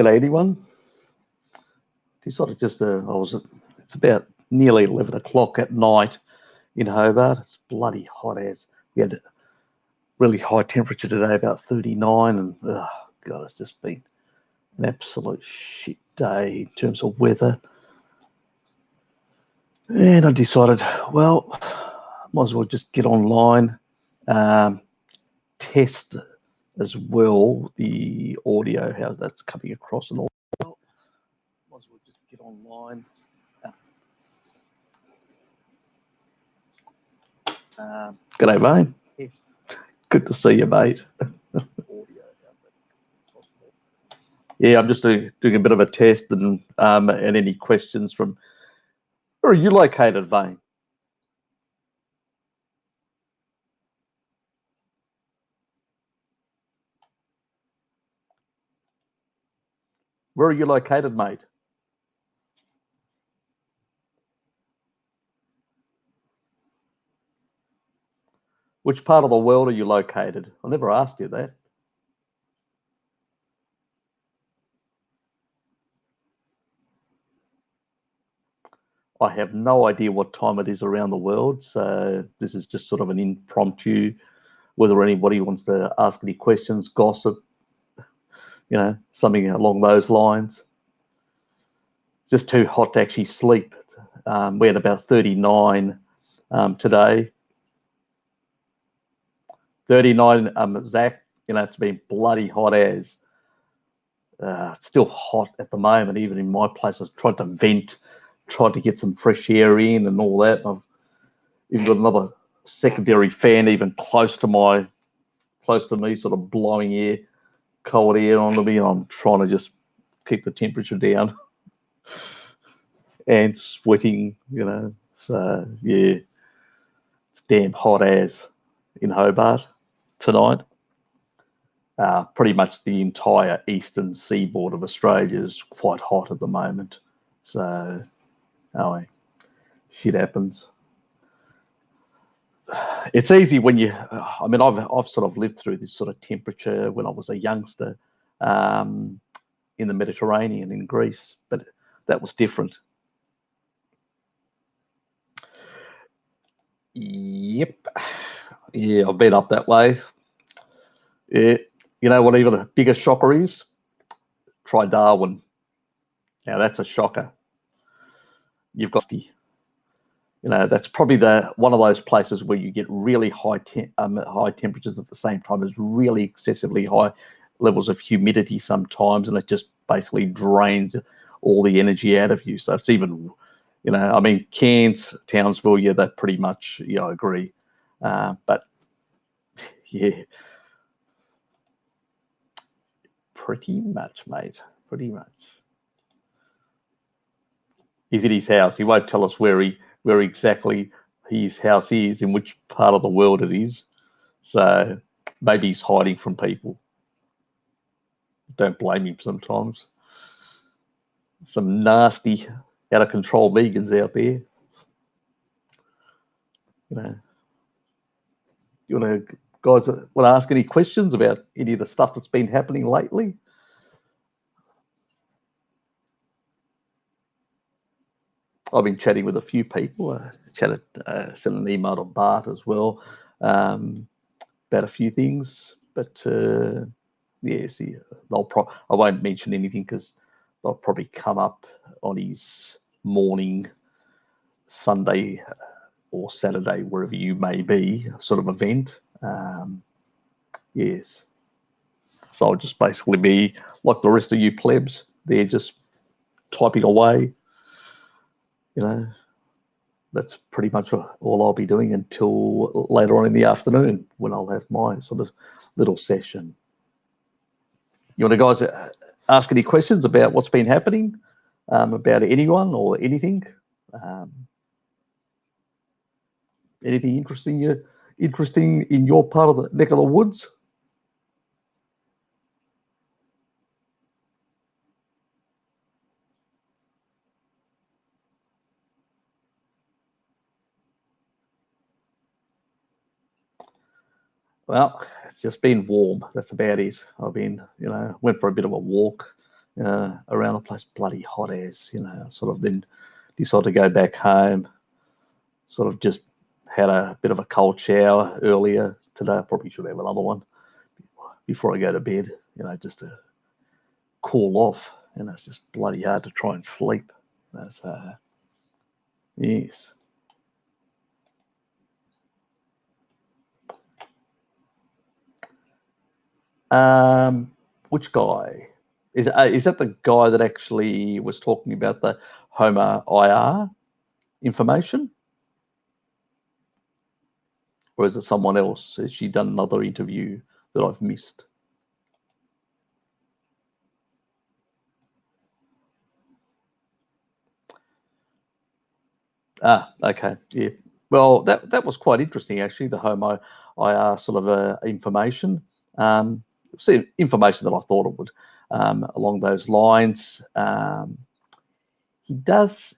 G'day, anyone. Decided just it's about nearly 11 o'clock at night in Hobart. It's bloody hot as. We had really high temperature today, about 39, and oh God, it's just been an absolute shit day in terms of weather. And I decided, well, might as well just get online, test as well the audio, how that's coming across and all. Might as well just get online. G'day, mate. Yes. Good to see you, mate. Yeah, I'm just doing a bit of a test and any questions from. Where are you located, Vane? Where are you located, mate? Which part of the world are you located? I never asked you that. I have no idea what time it is around the world, so this is just sort of an impromptu, whether anybody wants to ask any questions, gossip, something along those lines. It's just too hot to actually sleep. We had about 39 today. 39, Zach, it's been bloody hot as. It's still hot at the moment, even in my place. I tried to vent, tried to get some fresh air in and all that. I've even got another secondary fan even close to me, sort of blowing cold air onto me. I'm trying to just keep the temperature down and sweating, So, yeah, it's damn hot as in Hobart tonight. Pretty much the entire eastern seaboard of Australia is quite hot at the moment. So, shit happens. It's easy when I've sort of lived through this sort of temperature when I was a youngster in the Mediterranean in Greece, but that was different. Yep. Yeah, I've been up that way. Yeah. You know what even a bigger shocker is? Try Darwin. Now that's a shocker. You've got, that's probably one of those places where you get really high temperatures at the same time as really excessively high levels of humidity sometimes, and it just basically drains all the energy out of you. So it's even, Cairns, Townsville, yeah, that pretty much, I agree. But yeah, pretty much, mate. Pretty much. He's at his house. He won't tell us where exactly his house is, in which part of the world it is. So maybe he's hiding from people. Don't blame him sometimes. Some nasty, out of control vegans out there. You want to, guys, want to ask any questions about any of the stuff that's been happening lately? I've been chatting with a few people. Sent an email to Bart as well about a few things. But yeah, see, I won't mention anything because they'll probably come up on his morning, Sunday or Saturday, wherever you may be, sort of event. Yes. So I'll just basically be like the rest of you plebs. They're just typing away. That's pretty much all I'll be doing until later on in the afternoon when I'll have my sort of little session. You want to guys ask any questions about what's been happening, about anyone or anything? Anything interesting in your part of the neck of the woods? Well, it's just been warm. That's about it. I've been, went for a bit of a walk around the place, bloody hot as, sort of then decided to go back home, sort of just had a bit of a cold shower earlier today. I probably should have another one before I go to bed, just to cool off. It's just bloody hard to try and sleep. So, yes. Which guy? Is that the guy that actually was talking about the Homer IR information? Or is it someone else? Has she done another interview that I've missed? Okay, yeah. Well, that was quite interesting actually. The Homo IR sort of information. See, information that I thought it would along those lines. He does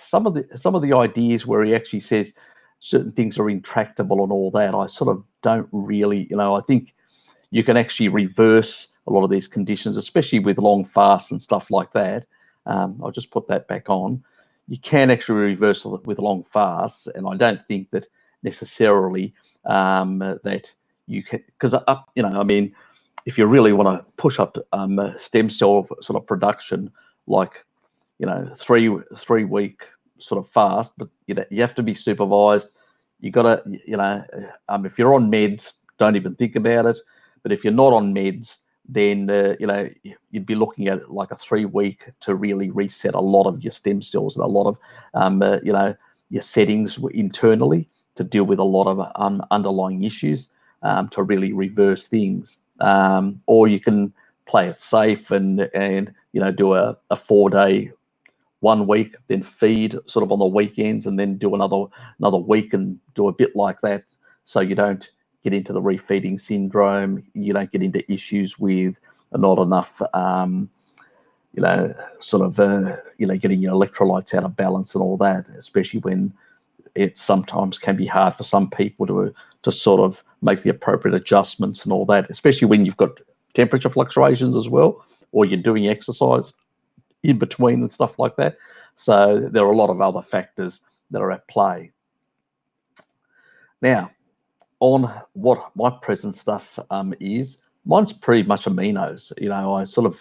some of the ideas where he actually says certain things are intractable and all that. I sort of don't really, I think you can actually reverse a lot of these conditions, especially with long fasts and stuff like that. I'll just put that back on. You can actually reverse it with long fasts, and I don't think that necessarily that you can, because I mean, if you really want to push up stem cell sort of production, like 3 week sort of fast, but you have to be supervised. You got to, if you're on meds, don't even think about it. But if you're not on meds, then you'd be looking at like a 3 week to really reset a lot of your stem cells and a lot of your settings internally to deal with a lot of underlying issues to really reverse things. Or you can play it safe and do a 4-day 1 week, then feed sort of on the weekends, and then do another week and do a bit like that, so you don't get into the refeeding syndrome. You don't get into issues with not enough, getting your electrolytes out of balance and all that, especially when it sometimes can be hard for some people to sort of make the appropriate adjustments and all that, especially when you've got temperature fluctuations as well, or you're doing exercise in between and stuff like that. So there are a lot of other factors that are at play. Now, on what my present stuff is, mine's pretty much aminos. I sort of,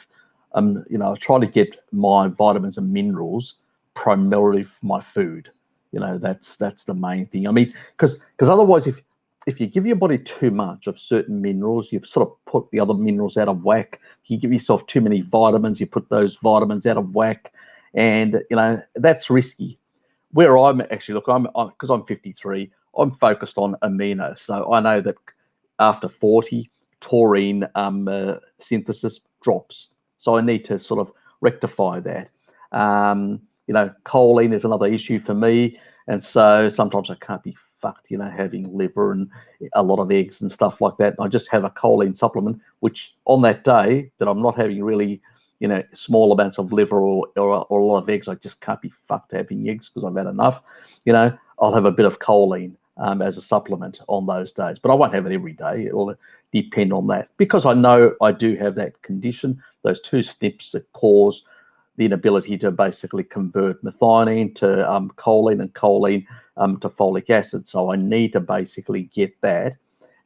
I try to get my vitamins and minerals primarily from my food. That's the main thing. I mean, because otherwise, if you give your body too much of certain minerals, you sort of put the other minerals out of whack. You give yourself too many vitamins, you put those vitamins out of whack, and that's risky. Where I'm actually, look, because I'm 53, I'm focused on amino. So I know that after 40, taurine synthesis drops. So I need to sort of rectify that. Choline is another issue for me, and so sometimes I can't be fucked, having liver and a lot of eggs and stuff like that. I just have a choline supplement, which on that day that I'm not having really, small amounts of liver or a lot of eggs, I just can't be fucked having eggs because I've had enough. I'll have a bit of choline as a supplement on those days, but I won't have it every day. It'll depend on that, because I know I do have that condition, those two SNPs that cause the inability to basically convert methionine to choline and choline to folic acid. So I need to basically get that,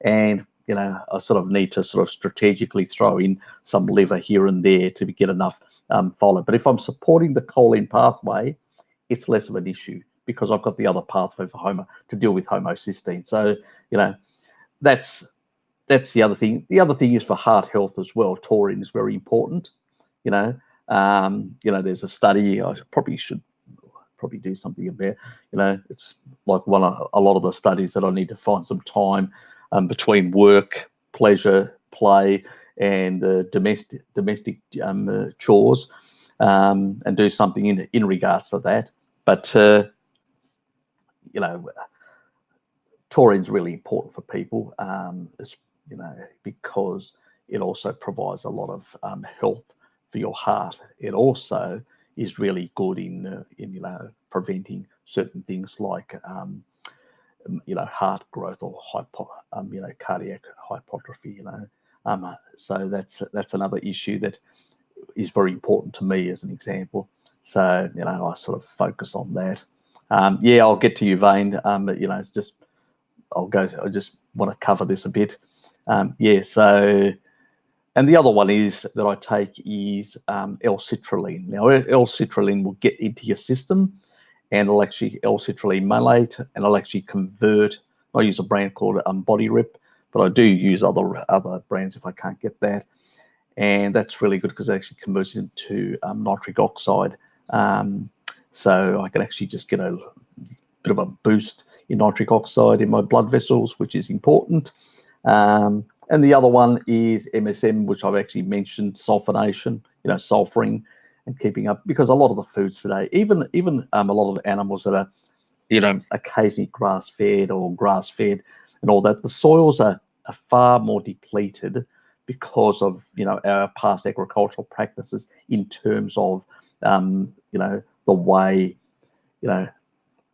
and I sort of need to sort of strategically throw in some liver here and there to get enough folate. But if I'm supporting the choline pathway, it's less of an issue because I've got the other pathway for to deal with homocysteine. So that's the other thing. The other thing is for heart health as well. Taurine is very important. There's a study. I should probably do something about. It's like a lot of the studies that I need to find some time between work, pleasure, play, and domestic chores, and do something in regards to that. But taurine's really important for people, because it also provides a lot of health for your heart. It also is really good in preventing certain things like heart growth or cardiac hypertrophy. So that's another issue that is very important to me as an example. So, you know, I sort of focus on that. Yeah, I'll get to you, Vane. But, you know, it's just, I just want to cover this a bit. Yeah, so, and the other one is that I take is L-citrulline. Now, L-citrulline will get into your system, and it'll actually L-citrulline malate, and it'll actually convert. I use a brand called Body Rip, but I do use other brands if I can't get that. And that's really good because it actually converts into nitric oxide. So I can actually just get a bit of a boost in nitric oxide in my blood vessels, which is important. And the other one is MSM, which I've actually mentioned, sulfonation, you know, sulfuring and keeping up, because a lot of the foods today, even a lot of animals that are, you know, occasionally grass-fed or grass-fed and all that, the soils are far more depleted because of, you know, our past agricultural practices in terms of, you know, the way, you know,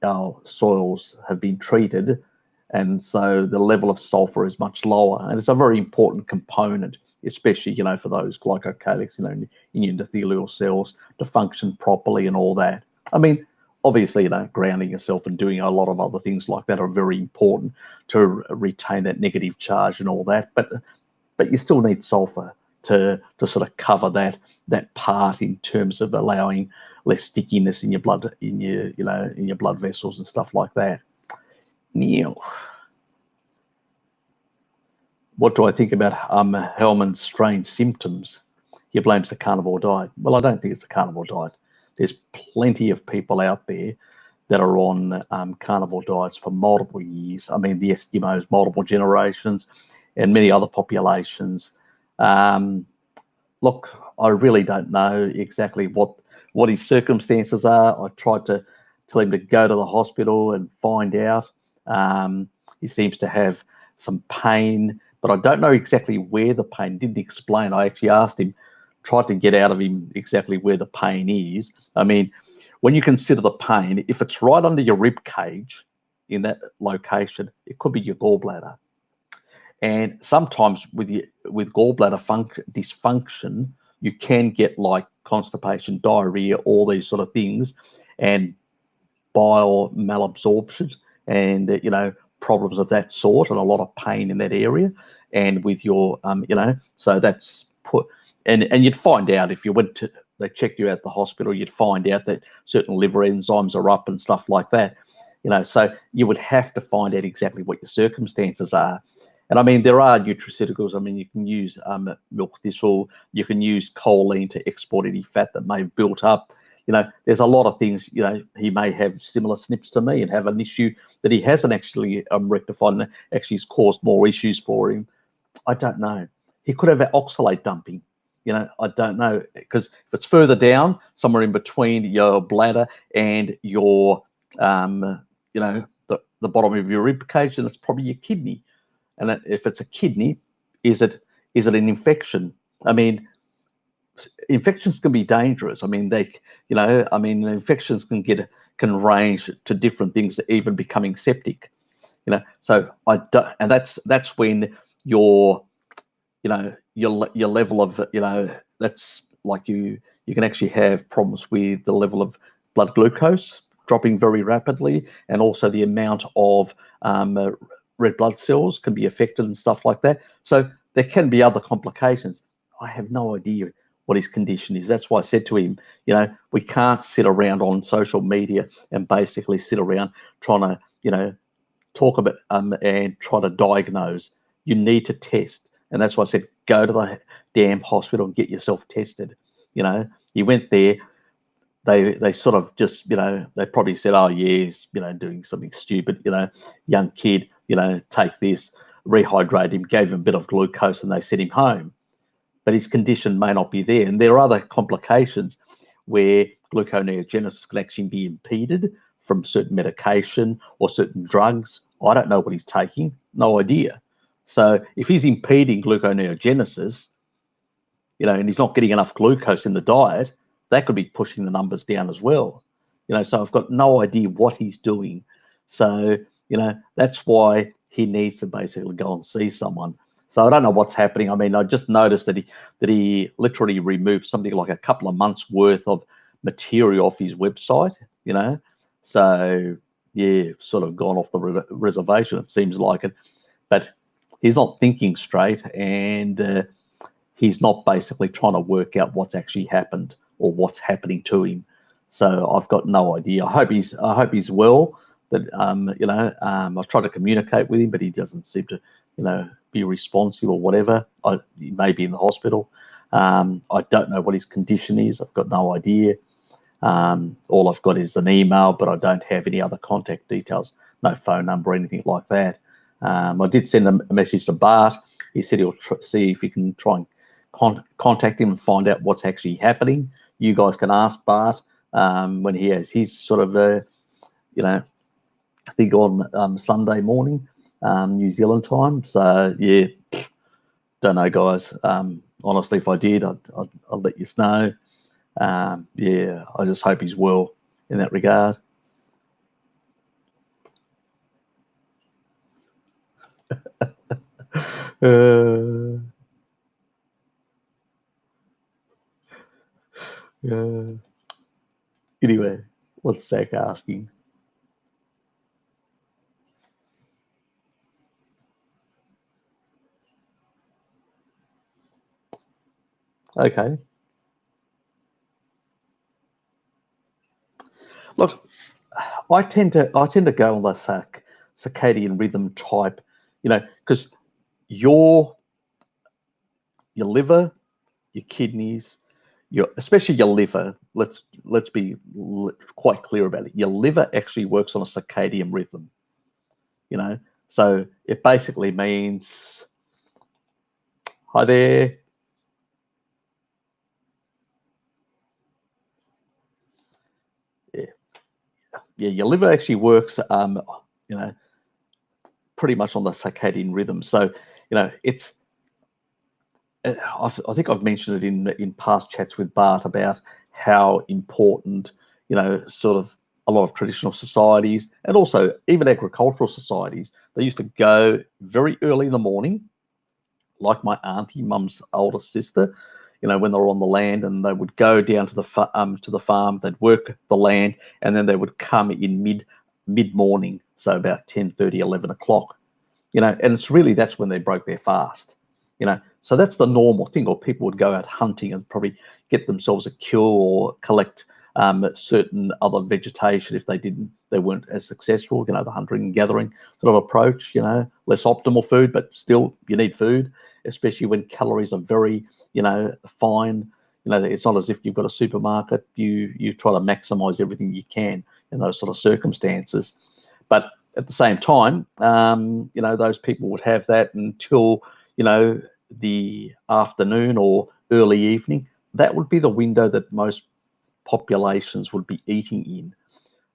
our soils have been treated. And so the level of sulfur is much lower. And it's a very important component, especially, you know, for those glycocalyx, you know, in your endothelial cells to function properly and all that. I mean, obviously, you know, grounding yourself and doing a lot of other things like that are very important to retain that negative charge and all that. But you still need sulfur to sort of cover that part in terms of allowing less stickiness in your blood, in your blood vessels and stuff like that. Neil, what do I think about Hellman's strange symptoms? He blames the carnivore diet. Well, I don't think it's the carnivore diet. There's plenty of people out there that are on carnivore diets for multiple years. I mean, the Eskimos, multiple generations, and many other populations. Look, I really don't know exactly what his circumstances are. I tried to tell him to go to the hospital and find out. He seems to have some pain, but I don't know exactly where the pain, didn't explain. I actually asked him, tried to get out of him exactly where the pain is. I mean, when you consider the pain, if it's right under your rib cage in that location, it could be your gallbladder. And sometimes with gallbladder dysfunction, you can get like constipation, diarrhea, all these sort of things, and bile malabsorption, and you know, problems of that sort, and a lot of pain in that area. And with your you know, so that's put, and you'd find out if you went to, they checked you out at the hospital, you'd find out that certain liver enzymes are up and stuff like that. You know, so you would have to find out exactly what your circumstances are. And I mean, there are nutraceuticals. I mean, you can use milk thistle, you can use choline to export any fat that may have built up. You know, there's a lot of things, you know, he may have similar SNPs to me and have an issue that he hasn't actually rectified, and actually has caused more issues for him. I don't know. He could have oxalate dumping. You know, I don't know, because if it's further down, somewhere in between your bladder and your, you know, the bottom of your rib cage, then it's probably your kidney. And if it's a kidney, is it an infection? I mean, infections can be dangerous. I mean, you know, I mean, infections can range to different things, even becoming septic. You know, so I don't, and that's when your, you know, your level of, you know, that's like you can actually have problems with the level of blood glucose dropping very rapidly, and also the amount of red blood cells can be affected and stuff like that. So there can be other complications. I have no idea what his condition is. That's why I said to him, you know, we can't sit around on social media and basically sit around trying to, you know, talk about and try to diagnose. You need to test. And that's why I said, go to the damn hospital and get yourself tested. You know, he went there. They sort of just, you know, they probably said, oh, yeah, he's, you know, doing something stupid, you know, young kid, you know, take this, rehydrate him, gave him a bit of glucose, and they sent him home. But his condition may not be there. And there are other complications where gluconeogenesis can actually be impeded from certain medication or certain drugs. I don't know what he's taking, no idea. So if he's impeding gluconeogenesis, you know, and he's not getting enough glucose in the diet, that could be pushing the numbers down as well. You know, so I've got no idea what he's doing. So, you know, that's why he needs to basically go and see someone. So I don't know what's happening. I mean, I just noticed that he literally removed something like a couple of months worth of material off his website, you know. So yeah, sort of gone off the reservation, it seems like it. But he's not thinking straight, and he's not basically trying to work out what's actually happened or what's happening to him. So I've got no idea. I hope he's well. That I try to communicate with him, but he doesn't seem to, be responsive or whatever. He may be in the hospital. I don't know what his condition is. I've got no idea. All I've got is an email, but I don't have any other contact details, no phone number, or anything like that. I did send a message to Bart. He said he'll see if he can try and contact him and find out what's actually happening. You guys can ask Bart when he has his sort of, I think on Sunday morning, New Zealand time. So yeah, don't know, guys. Honestly, if I did, I'll let you know. Yeah, I just hope he's well in that regard. Uh, anyway, what's Zach asking? Okay. Look, I tend to go on the circadian rhythm type, because your liver, your kidneys, especially your liver. Let's be quite clear about it. Your liver actually works on a circadian rhythm. So it basically means, hi there. Yeah, yeah. Your liver actually works, pretty much on the circadian rhythm. So it's. I think I've mentioned it in past chats with Bart about how important, sort of a lot of traditional societies and also even agricultural societies, they used to go very early in the morning, like my auntie, mum's older sister, when they were on the land, and they would go down to the farm, they'd work the land, and then they would come in mid morning, so about 10:30, 11 o'clock, and it's really that's when they broke their fast, so that's the normal thing. Or people would go out hunting and probably get themselves a kill or collect certain other vegetation if they weren't as successful. The hunting and gathering sort of approach. Less optimal food, but still you need food, especially when calories are very fine. It's not as if you've got a supermarket. You try to maximize everything you can in those sort of circumstances, but at the same time, those people would have that until the afternoon or early evening. That would be the window that most populations would be eating in.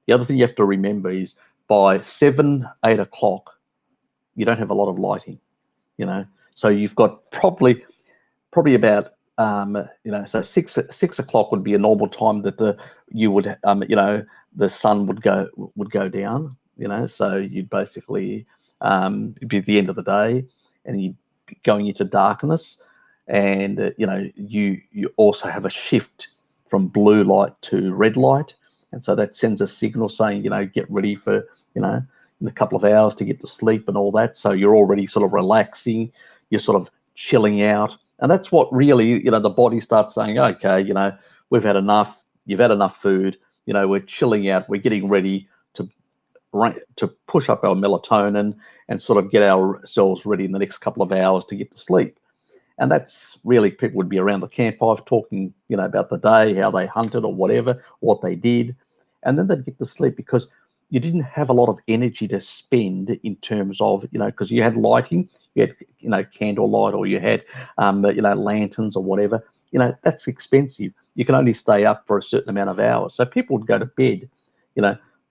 The other thing you have to remember is by 7, 8 o'clock, you don't have a lot of lighting, So you've got probably about so 6 o'clock would be a normal time that you would the sun would go down, So you'd basically it'd be the end of the day, and you'd be going into darkness, and you also have a shift from blue light to red light, and so that sends a signal saying get ready for in a couple of hours to get to sleep and all that. So you're already sort of relaxing, you're sort of chilling out, and that's what really the body starts saying, okay, we've had enough, you've had enough food, we're chilling out, we're getting ready to push up our melatonin and sort of get ourselves ready in the next couple of hours to get to sleep. And that's really, people would be around the campfire talking, about the day, how they hunted or whatever, what they did. And then they'd get to sleep because you didn't have a lot of energy to spend in terms of, because you had lighting, you had, candlelight, or you had, lanterns or whatever. That's expensive. You can only stay up for a certain amount of hours. So people would go to bed,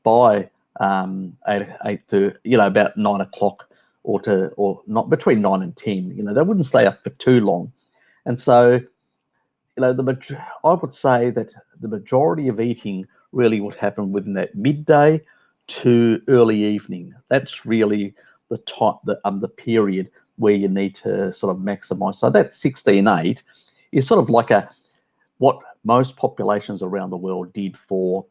by 8 to, about 9 o'clock, or not between 9 and 10. They wouldn't stay up for too long. And so, I would say that the majority of eating really would happen within that midday to early evening. That's really the period where you need to sort of maximize. So that 16.8 is sort of like what most populations around the world did for,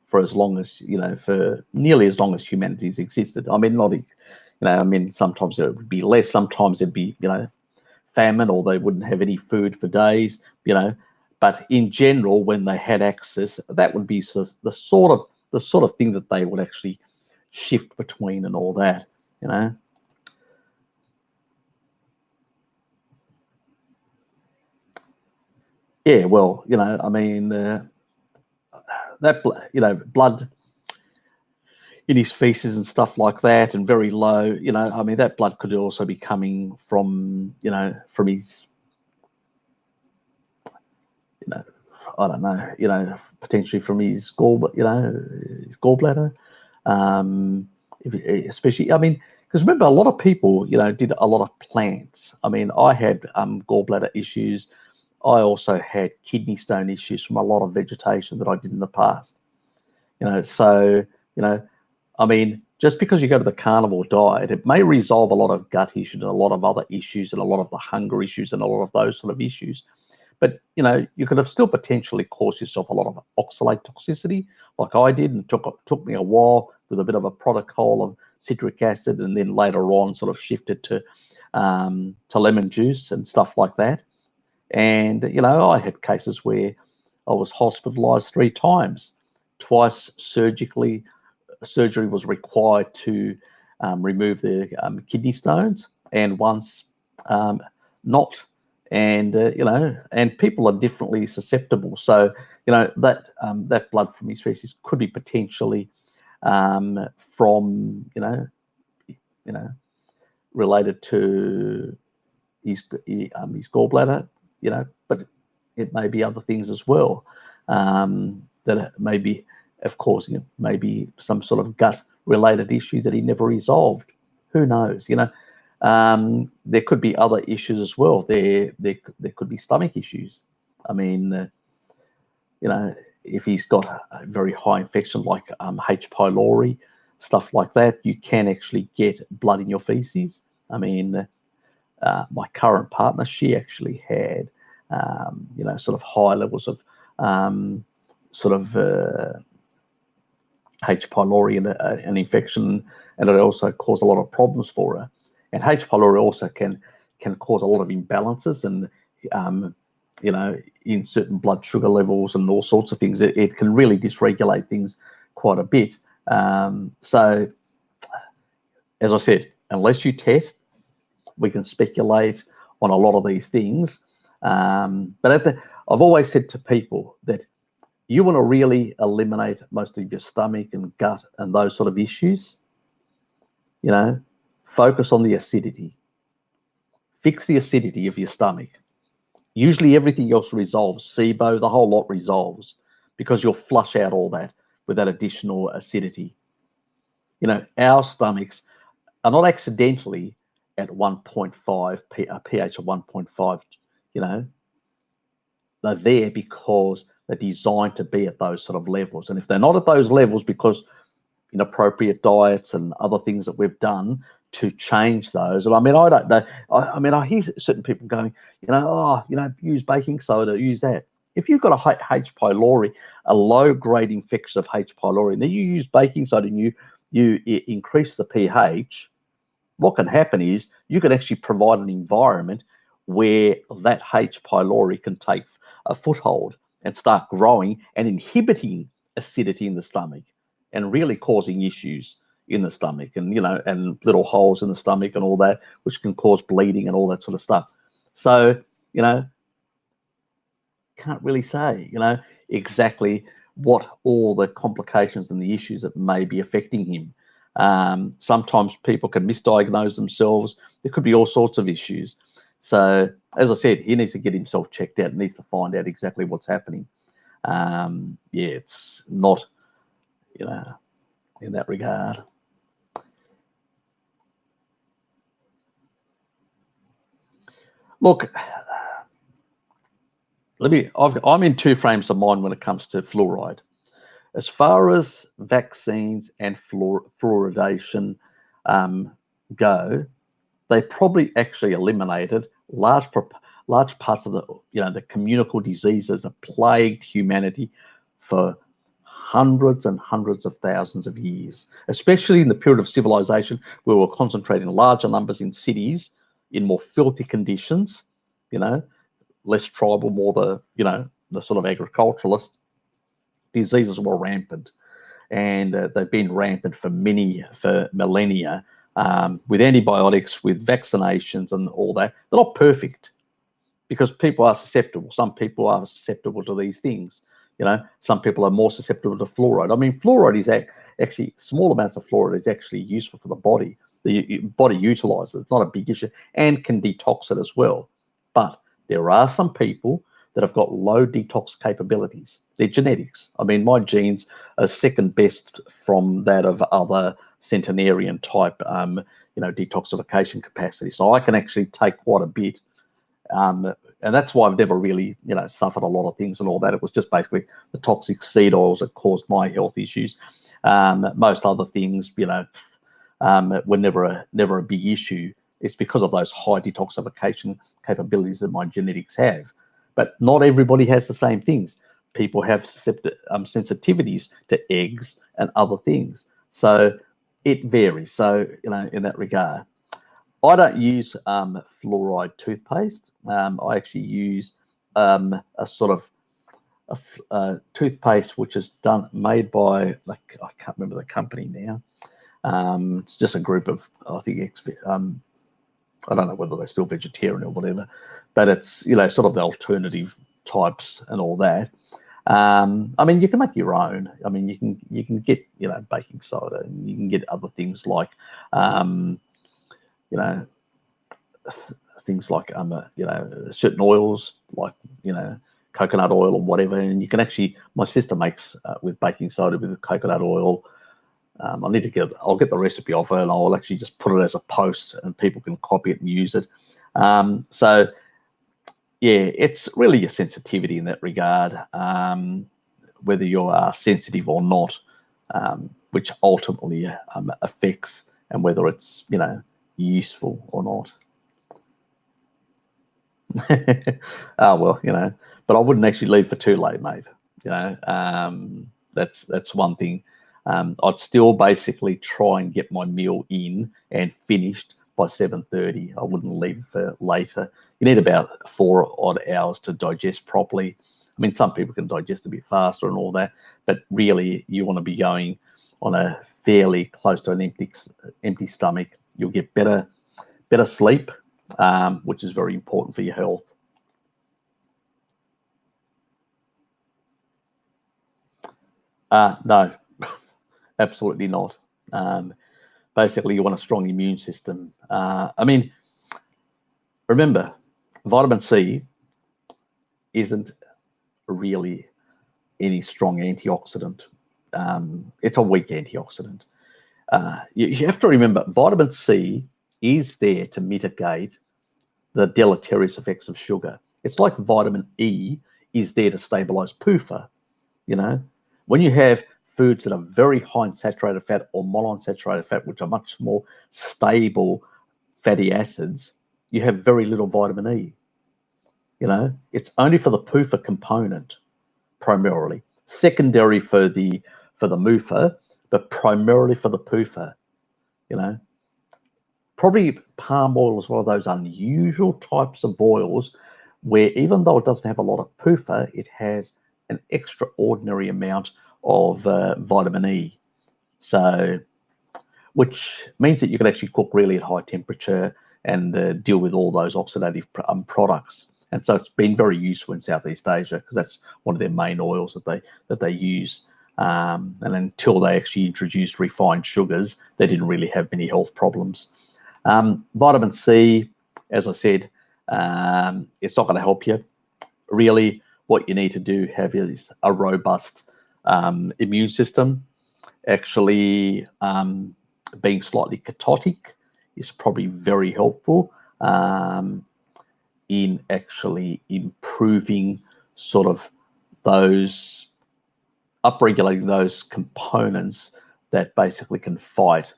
for as long as, for nearly as long as humanity's existed. I mean, sometimes it would be less, sometimes it'd be, famine, or they wouldn't have any food for days, but in general, when they had access, that would be the sort of thing that they would actually shift between and all that, Yeah, well, I mean, that blood in his feces and stuff like that, and very low, I mean, that blood could also be coming from, from his, I don't know, potentially from his his gallbladder, especially, I mean, because remember, a lot of people, did a lot of plants. I mean, I had gallbladder issues. I also had kidney stone issues from a lot of vegetation that I did in the past. So, I mean, just because you go to the carnivore diet, it may resolve a lot of gut issues and a lot of other issues and a lot of the hunger issues and a lot of those sort of issues. But, you could have still potentially caused yourself a lot of oxalate toxicity, like I did, and it took me a while with a bit of a protocol of citric acid, and then later on sort of shifted to lemon juice and stuff like that. And, I had cases where I was hospitalized 3 times. Twice surgery was required to remove the kidney stones, and once not. And, and people are differently susceptible. So, that blood from his feces could be potentially from, related to his gallbladder, but it may be other things as well, that may be, of course, maybe some sort of gut related issue that he never resolved. Who knows? There could be other issues as well. There could be stomach issues. I mean, if he's got a very high infection like H. pylori, stuff like that, you can actually get blood in your feces. I mean, my current partner, she actually had, sort of high levels of sort of H. pylori and an infection, and it also caused a lot of problems for her. And H. pylori also can cause a lot of imbalances, and in certain blood sugar levels and all sorts of things. It can really dysregulate things quite a bit. So, as I said, unless you test, we can speculate on a lot of these things. But I've always said to people that you want to really eliminate most of your stomach and gut and those sort of issues, focus on the acidity. Fix the acidity of your stomach. Usually everything else resolves. SIBO, the whole lot resolves, because you'll flush out all that with that additional acidity. Our stomachs are not accidentally at 1.5, a pH of 1.5, they're there because they're designed to be at those sort of levels. And if they're not at those levels because inappropriate diets and other things that we've done to change those. And I mean, I don't know. I hear certain people going, use baking soda, use that. If you've got a H. pylori, a low-grade infection of H. pylori, and then you use baking soda and you increase the pH, what can happen is you can actually provide an environment where that H. pylori can take a foothold and start growing and inhibiting acidity in the stomach and really causing issues in the stomach, and and little holes in the stomach and all that, which can cause bleeding and all that sort of stuff. So can't really say exactly what all the complications and the issues that may be affecting him. Sometimes people can misdiagnose themselves. There could be all sorts of issues. So, as I said, he needs to get himself checked out, needs to find out exactly what's happening. It's not, in that regard. Look, I'm in 2 frames of mind when it comes to fluoride. As far as vaccines and fluoridation, ago, they probably actually eliminated large parts of the communicable diseases that plagued humanity for hundreds and hundreds of thousands of years, especially in the period of civilization where we were concentrating larger numbers in cities in more filthy conditions, less tribal, more the sort of agriculturalist. Diseases were rampant, and they've been rampant for millennia, with antibiotics, with vaccinations and all that. They're not perfect because people are susceptible. Some people are susceptible to these things. Some people are more susceptible to fluoride. I mean, fluoride is actually, small amounts of fluoride is actually useful for the body. The body utilizes it. It's not a big issue and can detox it as well. But there are some people that have got low detox capabilities. They're genetics. I mean, my genes are second best from that of other centenarian type, detoxification capacity. So I can actually take quite a bit. And that's why I've never really, suffered a lot of things and all that. It was just basically the toxic seed oils that caused my health issues. Most other things, were never a big issue. It's because of those high detoxification capabilities that my genetics have. But not everybody has the same things. People have sensitivities to eggs and other things. So it varies. So, in that regard, I don't use fluoride toothpaste. I actually use a sort of a toothpaste which is made by, like, I can't remember the company now. It's just a group of, I think, I don't know whether they're still vegetarian or whatever, but it's, sort of the alternative types and all that. I mean, you can make your own. I mean, you can get, baking soda, and you can get other things like, things like, certain oils like, coconut oil or whatever. And you can actually, my sister makes with baking soda with coconut oil. I'll get the recipe off her, and I'll actually just put it as a post, and people can copy it and use it. So yeah, it's really your sensitivity in that regard, whether you are sensitive or not, which ultimately affects, and whether it's, useful or not. Oh well, but I wouldn't actually leave for too late, mate. That's one thing. I'd still basically try and get my meal in and finished by 7:30. I wouldn't leave for later. You need about 4 odd hours to digest properly. I mean, some people can digest a bit faster and all that, but really you want to be going on a fairly close to an empty stomach. You'll get better sleep, which is very important for your health. No, absolutely not. Basically, you want a strong immune system. I mean, remember, vitamin C isn't really any strong antioxidant. It's a weak antioxidant. You have to remember, vitamin C is there to mitigate the deleterious effects of sugar. It's like vitamin E is there to stabilize PUFA. When you have foods that are very high in saturated fat or monounsaturated fat, which are much more stable fatty acids, you have very little vitamin E. It's only for the PUFA component primarily, secondary for the MUFA, but primarily for the PUFA. Probably palm oil is one of those unusual types of oils where, even though it doesn't have a lot of PUFA, it has an extraordinary amount of vitamin E. So, which means that you can actually cook really at high temperature and deal with all those oxidative products. And so it's been very useful in Southeast Asia because that's one of their main oils that they use. And until they actually introduced refined sugars, they didn't really have many health problems. Vitamin C, as I said, it's not going to help you. Really, what you need to do have is a robust immune system. Actually, being slightly ketotic is probably very helpful in actually improving sort of those, upregulating those components that basically can fight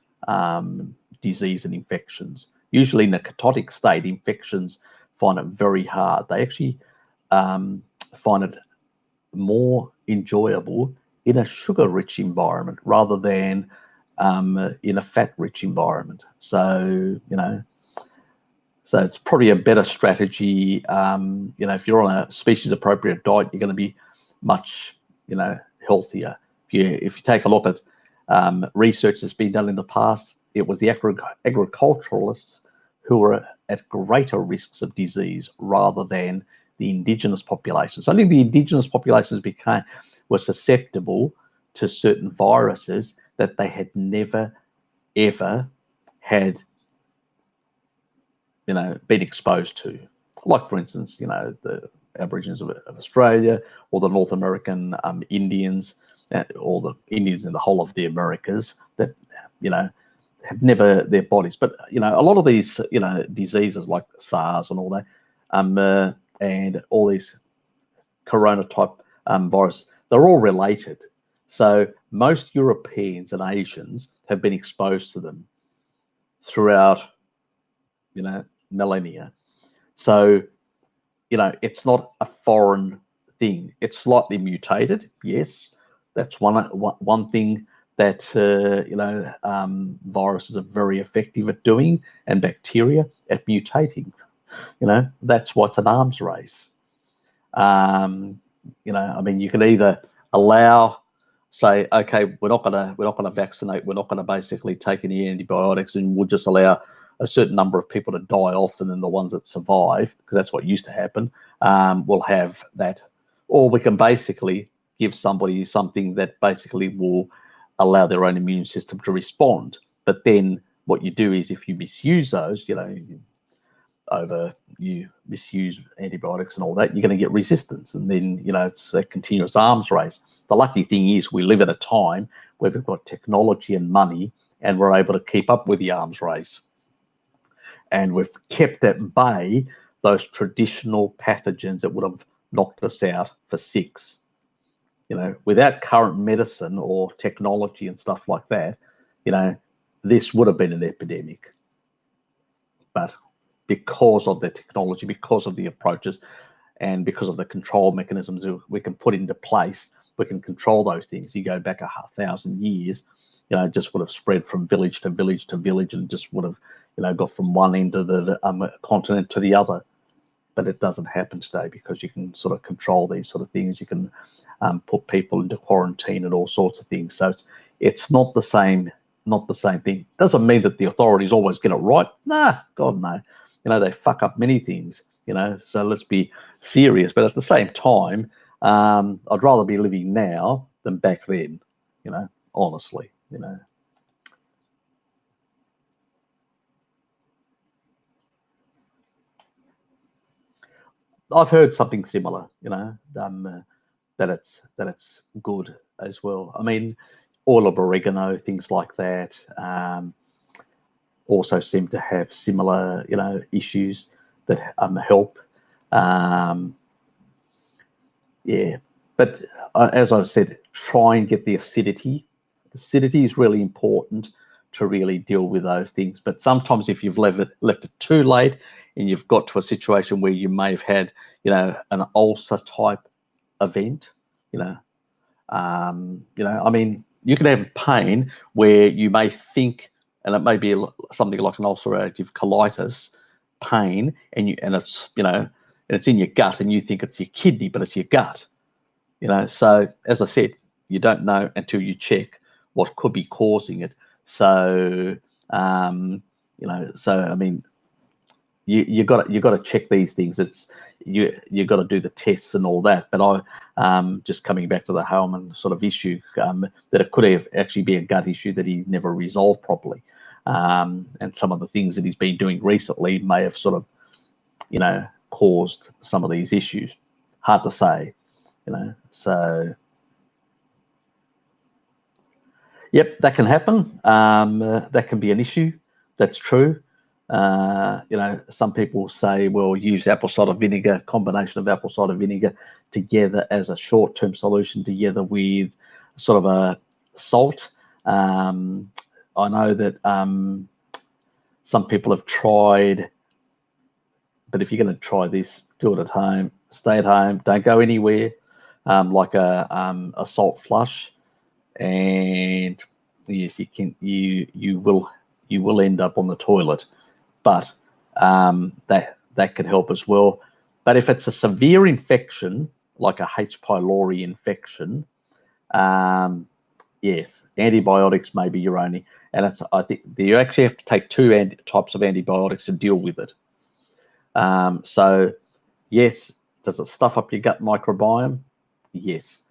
disease and infections. Usually in a ketotic state, infections find it very hard. They actually find it more enjoyable in a sugar-rich environment rather than in a fat-rich environment. So, so it's probably a better strategy. If you're on a species-appropriate diet, you're going to be much, healthier. If you take a look at research that's been done in the past, it was the agriculturalists who were at greater risks of disease rather than the indigenous populations. Only the indigenous populations were susceptible to certain viruses that they had never, ever had, been exposed to. Like, for instance, the Aborigines of Australia, or the North American Indians, or the Indians in the whole of the Americas that, had never their bodies. But, a lot of these, diseases like SARS and all that, and all these corona type viruses, they're all related. So most Europeans and Asians have been exposed to them throughout, millennia. So, it's not a foreign thing. It's slightly mutated, yes. That's one thing that viruses are very effective at doing, and bacteria at mutating. That's what's an arms race. You can either allow, say, okay, we're not gonna vaccinate, we're not gonna basically take any antibiotics, and we'll just allow a certain number of people to die off, and then the ones that survive, because that's what used to happen, will have that. Or we can basically give somebody something that basically will allow their own immune system to respond. But then what you do is, if you misuse those, you misuse antibiotics and all that, you're going to get resistance, and then it's a continuous arms race. The lucky thing is we live at a time where we've got technology and money, and we're able to keep up with the arms race, and we've kept at bay those traditional pathogens that would have knocked us out for 6. Without current medicine or technology and stuff like that, this would have been an epidemic. But because of the technology, because of the approaches, and because of the control mechanisms we can put into place, we can control those things. You go back 1,000 years, it just would have spread from village to village to village, and just would have, got from one end of the continent to the other. But it doesn't happen today because you can sort of control these sort of things. You can put people into quarantine and all sorts of things. So it's not the same thing. Doesn't mean that the authorities always get it right. Nah, God no. They fuck up many things. So let's be serious. But at the same time, I'd rather be living now than back then. Honestly. I've heard something similar. That it's good as well. I mean, oil of oregano, things like that, also seem to have similar, issues that help. Yeah, but as I said, try and get the acidity. Acidity is really important to really deal with those things. But sometimes if you've left it too late, and you've got to a situation where you may have had, an ulcer type event, I mean, you can have pain where you may think, and it may be something like an ulcerative colitis pain, and it's, and it's in your gut, and you think it's your kidney, but it's your gut, So as I said, you don't know until you check what could be causing it. So, so I mean, you got to check these things. It's you got to do the tests and all that. But just coming back to the Hellman sort of issue, that it could have actually be a gut issue that he never resolved properly, and some of the things that he's been doing recently may have sort of, caused some of these issues. Hard to say, So, yep, that can happen. That can be an issue. That's true. Some people say, well, use apple cider vinegar, combination of apple cider vinegar together as a short-term solution together with sort of a salt. I know that some people have tried, but if you're going to try this, do it at home. Stay at home. Don't go anywhere. Like a salt flush, and yes, you will end up on the toilet, but that could help as well. But if it's a severe infection, like a H. pylori infection, yes, antibiotics may be your only, and I think you actually have to take two types of antibiotics to deal with it. So yes, does it stuff up your gut microbiome? Yes.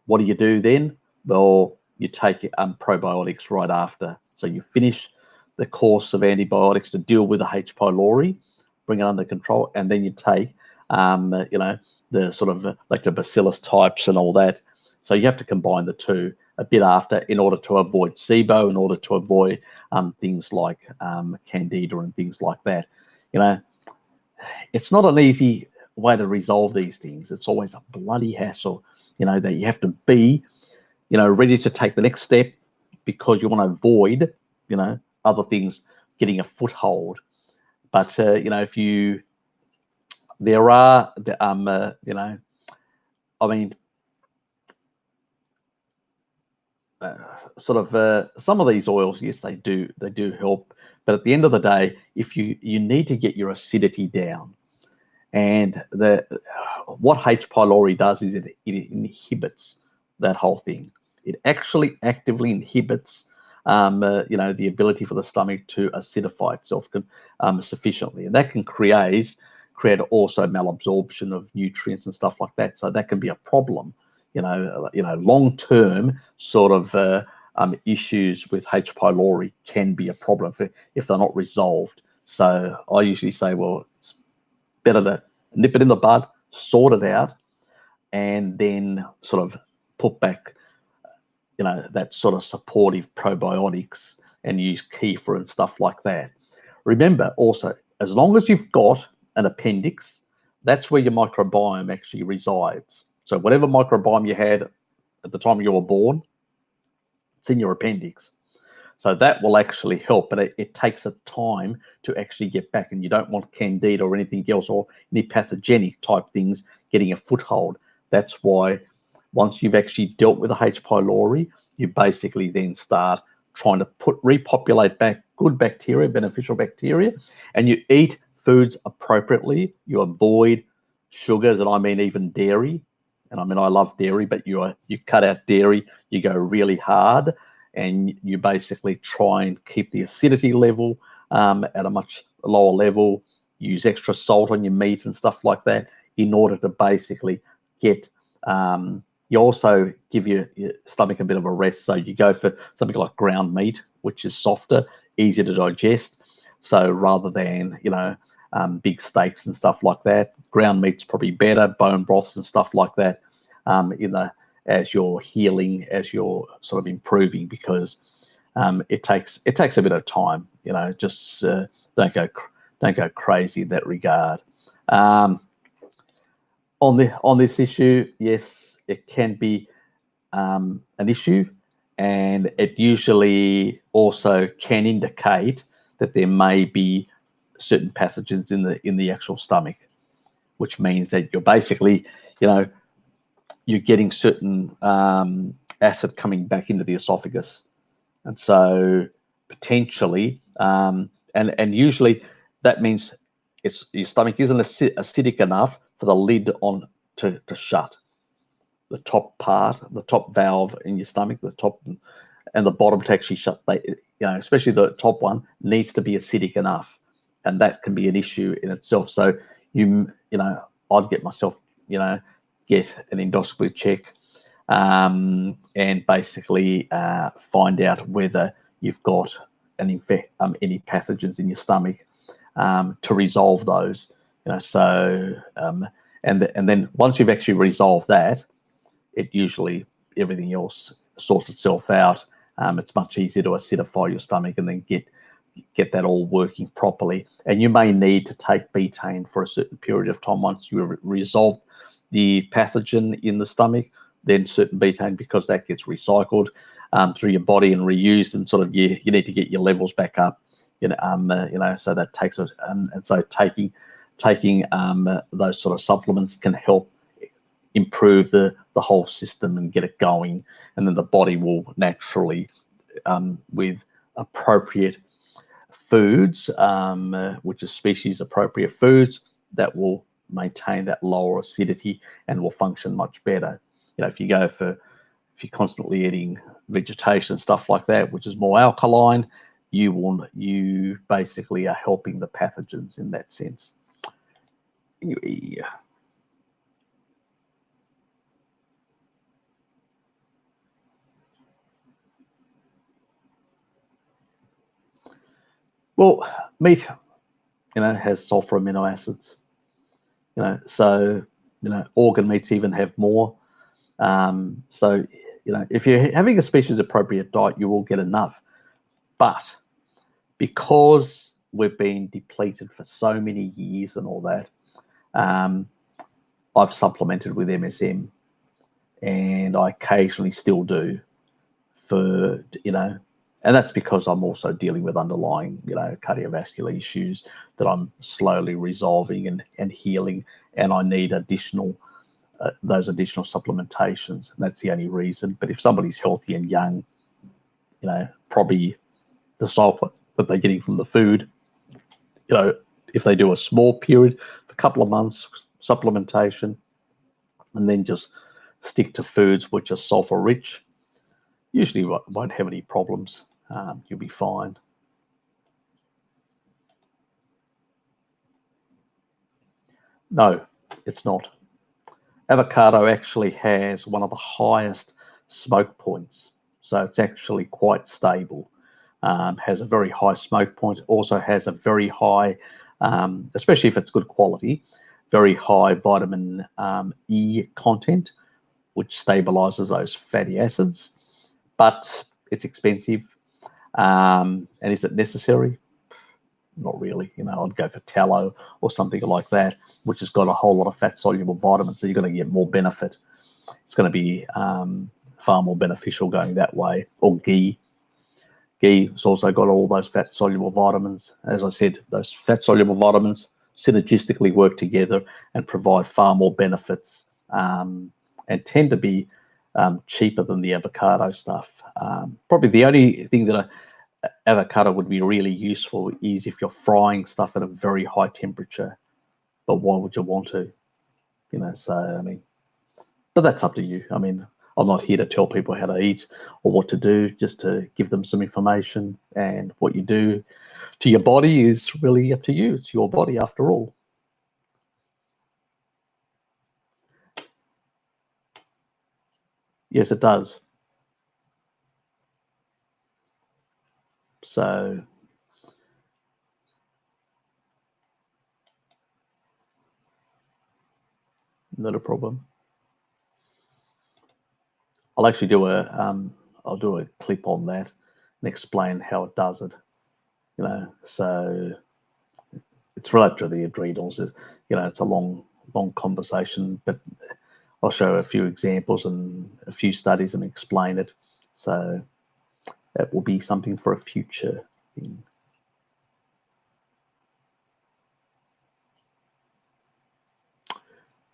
What do you do then? Well, you take probiotics right after. So you finish the course of antibiotics to deal with the H. pylori, bring it under control, and then you take, the sort of lactobacillus types and all that. So you have to combine the two a bit after in order to avoid SIBO, in order to avoid things like candida and things like that. It's not an easy way to resolve these things. It's always a bloody hassle, that you have to be, ready to take the next step because you want to avoid, other things getting a foothold. But, if you, there are, some of these oils, yes, they do help. But at the end of the day, if you need to get your acidity down, and what H. pylori does is it inhibits that whole thing. It actually actively inhibits, the ability for the stomach to acidify itself sufficiently, and that can create also malabsorption of nutrients and stuff like that. So that can be a problem. Long-term sort of issues with H. pylori can be a problem if they're not resolved. So I usually say, well, it's better to nip it in the bud, sort it out, and then sort of put back, that sort of supportive probiotics and use kefir and stuff like that. Remember also, as long as you've got an appendix, that's where your microbiome actually resides. So whatever microbiome you had at the time you were born, it's in your appendix. So that will actually help, but it takes a time to actually get back, and you don't want candida or anything else or any pathogenic type things getting a foothold. That's why once you've actually dealt with the H. pylori, you basically then start trying to repopulate back good bacteria, beneficial bacteria, and you eat foods appropriately. You avoid sugars, and I mean even dairy. And I love dairy, but you cut out dairy, you go really hard, and you basically try and keep the acidity level at a much lower level. Use extra salt on your meat and stuff like that in order to basically get, you also give your stomach a bit of a rest. So you go for something like ground meat, which is softer, easier to digest. So rather than, big steaks and stuff like that, ground meat's probably better, bone broths and stuff like that, as you're healing, as you're sort of improving, because it takes a bit of time. Just don't go crazy in that regard. On this issue, yes, it can be an issue, and it usually also can indicate that there may be certain pathogens in the actual stomach, which means that you're basically, you're getting certain acid coming back into the esophagus, and so potentially, and usually that means your stomach isn't acidic enough for the lid on to shut. The top part, the top valve in your stomach, the top and the bottom to actually shut. Especially the top one needs to be acidic enough, and that can be an issue in itself. So I'd get myself, get an endoscopy check, and basically find out whether you've got any pathogens in your stomach, to resolve those. And then once you've actually resolved that, it usually everything else sorts itself out. It's much easier to acidify your stomach and then get that all working properly. And you may need to take betaine for a certain period of time once you resolve the pathogen in the stomach, then certain betaine, because that gets recycled through your body and reused, and sort of you need to get your levels back up So that takes it, and so taking those sort of supplements can help improve the whole system and get it going, and then the body will naturally, with appropriate foods, which is species appropriate foods, that will maintain that lower acidity and will function much better. If you're constantly eating vegetation, stuff like that, which is more alkaline, you basically are helping the pathogens in that sense. Yeah. Well, meat, has sulfur amino acids. So organ meats even have more. So if you're having a species appropriate diet, you will get enough. But because we've been depleted for so many years and all that, I've supplemented with MSM, and I occasionally still do and that's because I'm also dealing with underlying, cardiovascular issues that I'm slowly resolving and healing, and I need those additional supplementations. And that's the only reason. But if somebody's healthy and young, probably the sulfur that they're getting from the food, if they do a small period, a couple of months supplementation, and then just stick to foods which are sulfur rich, usually won't have any problems. You'll be fine. No, it's not. Avocado actually has one of the highest smoke points, so it's actually quite stable. Has a very high smoke point, also has a very high, especially if it's good quality, very high vitamin E content, which stabilizes those fatty acids. But it's expensive. And is it necessary? Not really. I'd go for tallow or something like that, which has got a whole lot of fat soluble vitamins, so you're going to get more benefit. It's going to be far more beneficial going that way. Or ghee. Ghee has also got all those fat soluble vitamins. As I said, those fat soluble vitamins synergistically work together and provide far more benefits, and tend to be cheaper than the avocado stuff. Probably the only thing that avocado would be really useful is if you're frying stuff at a very high temperature. But why would you want to? But that's up to you. I'm not here to tell people how to eat or what to do, just to give them some information. And what you do to your body is really up to you. It's your body after all. Yes, it does. So not a problem. I'll actually do I'll do a clip on that and explain how it does it. So it's related to the adrenals. It's a long conversation, but I'll show a few examples and a few studies and explain it. So that will be something for a future thing.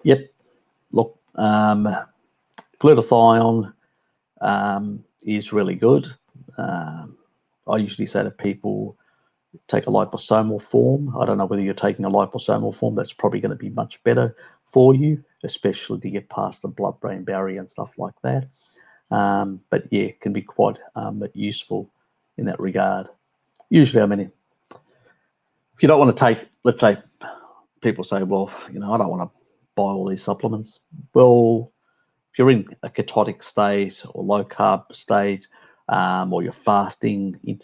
Yep. Look, glutathione is really good. I usually say to people, take a liposomal form. I don't know whether you're taking a liposomal form. That's probably going to be much better for you, especially to get past the blood-brain barrier and stuff like that. But yeah, it can be quite useful in that regard. Usually, if you don't want to take, let's say, people say, well, I don't want to buy all these supplements. Well, if you're in a ketotic state or low carb state, or you're fasting,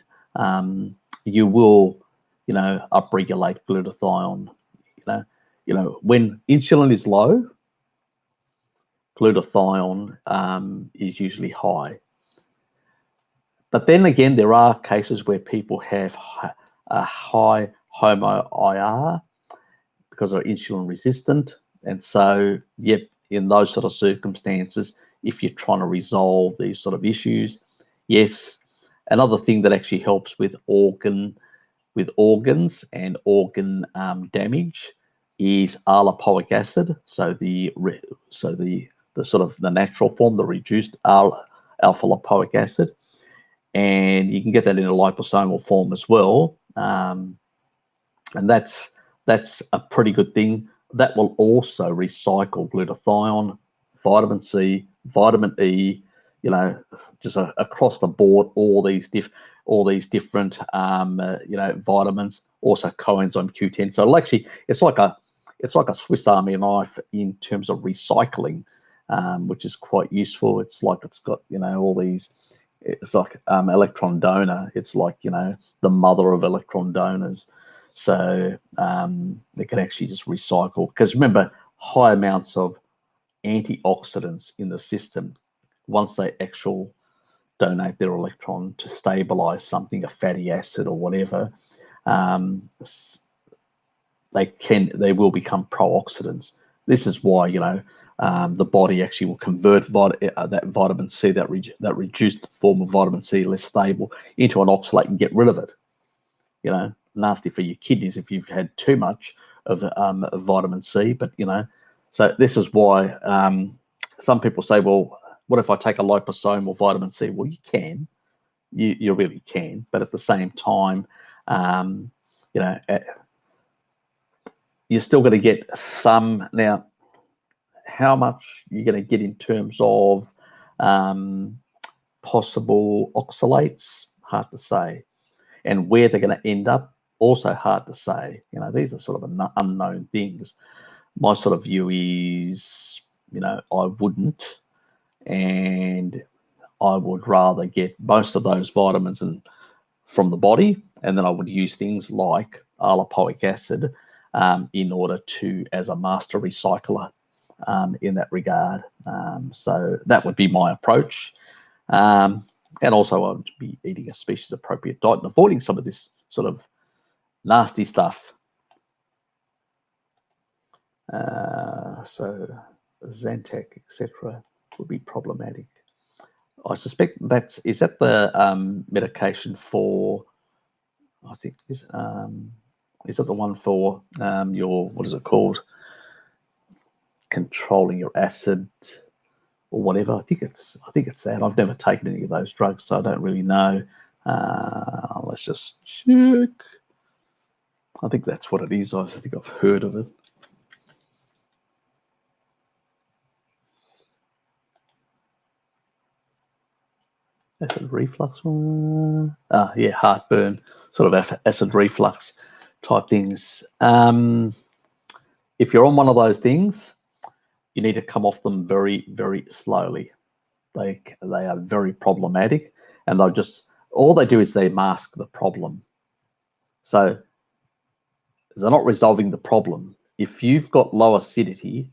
you will, upregulate glutathione. When insulin is low, glutathione is usually high. But then again, there are cases where people have a high HOMO-IR because they're insulin resistant. And so, yep, in those sort of circumstances, if you're trying to resolve these sort of issues, yes. Another thing that actually helps with organ with organs and organ damage is allopoic acid. So the sort of the natural form, the reduced alpha lipoic acid, and you can get that in a liposomal form as well. And that's a pretty good thing. That will also recycle glutathione, vitamin C, vitamin E, just across the board, all these different vitamins, also coenzyme Q10. So actually, it's like a Swiss Army knife in terms of recycling, which is quite useful. It's like it's got all these. It's like electron donor. It's like the mother of electron donors. So they can actually just recycle, because remember, high amounts of antioxidants in the system, once they actually donate their electron to stabilize something, a fatty acid or whatever, they will become pro-oxidants. This is why the body actually will convert that vitamin C, that reduced form of vitamin C, less stable, into an oxalate and get rid of it. Nasty for your kidneys if you've had too much of vitamin C. But so this is why some people say, well, what if I take a liposomal vitamin C? Well, you can, you really can, but at the same time, you're still going to get some. Now, how much you're going to get in terms of possible oxalates, hard to say, and where they're going to end up, also hard to say. These are sort of unknown things. My sort of view is, I wouldn't, and I would rather get most of those vitamins from the body, and then I would use things like allopoic acid in order to, as a master recycler in that regard. So that would be my approach. And also I would be eating a species appropriate diet and avoiding some of this sort of nasty stuff. So Zantac, etc., would be problematic. I suspect is that the medication for, I think is that the one for your, what is it called, controlling your acid or whatever? I think it's that. I've never taken any of those drugs, so I don't really know. Let's just check. I think that's what it is. I think I've heard of it. Acid reflux one. Yeah, heartburn, sort of acid reflux type things. If you're on one of those things, you need to come off them very, very slowly. They are very problematic, and all they do is they mask the problem. So they're not resolving the problem. If you've got low acidity,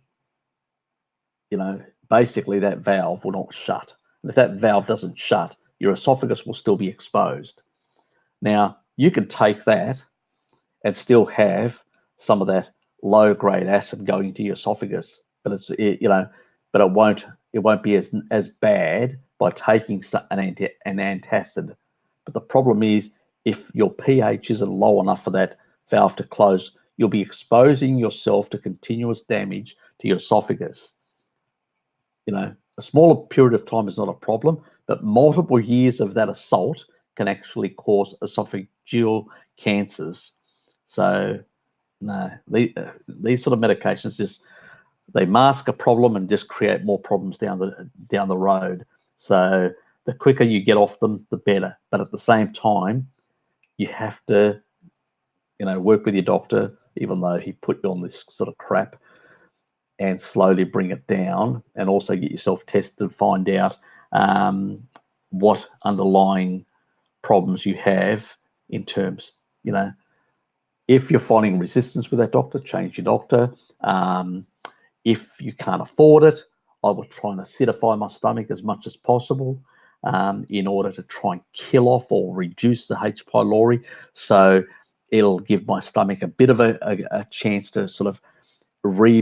basically that valve will not shut. And if that valve doesn't shut, your esophagus will still be exposed. Now, you can take that and still have some of that low-grade acid going into your esophagus, but but it won't be as bad by taking an antacid. But the problem is, if your pH isn't low enough for that valve to close, you'll be exposing yourself to continuous damage to your esophagus. A smaller period of time is not a problem, but multiple years of that assault can actually cause esophageal cancers. So, no, these sort of medications they mask a problem and just create more problems down the road. So the quicker you get off them, the better. But at the same time, you have to, work with your doctor, even though he put you on this sort of crap, and slowly bring it down, and also get yourself tested, find out what underlying problems you have in terms, if you're finding resistance with that doctor, change your doctor. If you can't afford it, I will try and acidify my stomach as much as possible in order to try and kill off or reduce the H. pylori. So it'll give my stomach a bit of a chance to sort of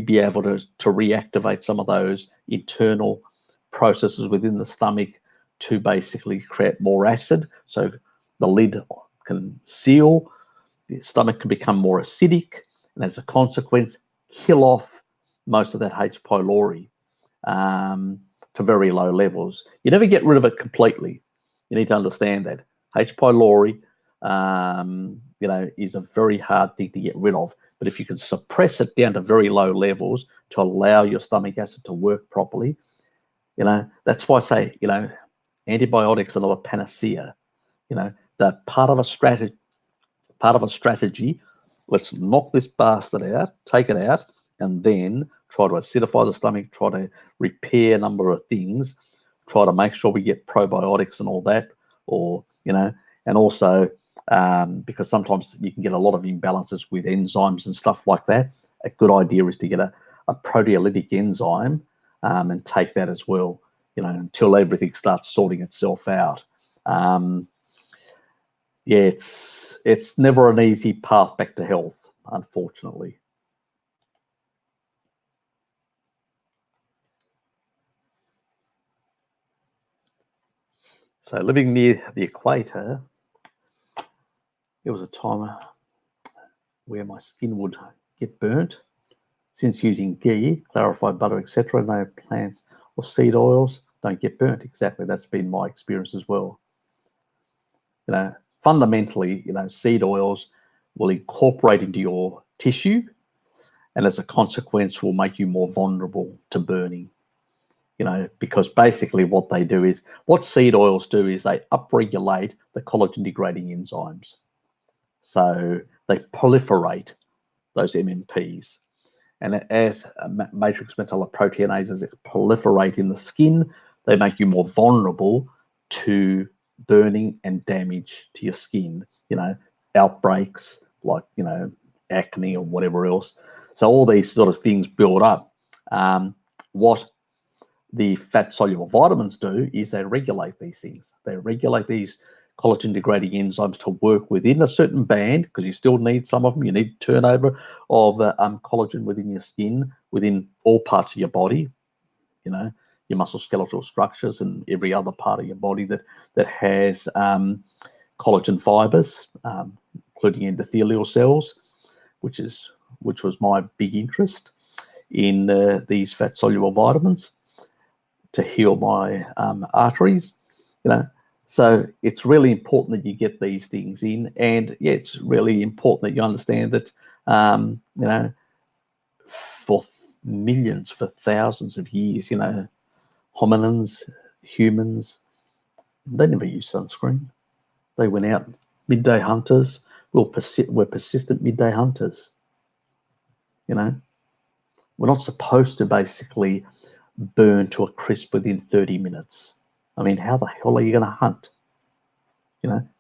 be able to reactivate some of those internal processes within the stomach to basically create more acid, so the lid can seal, the stomach can become more acidic, and as a consequence, kill off most of that H. pylori to very low levels. You never get rid of it completely. You need to understand that H. pylori, is a very hard thing to get rid of. But if you can suppress it down to very low levels to allow your stomach acid to work properly, that's why I say, antibiotics are not a panacea. They're part of a strategy. Let's knock this bastard out, take it out, and then try to acidify the stomach, try to repair a number of things, try to make sure we get probiotics and all that, and also because sometimes you can get a lot of imbalances with enzymes and stuff like that. A good idea is to get a proteolytic enzyme and take that as well, until everything starts sorting itself out. It's never an easy path back to health, unfortunately. So living near the equator, there was a time where my skin would get burnt. Since using ghee, clarified butter, etc., no plants or seed oils don't get burnt. Exactly, that's been my experience as well. Fundamentally, seed oils will incorporate into your tissue, and as a consequence will make you more vulnerable to burning. Because basically what seed oils do is they upregulate the collagen degrading enzymes. So they proliferate those MMPs. And as matrix metalloproteinases proliferate in the skin, they make you more vulnerable to burning and damage to your skin, outbreaks like, acne or whatever else. So all these sort of things build up. What the fat-soluble vitamins do is they regulate these things. They regulate these collagen-degrading enzymes to work within a certain band, because you still need some of them. You need turnover of collagen within your skin, within all parts of your body, your musculoskeletal structures and every other part of your body that has collagen fibers, including endothelial cells, which was my big interest in these fat-soluble vitamins to heal my arteries, So it's really important that you get these things in, and it's really important that you understand that, for millions, for thousands of years, hominins, humans, they never used sunscreen. They went out midday hunters. We're persistent midday hunters. We're not supposed to basically burn to a crisp within 30 minutes. I mean, how the hell are you going to hunt?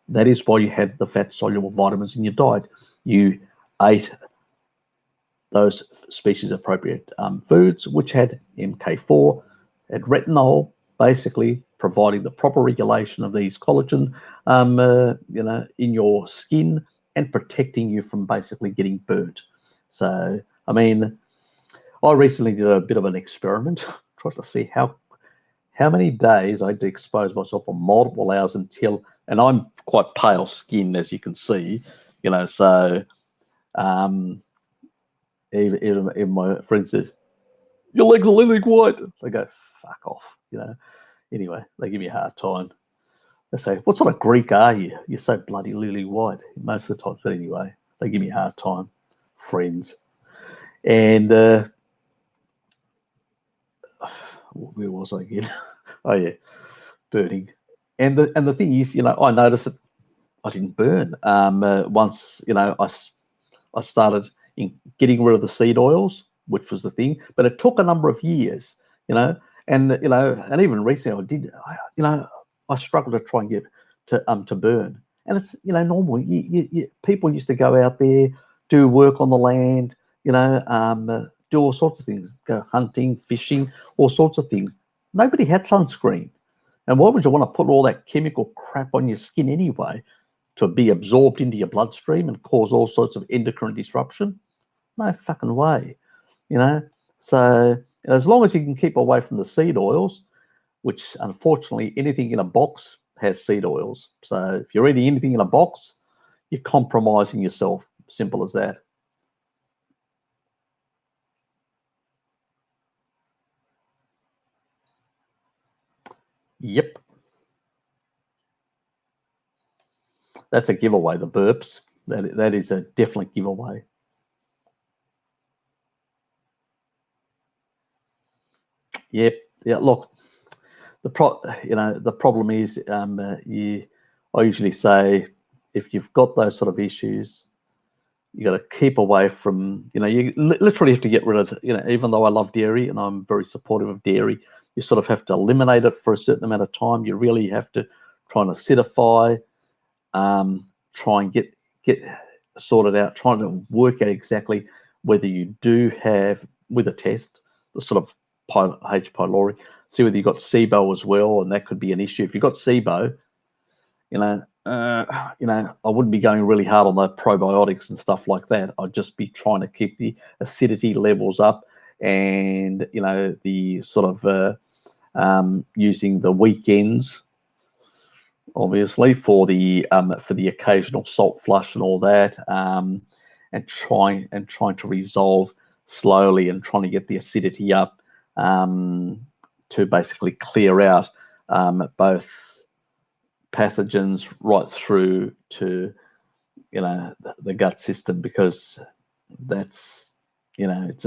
That is why you had the fat-soluble vitamins in your diet. You ate those species-appropriate foods, which had MK4, had retinol, basically providing the proper regulation of these collagen, in your skin and protecting you from basically getting burnt. So, I mean, I recently did a bit of an experiment, tried to see how many days I had to expose myself for multiple hours until, and I'm quite pale skinned, as you can see, so even my friend says, your legs are lily white. They go, fuck off, Anyway, they give me a hard time. They say, what sort of Greek are you? You're so bloody lily white most of the time. But anyway, they give me a hard time, friends. And where was I again? Oh yeah, burning. And the thing is, I noticed that I didn't burn. Once, I started getting rid of the seed oils, which was the thing. But it took a number of years, and even recently I struggled to try and get to burn. And it's normal. People used to go out there, do work on the land, do all sorts of things, go hunting, fishing, all sorts of things. Nobody had sunscreen. And why would you want to put all that chemical crap on your skin anyway, to be absorbed into your bloodstream and cause all sorts of endocrine disruption? No fucking way, So as long as you can keep away from the seed oils, which unfortunately anything in a box has seed oils. So if you're eating anything in a box, you're compromising yourself. Simple as that. Yep, that's a giveaway. The burps. That is a definite giveaway. Yep. Yeah. Look, the problem is, I usually say, if you've got those sort of issues, you got to keep away from, you literally have to get rid of, even though I love dairy and I'm very supportive of dairy, you sort of have to eliminate it for a certain amount of time. You really have to try and acidify, try and get sorted out, trying to work out exactly whether you do have, with a test, the sort of H. pylori, see whether you've got SIBO as well, and that could be an issue. If you've got SIBO, I wouldn't be going really hard on the probiotics and stuff like that. I'd just be trying to keep the acidity levels up, and the sort of using the weekends, obviously, for the occasional salt flush and all that, and trying to resolve slowly and trying to get the acidity up, to basically clear out both pathogens right through to the gut system, because that's it's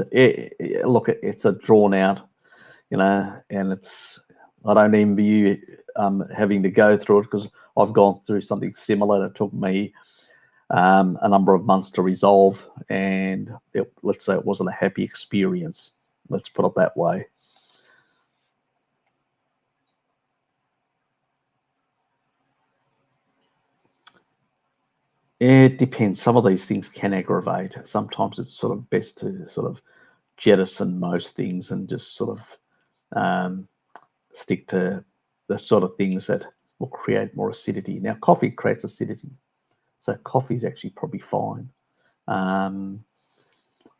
a drawn out, and it's, I don't envy you having to go through it, because I've gone through something similar that took me a number of months to resolve, and let's say it wasn't a happy experience. Let's put it that way. It depends. Some of these things can aggravate. Sometimes it's sort of best to sort of jettison most things and just sort of stick to the sort of things that will create more acidity. Now, coffee creates acidity, so coffee is actually probably fine.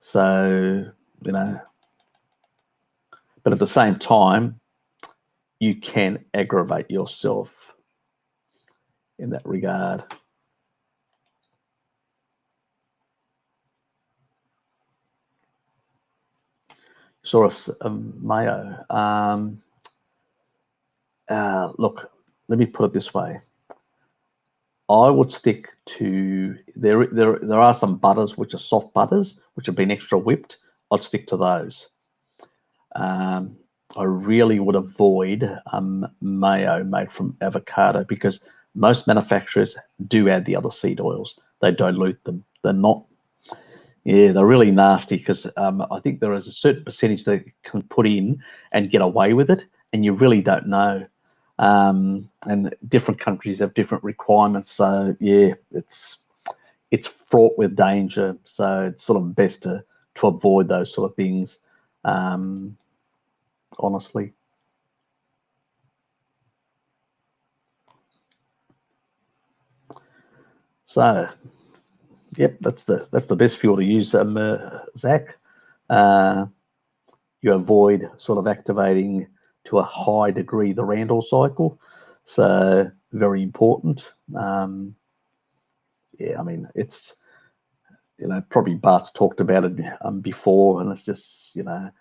So, but at the same time, you can aggravate yourself in that regard. Sort of mayo. Look, let me put it this way. I would stick to, there are some butters which are soft butters which have been extra whipped. I'd stick to those. I really would avoid mayo made from avocado, because most manufacturers do add the other seed oils. They dilute them. They're not, they're really nasty, because I think there is a certain percentage they can put in and get away with it, and you really don't know. And different countries have different requirements, so yeah, it's fraught with danger. So it's sort of best to avoid those sort of things, honestly. So yep, that's the best fuel to use, Zach. You avoid sort of activating to a high degree the Randall cycle, so very important. Yeah, I mean, it's, probably Bart's talked about it before, and it's just, your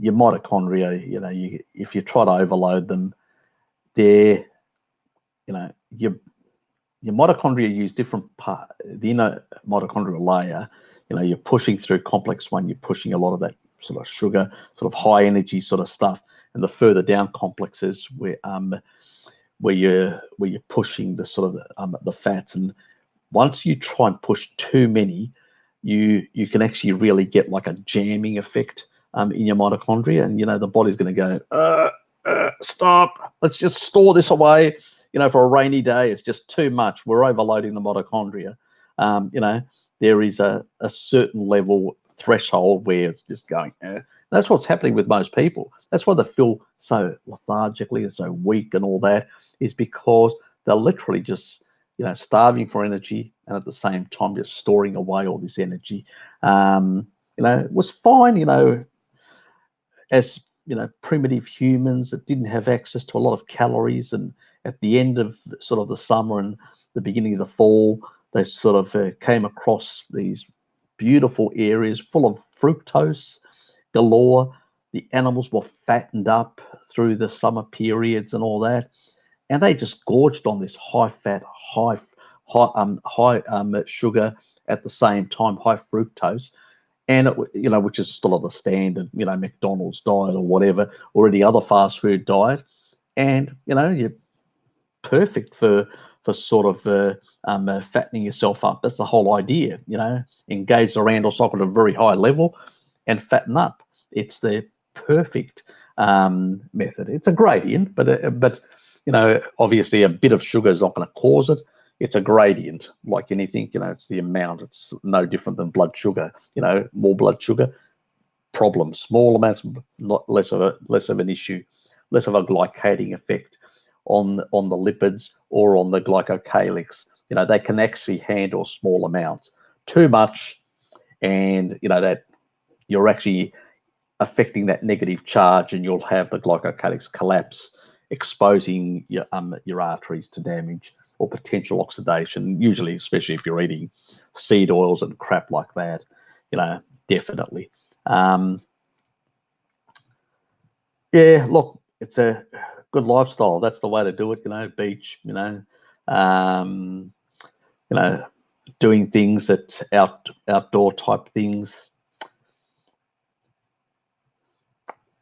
mitochondria, if you try to overload them, they're, your mitochondria use different the inner mitochondrial layer, you're pushing through complex 1, you're pushing a lot of that sort of sugar, sort of high energy sort of stuff, and the further down complexes where you're pushing the sort of the fats. And once you try and push too many, you can actually really get like a jamming effect in your mitochondria, and the body's going to go, stop, let's just store this away, for a rainy day. It's just too much, we're overloading the mitochondria. There is a certain level threshold where it's just going, that's what's happening with most people. That's why they feel so lethargically and so weak and all that, is because they're literally just starving for energy, and at the same time just storing away all this energy. It was fine, as primitive humans that didn't have access to a lot of calories, and at the end of sort of the summer and the beginning of the fall, they sort of came across these beautiful areas full of fructose galore. The animals were fattened up through the summer periods and all that, and they just gorged on this high fat, high sugar at the same time, high fructose, and which is still the standard, McDonald's diet or whatever, or any other fast food diet, and you're perfect for sort of fattening yourself up. That's the whole idea, engage the Randall cycle at a very high level and fatten up. It's the perfect method. It's a gradient, but obviously a bit of sugar is not going to cause it. It's a gradient, like anything. It's the amount. It's no different than blood sugar. More blood sugar, problem. Small amounts, not less of an issue, less of a glycating effect on the lipids or on the glycocalyx. They can actually handle small amounts. Too much, and that you're actually affecting that negative charge, and you'll have the glycocalyx collapse, exposing your arteries to damage or potential oxidation. Usually, especially if you're eating seed oils and crap like that, definitely. Yeah, look, it's a good lifestyle. That's the way to do it. Beach, doing things that outdoor type things.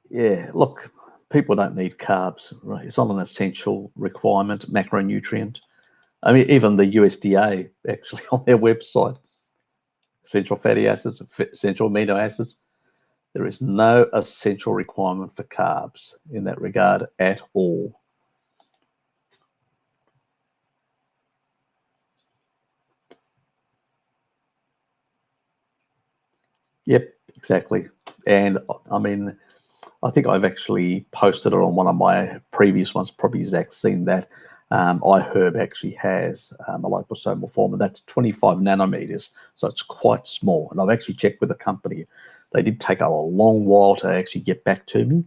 Yeah, look, people don't need carbs, right? It's not an essential requirement, macronutrient. I mean, even the USDA actually on their website, essential fatty acids, essential amino acids, there is no essential requirement for carbs in that regard at all. Yep, exactly. And I mean, I think I've actually posted it on one of my previous ones. Probably Zach's seen that. iHerb actually has a liposomal form, and that's 25 nanometers, so it's quite small. And I've actually checked with the company. They did take a long while to actually get back to me.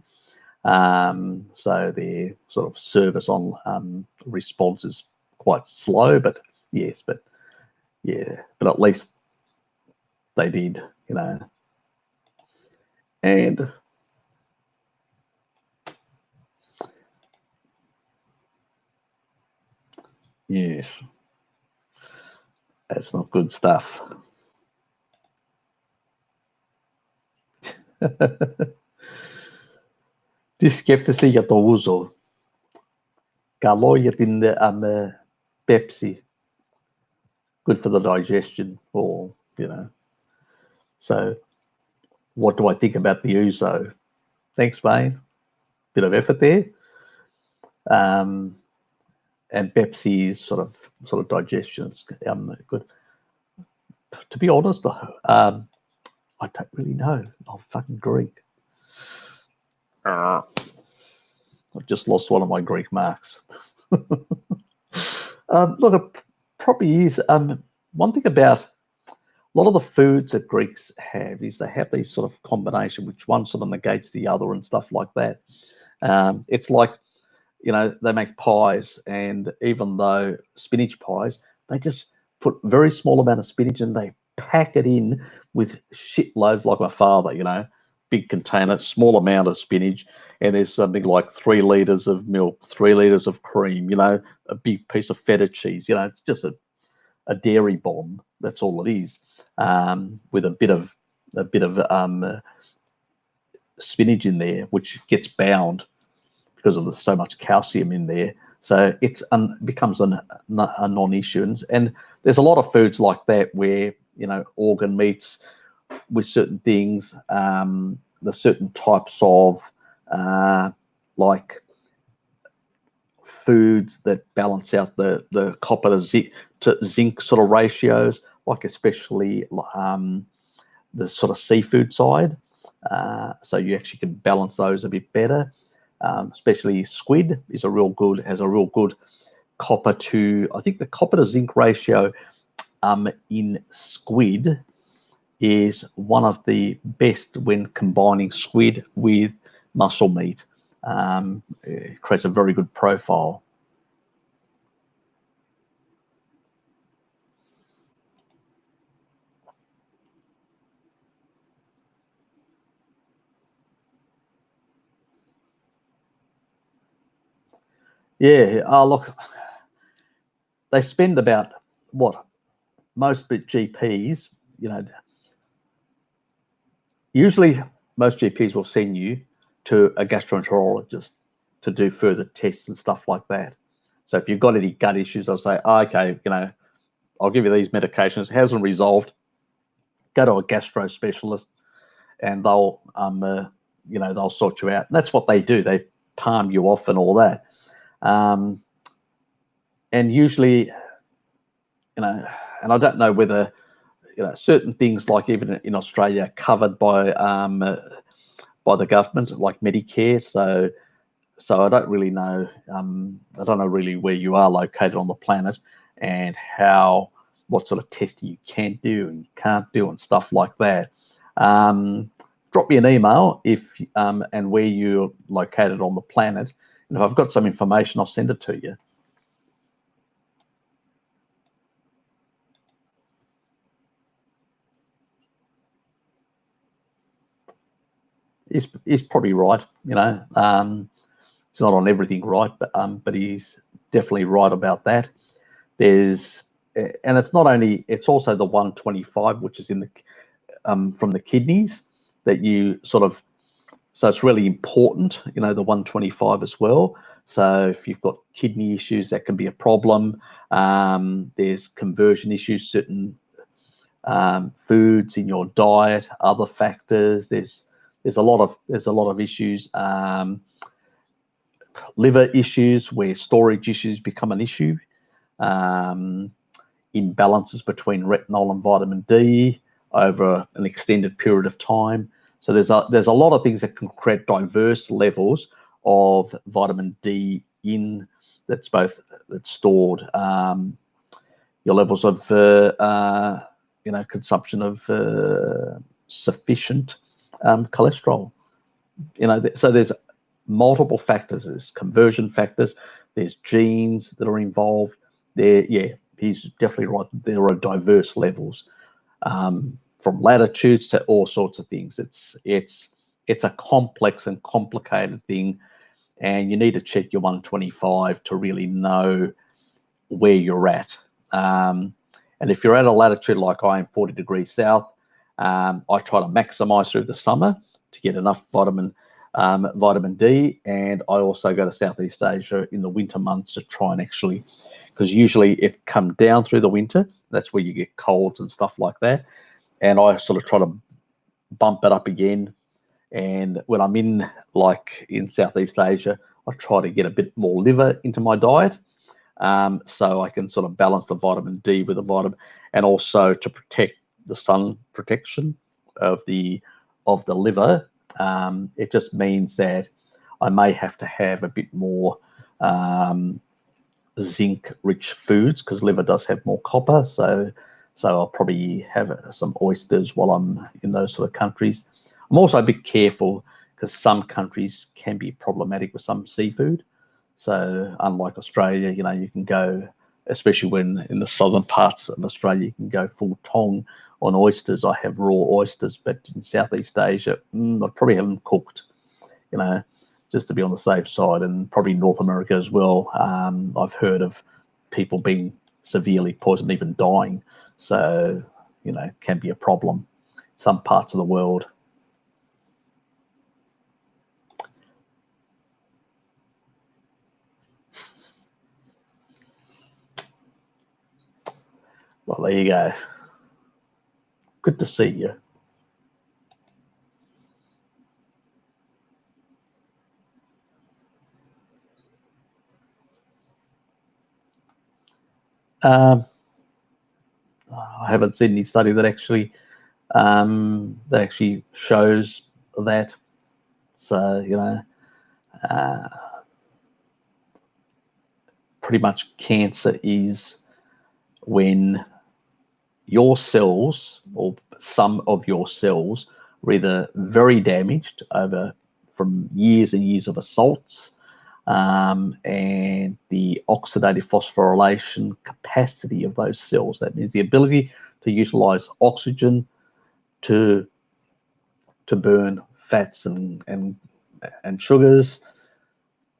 So their sort of service on response is quite slow, but yes, but at least they did, and yes, that's not good stuff. Τι σκέφτεσαι για το ούζο? Καλό για την Pepsi. Good for the digestion, or So, what do I think about the ouzo? Thanks, Wayne. Bit of effort there. And Pepsi's sort of digestion is good. To be honest, I don't really know. I'm fucking Greek. I've just lost one of my Greek marks. Look, it probably is. One thing about a lot of the foods that Greeks have is they have these sort of combination, which one sort of negates the other and stuff like that. It's like, they make pies, and even though spinach pies, they just put very small amount of spinach and they pack it in with shitloads, like my father, big container, small amount of spinach, and there's something like 3 liters of milk, 3 liters of cream, a big piece of feta cheese. It's just a dairy bomb. That's all it is, with a bit of spinach in there, which gets bound because of so much calcium in there. So it becomes a non-issue. And there's a lot of foods like that where, organ meats with certain things, the certain types of like foods that balance out the copper to zinc sort of ratios, like especially the sort of seafood side. So you actually can balance those a bit better. Especially squid has a real good copper to, I think the copper to zinc ratio in squid is one of the best when combining squid with muscle meat. It creates a very good profile. Yeah. Oh, look, they spend about what most GPs, usually most GPs will send you to a gastroenterologist to do further tests and stuff like that. So if you've got any gut issues, they'll say, oh, okay, I'll give you these medications. It hasn't resolved. Go to a gastro specialist, and they'll sort you out. And that's what they do. They palm you off and all that. And usually, and I don't know whether certain things like even in Australia are covered by the government, like Medicare. So I don't really know. I don't know really where you are located on the planet and what sort of testing you can do and can't do and stuff like that. Drop me an email and where you're located on the planet, and if I've got some information, I'll send it to you. He's probably right. He's not on everything right, but he's definitely right about that. And it's not only, it's also the 125, which is in the from the kidneys that you sort of, so it's really important, the 125 as well. So if you've got kidney issues, that can be a problem. There's conversion issues, certain foods in your diet, other factors. There's a lot of issues. Liver issues where storage issues become an issue. Imbalances between retinol and vitamin D over an extended period of time. So there's a lot of things that can create diverse levels of vitamin D that's stored. Your levels of consumption of sufficient cholesterol. So there's multiple factors. There's conversion factors. There's genes that are involved. He's definitely right. There are diverse levels, from latitudes to all sorts of things. It's a complex and complicated thing, and you need to check your 125 to really know where you're at. And if you're at a latitude like I am, 40 degrees south, I try to maximize through the summer to get enough vitamin D, and I also go to Southeast Asia in the winter months to try and actually, because usually it comes down through the winter. That's where you get colds and stuff like that. And I sort of try to bump it up again. And when I'm in Southeast Asia, I try to get a bit more liver into my diet, so I can sort of balance the vitamin D with the vitamin, and also to protect the sun protection of the liver. It just means that I may have to have a bit more zinc-rich foods, because liver does have more copper. So I'll probably have some oysters while I'm in those sort of countries. I'm also a bit careful because some countries can be problematic with some seafood. So unlike Australia, you can go, especially when in the southern parts of Australia, you can go full tong on oysters. I have raw oysters, but in Southeast Asia, I'd probably have them cooked, just to be on the safe side, and probably North America as well. I've heard of people being severely poisoned, even dying. So, can be a problem in some parts of the world. Well, there you go. Good to see you. I haven't seen any study that actually shows that. So pretty much cancer is when your cells, or some of your cells, are either very damaged from years and years of assaults, and the oxidative phosphorylation capacity of those cells, that means the ability to utilize oxygen to burn fats and sugars,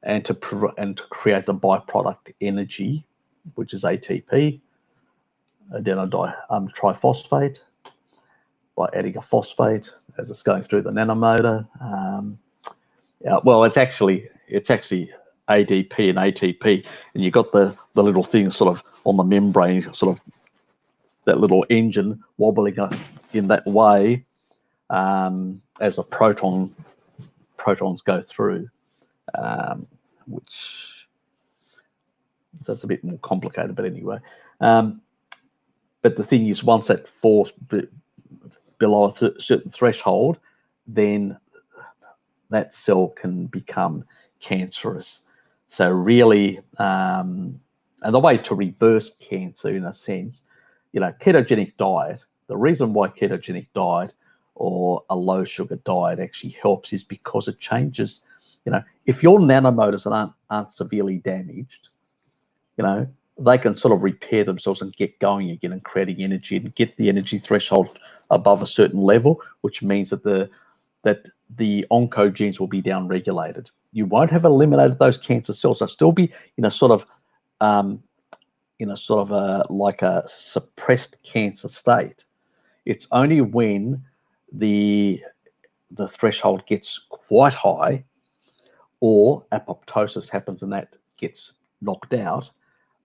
and to create the byproduct energy, which is ATP, adenyl triphosphate, by adding a phosphate as it's going through the nanomotor. Yeah, well, it's actually ADP and ATP, and you've got the little thing sort of on the membrane, sort of that little engine wobbling in that way as the protons go through, which so it's a bit more complicated, but anyway. But the thing is, once that falls below a certain threshold, then that cell can become cancerous. So really, and the way to reverse cancer, in a sense, ketogenic diet, the reason why ketogenic diet or a low sugar diet actually helps is because it changes, if your nanomotors aren't severely damaged, they can sort of repair themselves and get going again and creating energy and get the energy threshold above a certain level, which means that the oncogenes will be downregulated. You won't have eliminated those cancer cells. They'll still be in a sort of like a suppressed cancer state. It's only when the threshold gets quite high, or apoptosis happens and that gets knocked out,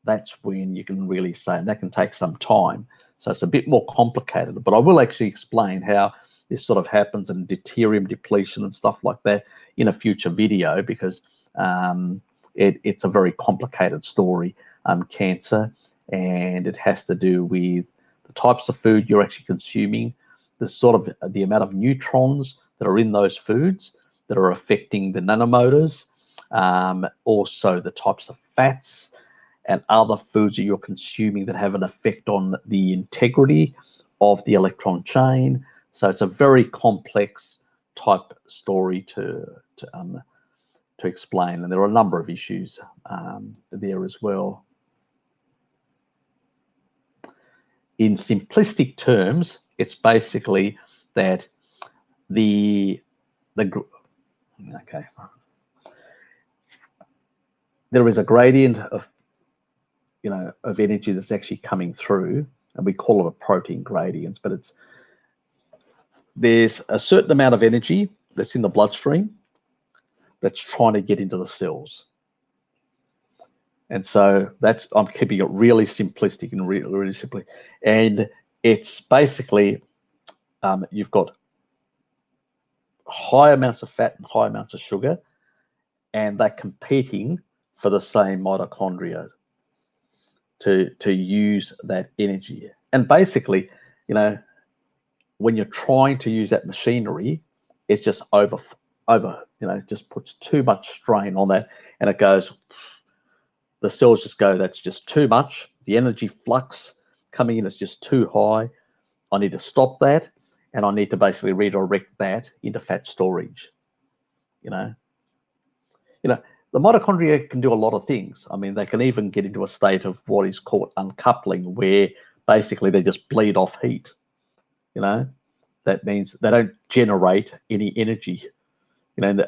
that's when you can really say, and that can take some time. So it's a bit more complicated, but I will actually explain how this sort of happens and deuterium depletion and stuff like that in a future video, because it's a very complicated story, cancer, and it has to do with the types of food you're actually consuming, the amount of neutrons that are in those foods that are affecting the nanomotors, also the types of fats and other foods that you're consuming that have an effect on the integrity of the electron chain. So it's a very complex type story to explain, and there are a number of issues there as well. In simplistic terms, it's basically that there is a gradient of energy that's actually coming through, and we call it a protein gradient, but there's a certain amount of energy that's in the bloodstream that's trying to get into the cells. And so I'm keeping it really simplistic and really simply. And it's basically, you've got high amounts of fat and high amounts of sugar, and they're competing for the same mitochondria to use that energy. And basically, when you're trying to use that machinery, it's just just puts too much strain on that, and it goes, the cells just go, that's just too much. The energy flux coming in is just too high. I need to stop that, and I need to basically redirect that into fat storage. The mitochondria can do a lot of things. I mean, they can even get into a state of what is called uncoupling, where basically they just bleed off heat. That means they don't generate any energy,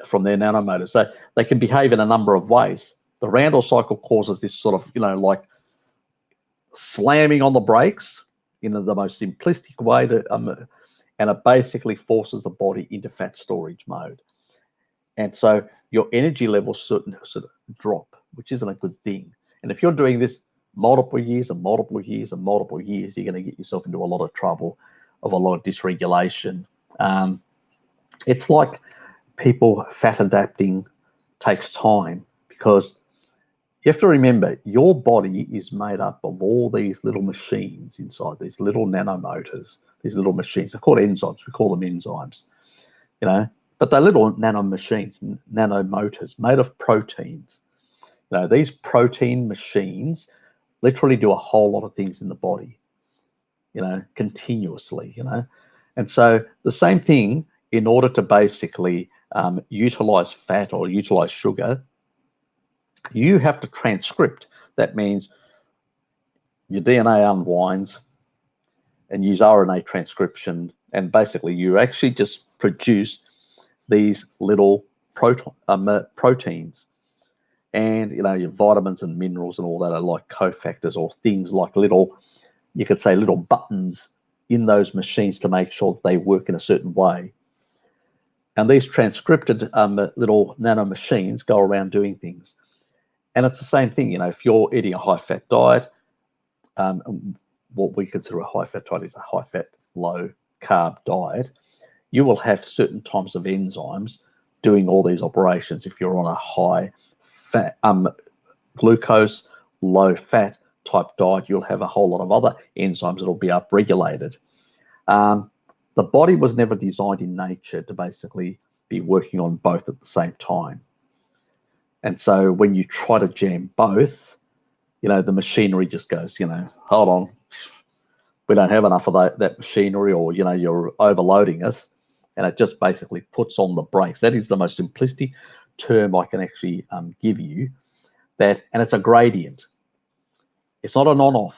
from their nanomotors. So they can behave in a number of ways. The Randle cycle causes this sort of, like slamming on the brakes in the most simplistic way, and it basically forces the body into fat storage mode. And so your energy levels sort of drop, which isn't a good thing. And if you're doing this multiple years and multiple years and multiple years, you're going to get yourself into a lot of trouble, of a lot of dysregulation. It's like people fat adapting takes time, because you have to remember your body is made up of all these little machines inside, these little nanomotors, these little machines. They're called enzymes. We call them enzymes, but they're little nano machines, nanomotors made of proteins. These protein machines literally do a whole lot of things in the body, continuously, And so the same thing, in order to basically utilize fat or utilize sugar, you have to transcript. That means your DNA unwinds and use RNA transcription, and basically you actually just produce these little proteins. And your vitamins and minerals and all that are like cofactors, or things like little, you could say, little buttons in those machines to make sure that they work in a certain way. And these transcripted little nano machines go around doing things. And it's the same thing, if you're eating a high-fat diet, what we consider a high-fat diet is a high-fat, low-carb diet. You will have certain types of enzymes doing all these operations. If you're on a high-fat, glucose, low-fat type diet, you'll have a whole lot of other enzymes that will be upregulated. The body was never designed in nature to basically be working on both at the same time. And so when you try to jam both, the machinery just goes, hold on, we don't have enough of that machinery, or, you're overloading us. And it just basically puts on the brakes. That is the most simplistic term I can actually give you. And it's a gradient. It's not an on-off.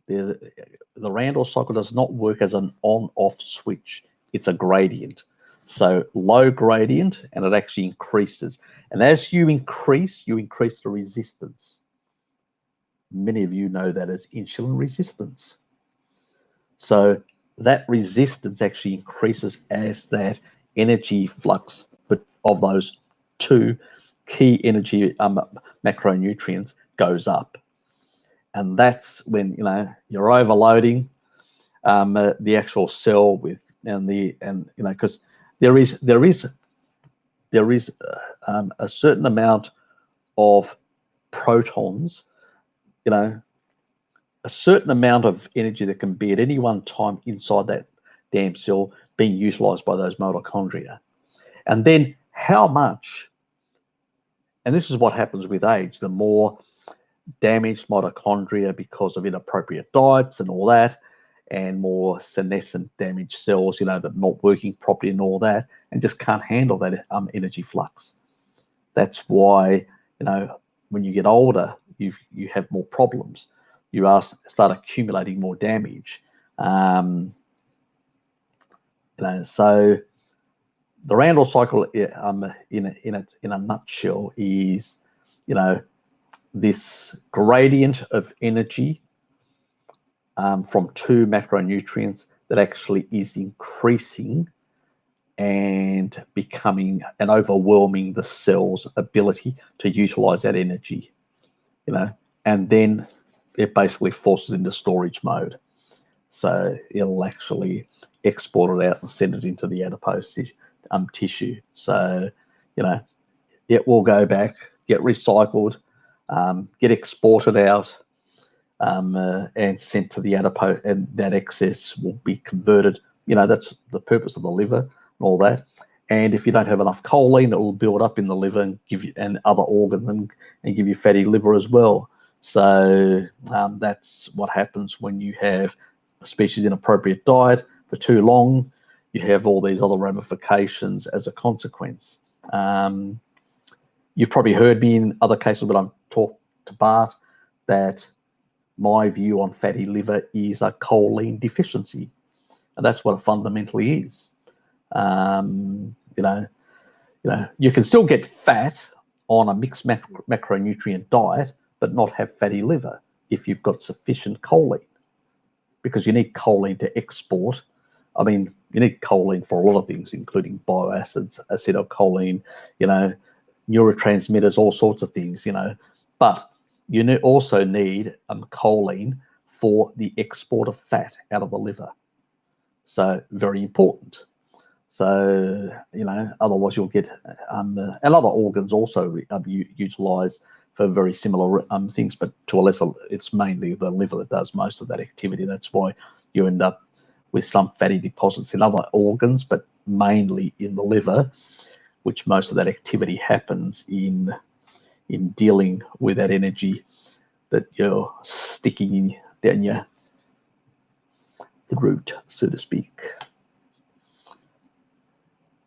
The Randall cycle does not work as an on-off switch. It's a gradient. So low gradient, and it actually increases. And as you increase the resistance. Many of you know that as insulin resistance. So that resistance actually increases as that energy flux of those two key energy macronutrients goes up. And that's when you're overloading the actual cell with because there is a certain amount of protons, a certain amount of energy that can be at any one time inside that damn cell being utilized by those mitochondria. And then how much, and this is what happens with age, the more damaged mitochondria because of inappropriate diets and all that, and more senescent damaged cells, that are not working properly and all that, and just can't handle that energy flux. That's why, when you get older, you have more problems. You start accumulating more damage. So the Randall cycle, in a nutshell, is, this gradient of energy from two macronutrients that actually is increasing and becoming and overwhelming the cell's ability to utilize that energy, and then it basically forces into storage mode. So it'll actually export it out and send it into the adipose tissue. So, it will go back, get recycled, get exported out, and sent to the adipose, and that excess will be converted. That's the purpose of the liver and all that. And if you don't have enough choline, it will build up in the liver and give you, and other organs, and give you fatty liver as well. So that's what happens when you have a species inappropriate diet for too long. You have all these other ramifications as a consequence. You've probably heard me in other cases when I'm talked to Bart that my view on fatty liver is a choline deficiency, and that's what it fundamentally is. You can still get fat on a mixed macronutrient diet, but not have fatty liver if you've got sufficient choline, because you need choline to export. I mean, you need choline for a lot of things, including bioacids, acetylcholine, neurotransmitters, all sorts of things, but you also need choline for the export of fat out of the liver. So very important. So, otherwise you'll get, and other organs also utilize for very similar things, but to a lesser, it's mainly the liver that does most of that activity. That's why you end up with some fatty deposits in other organs, but mainly in the liver, which most of that activity happens in dealing with that energy that you're sticking in down your throat, so to speak.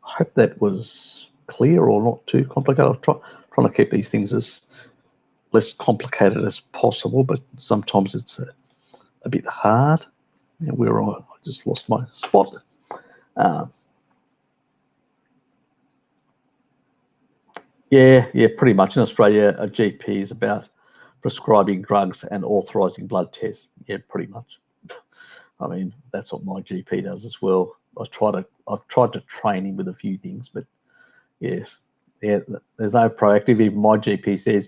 I hope that was clear or not too complicated. I'm trying to keep these things as less complicated as possible, but sometimes it's a bit hard. I just lost my spot. Yeah, pretty much. In Australia, a GP is about prescribing drugs and authorising blood tests. Yeah, pretty much. I mean, that's what my GP does as well. I've tried to train him with a few things, but yes, yeah, there's no proactive. Even my GP says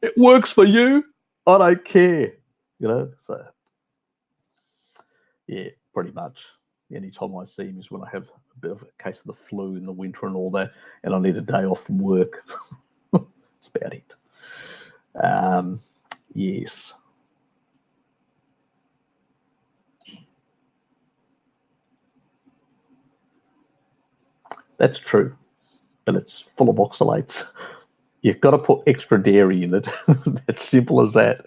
it works for you. I don't care. So yeah, pretty much. Anytime I see him is when I have a bit of a case of the flu in the winter and all that, and I need a day off from work. That's about it. Yes, that's true, but it's full of oxalates. You've got to put extra dairy in it. It's simple as that.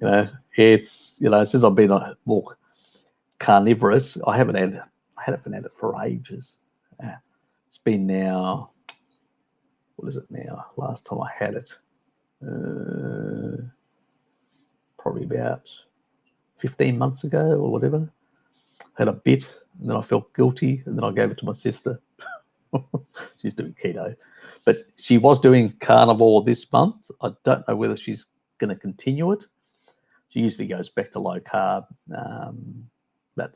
You know, it's since I've been more carnivorous, I haven't had it for ages. It's been now. What is it now? Last time I had it, uh, probably about 15 months ago or whatever. Had a bit, and then I felt guilty, and then I gave it to my sister. She's doing keto, but she was doing carnivore this month. I don't know whether she's going to continue it. She usually goes back to low carb, but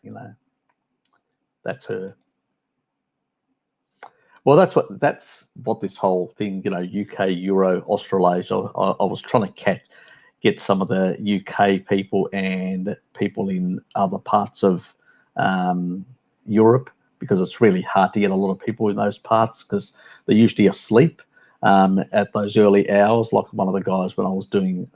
that's her. Well, that's what this whole thing, UK, Euro, Australasia. I was trying to get some of the UK people and people in other parts of Europe, because it's really hard to get a lot of people in those parts because they're usually asleep at those early hours. Like one of the guys when I was doing,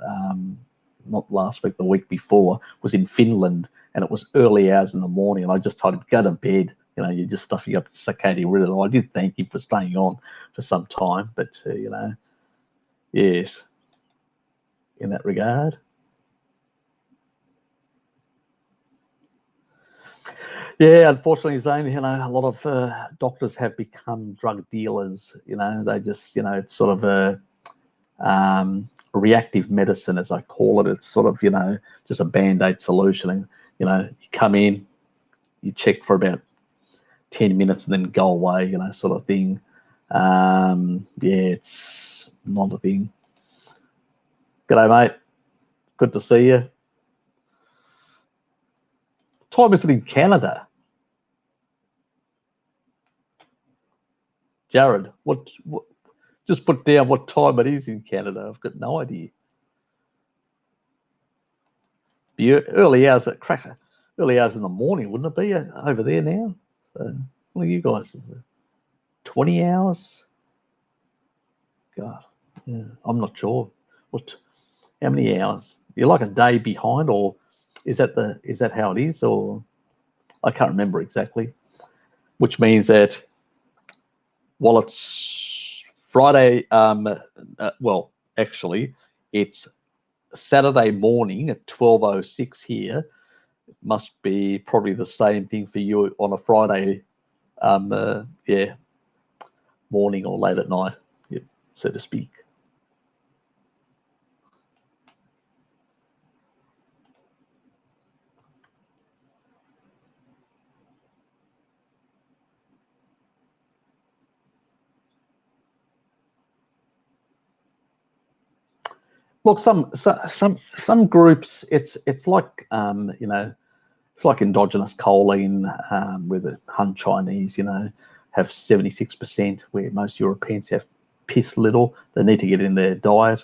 not last week, the week before, was in Finland, and it was early hours in the morning, and I just told him, go to bed. You're just stuffing up circadian rhythm. I did thank him for staying on for some time, but yes, in that regard. Yeah, unfortunately, Zane, a lot of doctors have become drug dealers. They just, it's sort of reactive medicine, as I call it. It's sort of, just a band-aid solution. And, you come in, you check for about 10 minutes and then go away, sort of thing. Yeah, it's not a thing. G'day, mate. Good to see you. Time is it in Canada? Jared, what just put down what time it is in Canada. I've got no idea. Be early hours at cracker, early hours in the morning, wouldn't it be over there now? So, what are you guys? 20 hours? God, yeah, I'm not sure. What? How many hours? You're like a day behind, or is that how it is, or I can't remember exactly. Which means that while it's Friday, well, actually, it's Saturday morning at 12:06 here. It must be probably the same thing for you on a Friday, yeah, morning or late at night, yeah, so to speak. Look, some groups, it's like it's like endogenous choline, where the Han Chinese, have 76%, where most Europeans have piss little. They need to get in their diet.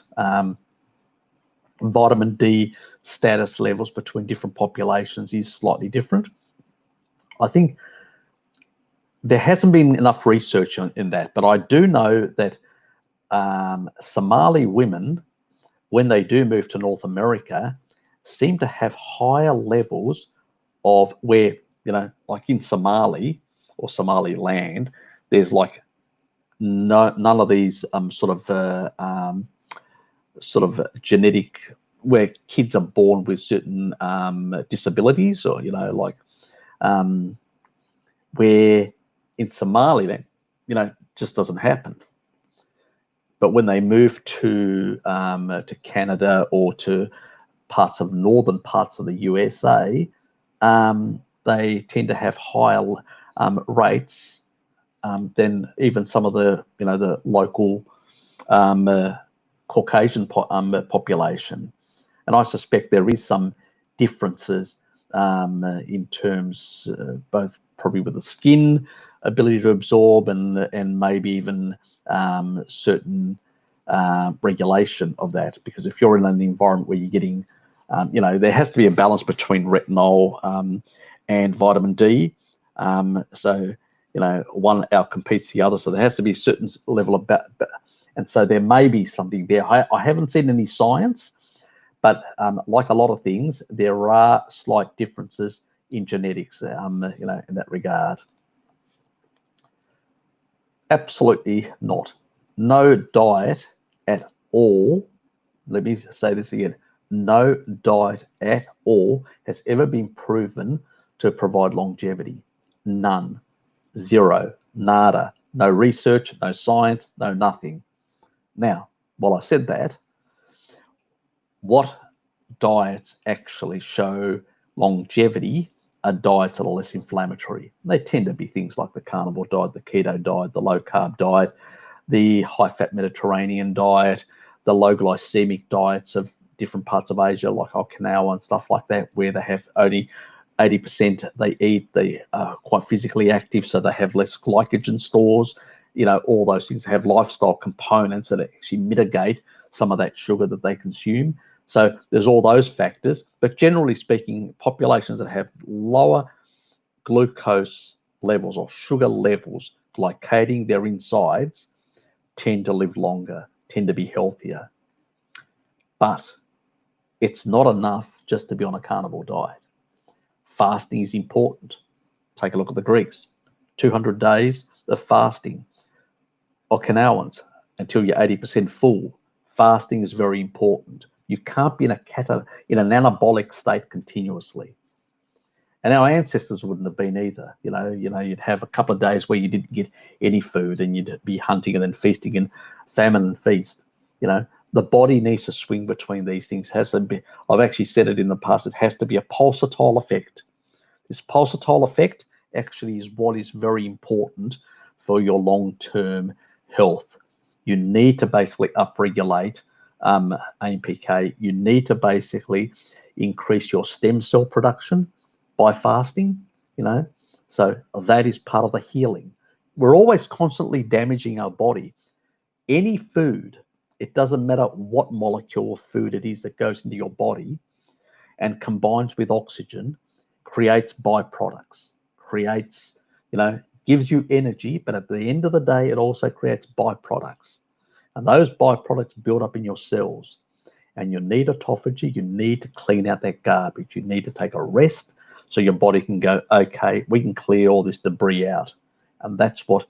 Vitamin D status levels between different populations is slightly different. I think there hasn't been enough research in that, but I do know that Somali women, when they do move to North America, seem to have higher levels of where, like in Somali or Somaliland, there's like none of these sort of genetic, where kids are born with certain disabilities, or like um, where in Somaliland, just doesn't happen. But when they move to Canada or to northern parts of the USA, they tend to have higher rates than even some of the the local Caucasian population. And I suspect there is some differences in terms both probably with the skin ability to absorb and maybe even certain regulation of that. Because if you're in an environment where you're getting, there has to be a balance between retinol and vitamin D. So, one outcompetes the other. So there has to be a certain level of, and so there may be something there. I haven't seen any science, but like a lot of things, there are slight differences in genetics, in that regard. Absolutely not. No diet at all. Let me say this again. No diet at all has ever been proven to provide longevity. None. Zero. Nada. No research, no science, no nothing. Now, while I said that, what diets actually show longevity are diets that are less inflammatory. They tend to be things like the carnivore diet, the keto diet, the low carb diet, the high fat Mediterranean diet, the low glycemic diets of different parts of Asia like Okinawa and stuff like that, where they have only 80% they eat, they are quite physically active, so they have less glycogen stores. All those things have lifestyle components that actually mitigate some of that sugar that they consume. So there's all those factors, but generally speaking, populations that have lower glucose levels or sugar levels glycating their insides tend to live longer, tend to be healthier. But it's not enough just to be on a carnivore diet. Fasting is important. Take a look at the Greeks. 200 days of fasting. Okinawans, until you're 80% full. Fasting is very important. You can't be in an anabolic state continuously. And our ancestors wouldn't have been either. You'd have a couple of days where you didn't get any food and you'd be hunting and then feasting and famine and feast. The body needs to swing between these things. I've actually said it in the past, it has to be a pulsatile effect. This pulsatile effect actually is what is very important for your long-term health. You need to basically upregulate AMPK. You need to basically increase your stem cell production by fasting, So that is part of the healing. We're always constantly damaging our body. Any food, it doesn't matter what molecule of food it is that goes into your body and combines with oxygen, creates byproducts, gives you energy, but at the end of the day, it also creates byproducts. And those byproducts build up in your cells. And you need autophagy, you need to clean out that garbage. You need to take a rest so your body can go, okay, we can clear all this debris out. And that's what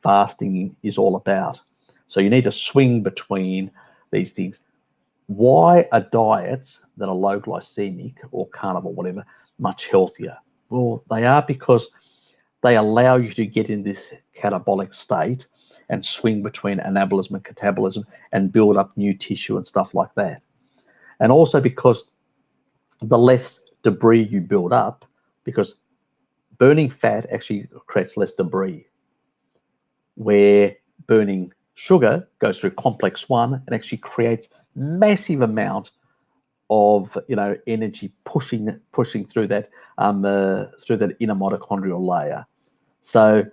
fasting is all about. So you need to swing between these things. Why are diets that are low glycemic or carnivore, whatever, much healthier? Well, they are because they allow you to get in this catabolic state and swing between anabolism and catabolism and build up new tissue and stuff like that. And also because the less debris you build up, because burning fat actually creates less debris, where burning sugar goes through complex 1 and actually creates massive amount of energy pushing through that inner mitochondrial layer. So,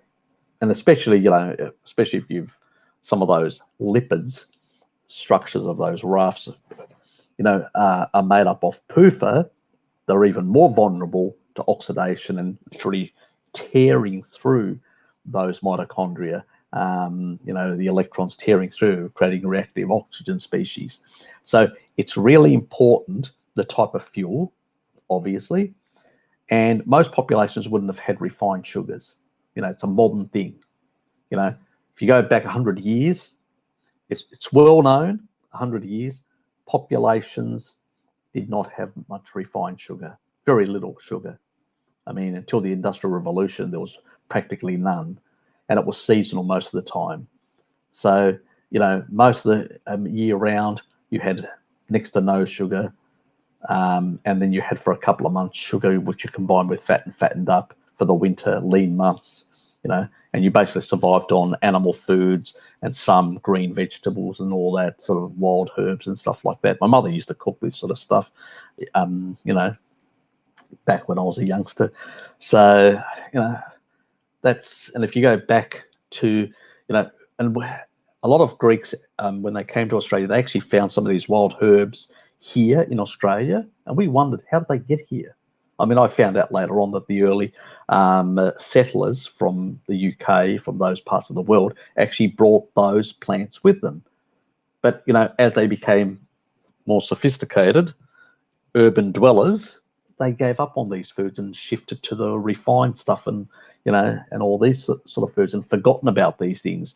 and especially if you've some of those lipids structures of those rafts are made up of PUFA, they're even more vulnerable to oxidation and literally tearing through those mitochondria. The electrons tearing through, creating reactive oxygen species. So it's really important, the type of fuel, obviously, and most populations wouldn't have had refined sugars. It's a modern thing. If you go back 100 years, it's well known, 100 years, populations did not have much refined sugar, very little sugar. I mean, until the Industrial Revolution, there was practically none. And it was seasonal most of the time. So, most of the year round, you had next to no sugar. And then you had for a couple of months sugar, which you combined with fat and fattened up for the winter lean months. and you basically survived on animal foods and some green vegetables and all that sort of wild herbs and stuff like that. My mother used to cook this sort of stuff, back when I was a youngster. So, and if you go back to, and a lot of Greeks, when they came to Australia, they actually found some of these wild herbs here in Australia, and we wondered, how did they get here? I mean, I found out later on that the early settlers from the UK, from those parts of the world, actually brought those plants with them. But, as they became more sophisticated, urban dwellers, they gave up on these foods and shifted to the refined stuff and, and all these sort of foods, and forgotten about these things.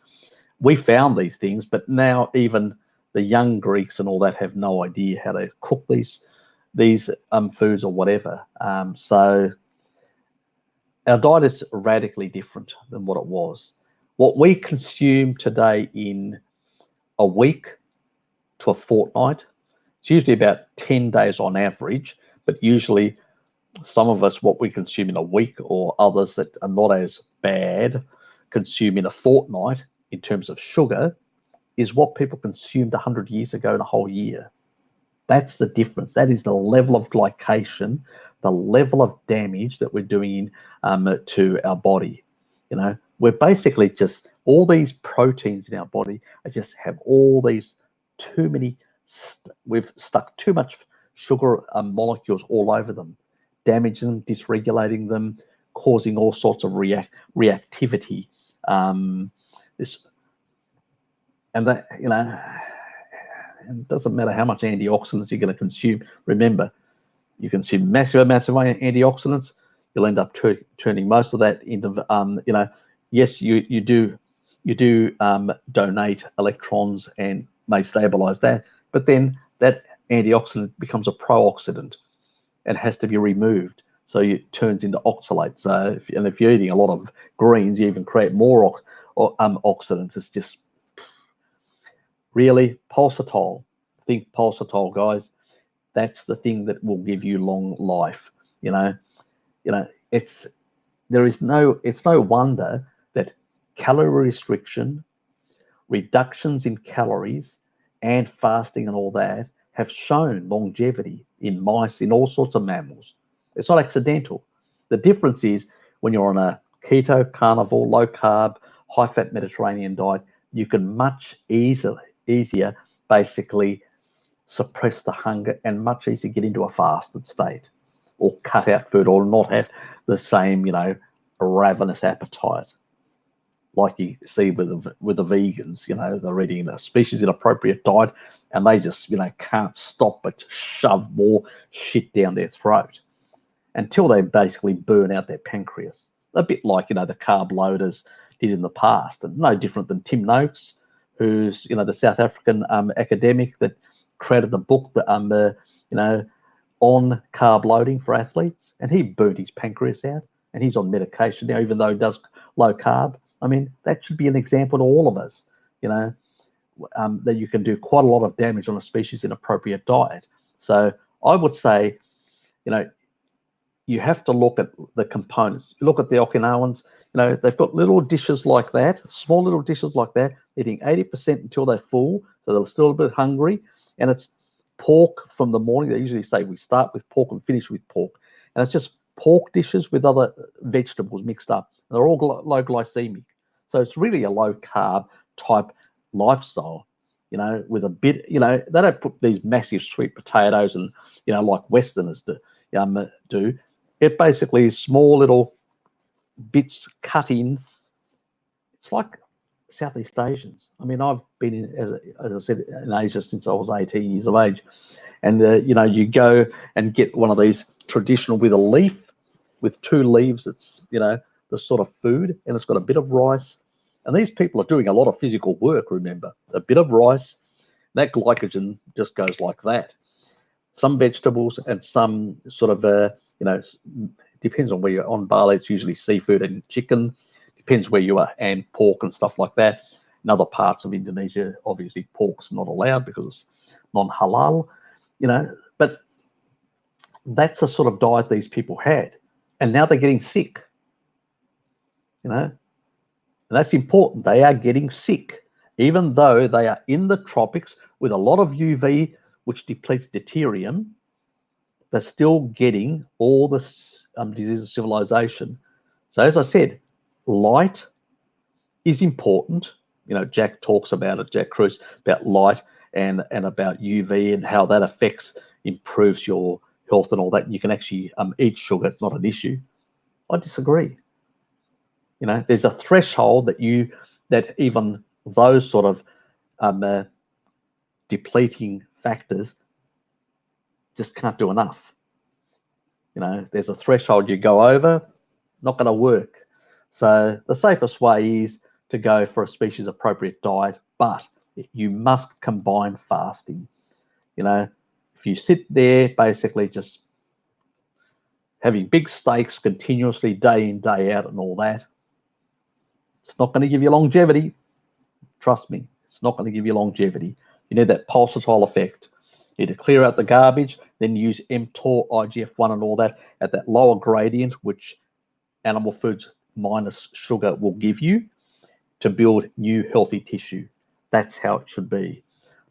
We found these things, but now even the young Greeks and all that have no idea how to cook these foods or whatever. So our diet is radically different than what it was. What we consume today in a week to a fortnight, it's usually about 10 days on average, but usually some of us, what we consume in a week, or others that are not as bad, consume in a fortnight in terms of sugar, is what people consumed 100 years ago in a whole year. That's the difference. That is the level of glycation, the level of damage that we're doing to our body. We're basically just, all these proteins in our body just have all these too many, we've stuck too much sugar molecules all over them, damaging them, dysregulating them, causing all sorts of reactivity. And it doesn't matter how much antioxidants you're going to consume. Remember, you consume massive amounts of antioxidants, you'll end up turning most of that into, yes, you do donate electrons and may stabilize that, but then that antioxidant becomes a pro-oxidant and has to be removed. So it turns into oxalate. So, if you're eating a lot of greens, you even create more oxidants. It's just really pulsatile. Think pulsatile, guys. That's the thing that will give you long life. It's no wonder that calorie restriction, reductions in calories, and fasting and all that have shown longevity in mice, in all sorts of mammals. It's not accidental. The difference is when you're on a keto, carnivore, low carb, high fat Mediterranean diet, you can much easier basically suppress the hunger and much easier get into a fasted state, or cut out food, or not have the same, ravenous appetite like you see with the vegans. They're eating a species inappropriate diet, and they just can't stop but shove more shit down their throat until they basically burn out their pancreas. A bit like the carb loaders did in the past, and no different than Tim Noakes, who's the South African academic that created the book that on carb loading for athletes, and he burnt his pancreas out, and he's on medication now, even though he does low carb. I mean, that should be an example to all of us, that you can do quite a lot of damage on a species inappropriate diet. So I would say, you have to look at the components. You look at the Okinawans, they've got little dishes like that, small little dishes like that, eating 80% until they're full, so they're still a bit hungry, and it's pork from the morning. They usually say we start with pork and finish with pork, and it's just pork dishes with other vegetables mixed up. They're all low glycemic, so it's really a low carb type lifestyle. With a bit, they don't put these massive sweet potatoes and like Westerners do. It basically is small little bits cut in. It's like Southeast Asians. I mean, I've been in, as I said, in Asia since I was 18 years of age, and you go and get one of these traditional with a leaf, with two leaves. It's the sort of food, and it's got a bit of rice. And these people are doing a lot of physical work. Remember, a bit of rice, that glycogen just goes like that. Some vegetables and some sort of depends on where you're on Bali. It's usually seafood and chicken. Depends where you are, and pork and stuff like that. In other parts of Indonesia, obviously pork's not allowed because it's non-halal. But that's the sort of diet these people had, and now they're getting sick. And that's important. They are getting sick, even though they are in the tropics with a lot of UV, which depletes deuterium. They're still getting all the disease of civilization. So as I said, light is important. You know, Jack talks about it, Jack Kruse, about light and about UV and how that improves your health and all that. You can actually eat sugar. It's not an issue. I disagree. You know, there's a threshold that even those sort of depleting factors just can't do enough. You know, there's a threshold you go over, not going to work. So the safest way is to go for a species appropriate diet, but you must combine fasting. You know, if you sit there basically just having big steaks continuously day in, day out and all that, it's not going to give you longevity. Trust me, it's not going to give you longevity. You need that pulsatile effect. You need to clear out the garbage, then use mTOR, IGF-1 and all that at that lower gradient, which animal foods minus sugar will give you to build new healthy tissue. That's how it should be,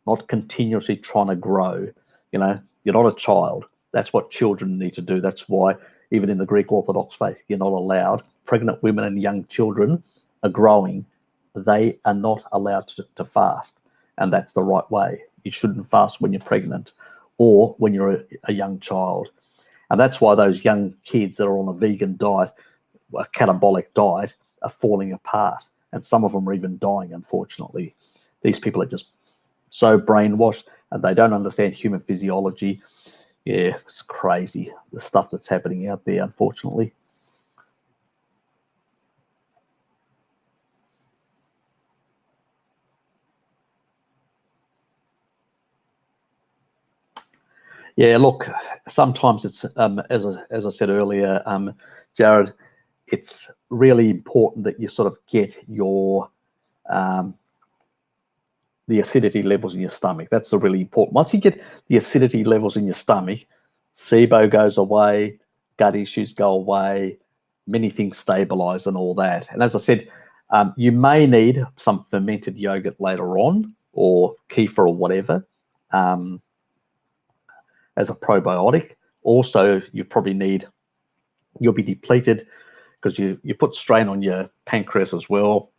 not continuously trying to grow. You know, you're not a child. That's what children need to do. That's why even in the Greek Orthodox faith, you're not allowed. Pregnant women and young children are growing. They are not allowed to fast. And that's the right way. You shouldn't fast when you're pregnant or when you're a young child. And that's why those young kids that are on a vegan diet, a catabolic diet, are falling apart. And some of them are even dying, unfortunately. These people are just so brainwashed and they don't understand human physiology. Yeah, it's crazy, the stuff that's happening out there, unfortunately. Yeah, look, sometimes it's, as I said earlier, Jared, it's really important that you sort of get your the acidity levels in your stomach. That's the really important. Once you get the acidity levels in your stomach, SIBO goes away, gut issues go away, many things stabilize and all that. And as I said, you may need some fermented yogurt later on or kefir or whatever as a probiotic. Also, you probably need, you'll be depleted because you put strain on your pancreas as well,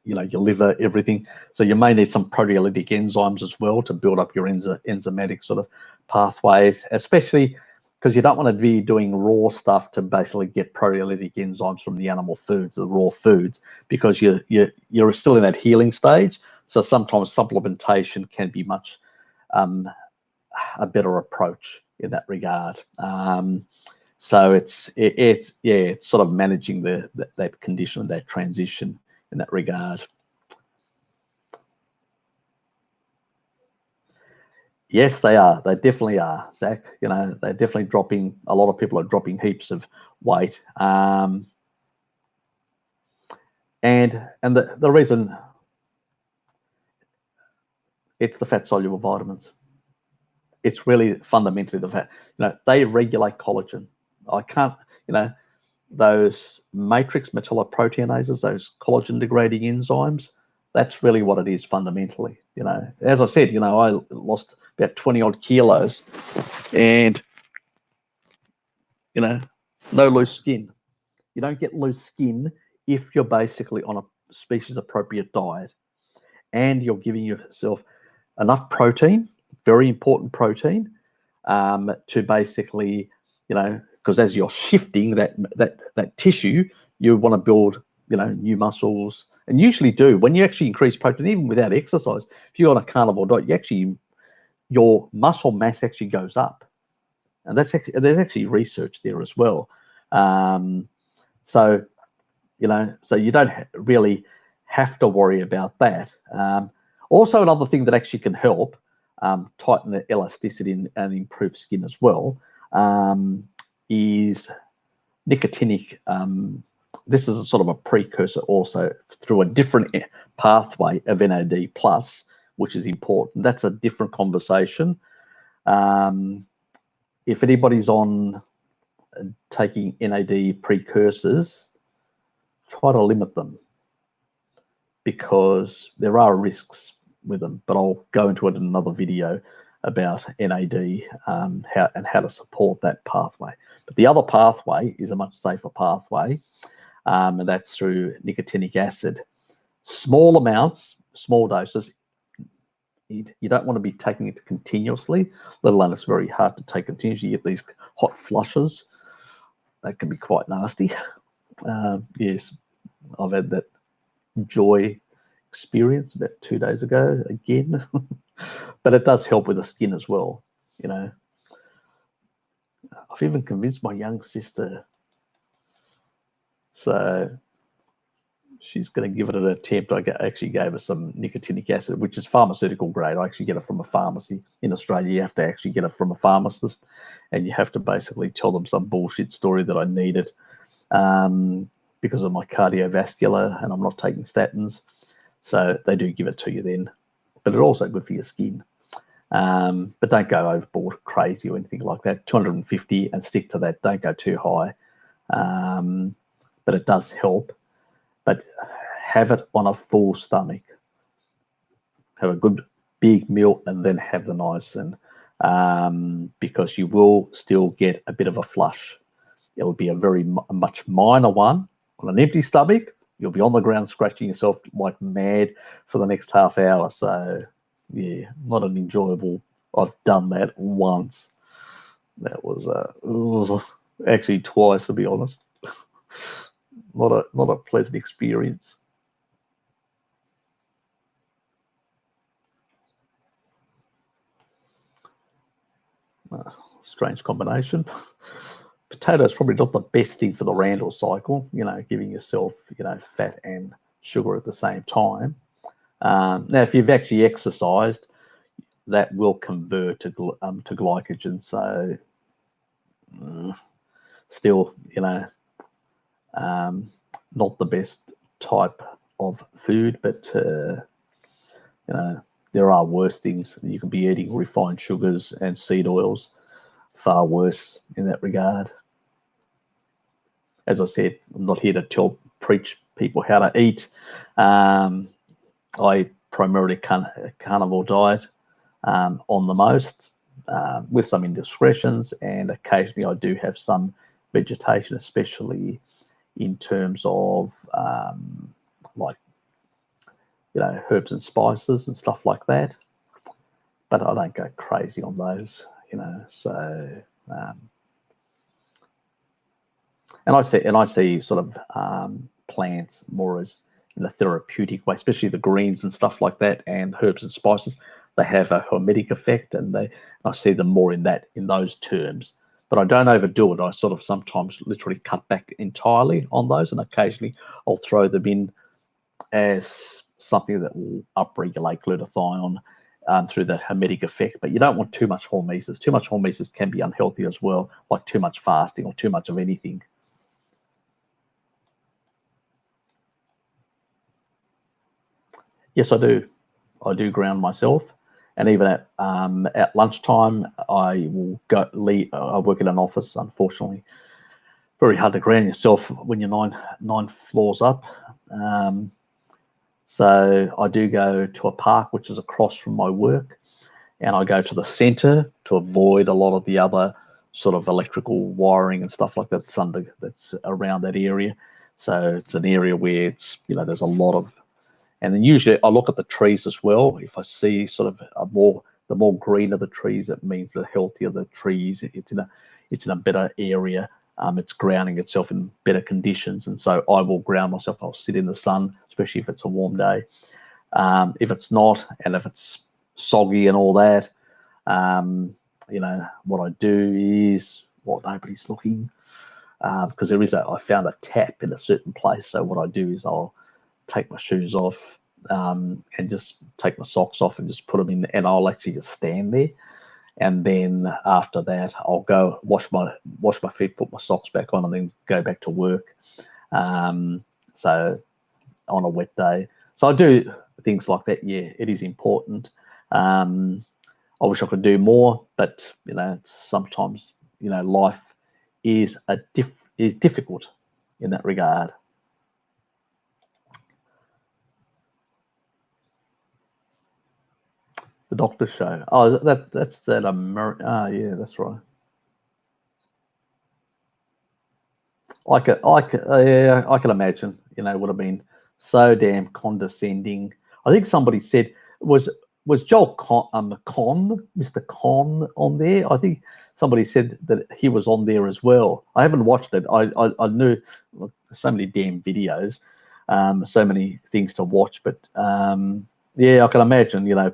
you know, your liver, everything. So you may need some proteolytic enzymes as well to build up your enzymatic sort of pathways, especially because you don't want to be doing raw stuff to basically get proteolytic enzymes from the animal foods, the raw foods, because you're still in that healing stage. So sometimes supplementation can be much a better approach in that regard. So it's sort of managing that condition, that transition in that regard. Yes, they are. They definitely are, Zach. You know, they're definitely dropping. A lot of people are dropping heaps of weight. And the reason, it's the fat soluble vitamins. It's really fundamentally the fat. You know, they regulate collagen. I can't, you know, those matrix metalloproteinases, those collagen degrading enzymes, that's really what it is fundamentally. You know, as I said, you know, I lost about 20 odd kilos and, you know, no loose skin. You don't get loose skin if you're basically on a species appropriate diet and you're giving yourself enough protein, very important protein, to basically, you know, because as you're shifting that tissue, you want to build, you know, new muscles, and usually do when you actually increase protein, even without exercise. If you're on a carnivore diet, your muscle mass actually goes up, and there's actually research there as well. So you know, so you don't really have to worry about that. Also, another thing that actually can help tighten the elasticity and improve skin as well is nicotinic. This is a sort of a precursor also through a different pathway of NAD plus, which is important. That's a different conversation. If anybody's on taking NAD precursors, try to limit them. because there are risks with them, but I'll go into it in another video about NAD, how to support that pathway. But the other pathway is a much safer pathway, and that's through nicotinic acid. Small amounts, small doses. You don't want to be taking it continuously, let alone it's very hard to take continuously. You get these hot flushes. That can be quite nasty. Yes, I've had that joy experience about 2 days ago again. But it does help with the skin as well, you know. I've even convinced my young sister, so she's going to give it an attempt. I actually gave her some nicotinic acid, which is pharmaceutical grade. I actually get it from a pharmacy. In Australia, you have to actually get it from a pharmacist, and you have to basically tell them some bullshit story that I need it because of my cardiovascular and I'm not taking statins. So they do give it to you then. But it's also good for your skin. But don't go overboard crazy or anything like that. 250 and stick to that. Don't go too high. But it does help. But have it on a full stomach. Have a good big meal and then have the niacin, because you will still get a bit of a flush. It'll be a very much minor one. On an empty stomach, you'll be on the ground scratching yourself like mad for the next half hour. So, yeah, not an enjoyable. I've done that once. That was actually twice, to be honest. Not a pleasant experience. Strange combination. Potato is probably not the best thing for the Randall cycle, giving yourself, fat and sugar at the same time. Now, if you've actually exercised, that will convert to glycogen. So, still, not the best type of food, but there are worse things. You can be eating refined sugars and seed oils, far worse in that regard. As I said, I'm not here to preach people how to eat. I primarily carnivore diet on the most, with some indiscretions, and occasionally I do have some vegetation, especially in terms of like herbs and spices and stuff like that. But I don't go crazy on those, So and I see sort of plants more as in a therapeutic way, especially the greens and stuff like that, and herbs and spices. They have a hormetic effect, and I see them more in those terms. But I don't overdo it. I sort of sometimes literally cut back entirely on those, and occasionally I'll throw them in as something that will upregulate glutathione through that hormetic effect. But you don't want too much hormesis. Too much hormesis can be unhealthy as well, like too much fasting or too much of anything. Yes, I do. I do ground myself, and even at lunchtime, I will go. I work in an office, unfortunately. Very hard to ground yourself when you're nine floors up. So I do go to a park which is across from my work, and I go to the centre to avoid a lot of the other sort of electrical wiring and stuff like that that's around that area. So it's an area where it's there's a lot of. And then usually I look at the trees as well. If I see sort of the more greener the trees, it means the healthier the trees. It's in a better area. It's grounding itself in better conditions, and so I will ground myself. I'll sit in the sun, especially if it's a warm day. If it's not, and if it's soggy and all that, what I do is nobody's looking, because I found a tap in a certain place. So what I do is I'll take my shoes off and just take my socks off and just put them in, and I'll actually just stand there. And then after that, I'll go wash my feet, put my socks back on, and then go back to work. So on a wet day, so I do things like that. Yeah, it is important. I wish I could do more, but sometimes life is difficult in that regard. The Doctor Show. Oh, that's that American. Ah, yeah, that's right. Yeah, I can imagine. It would have been so damn condescending. I think somebody said was was Joel Mr. Con on there. I think somebody said that he was on there as well. I haven't watched it. I knew, look, so many damn videos, so many things to watch. But yeah, I can imagine.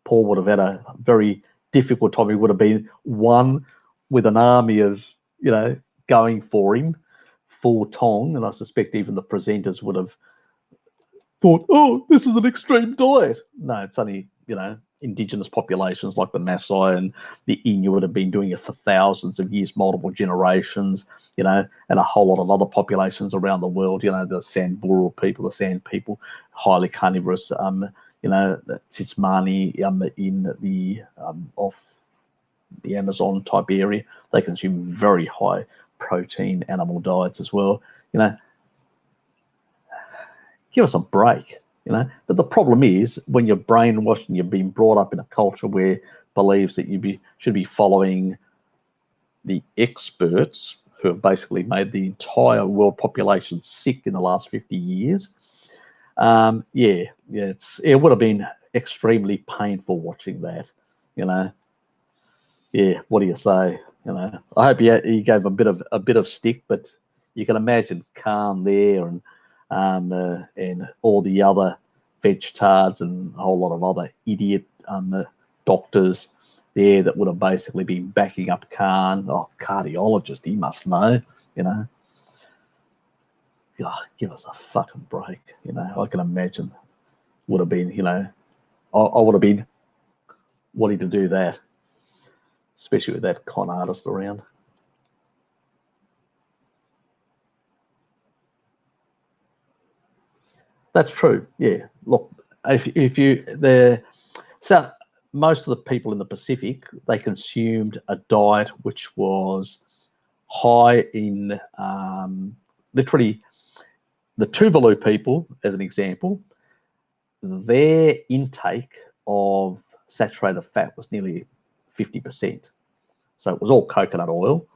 Paul would have had a very difficult time. He would have been one with an army of going for him full tong, and I suspect even the presenters would have thought, "Oh, this is an extreme diet." No, it's only indigenous populations like the Maasai and the Inuit have been doing it for thousands of years, multiple generations, and a whole lot of other populations around the world. The Samburu people, the Sand people, highly carnivorous. The Tsimani in the off the Amazon type area, they consume very high protein animal diets as well. Give us a break. But the problem is when you're brainwashed and you've been brought up in a culture where believes that should be following the experts who have basically made the entire world population sick in the last 50 years. It would have been extremely painful watching that. Yeah, what do you say? I hope he gave a bit of stick, but you can imagine Khan there and all the other vegtards and a whole lot of other idiot doctors there that would have basically been backing up Khan. Oh, cardiologist, he must know. God, give us a fucking break. I can imagine would have been. I would have been wanting to do that, especially with that con artist around. That's true. Yeah. Look, if you so most of the people in the Pacific, they consumed a diet which was high in literally the Tuvalu people, as an example, their intake of saturated fat was nearly 50%. So it was all coconut oil.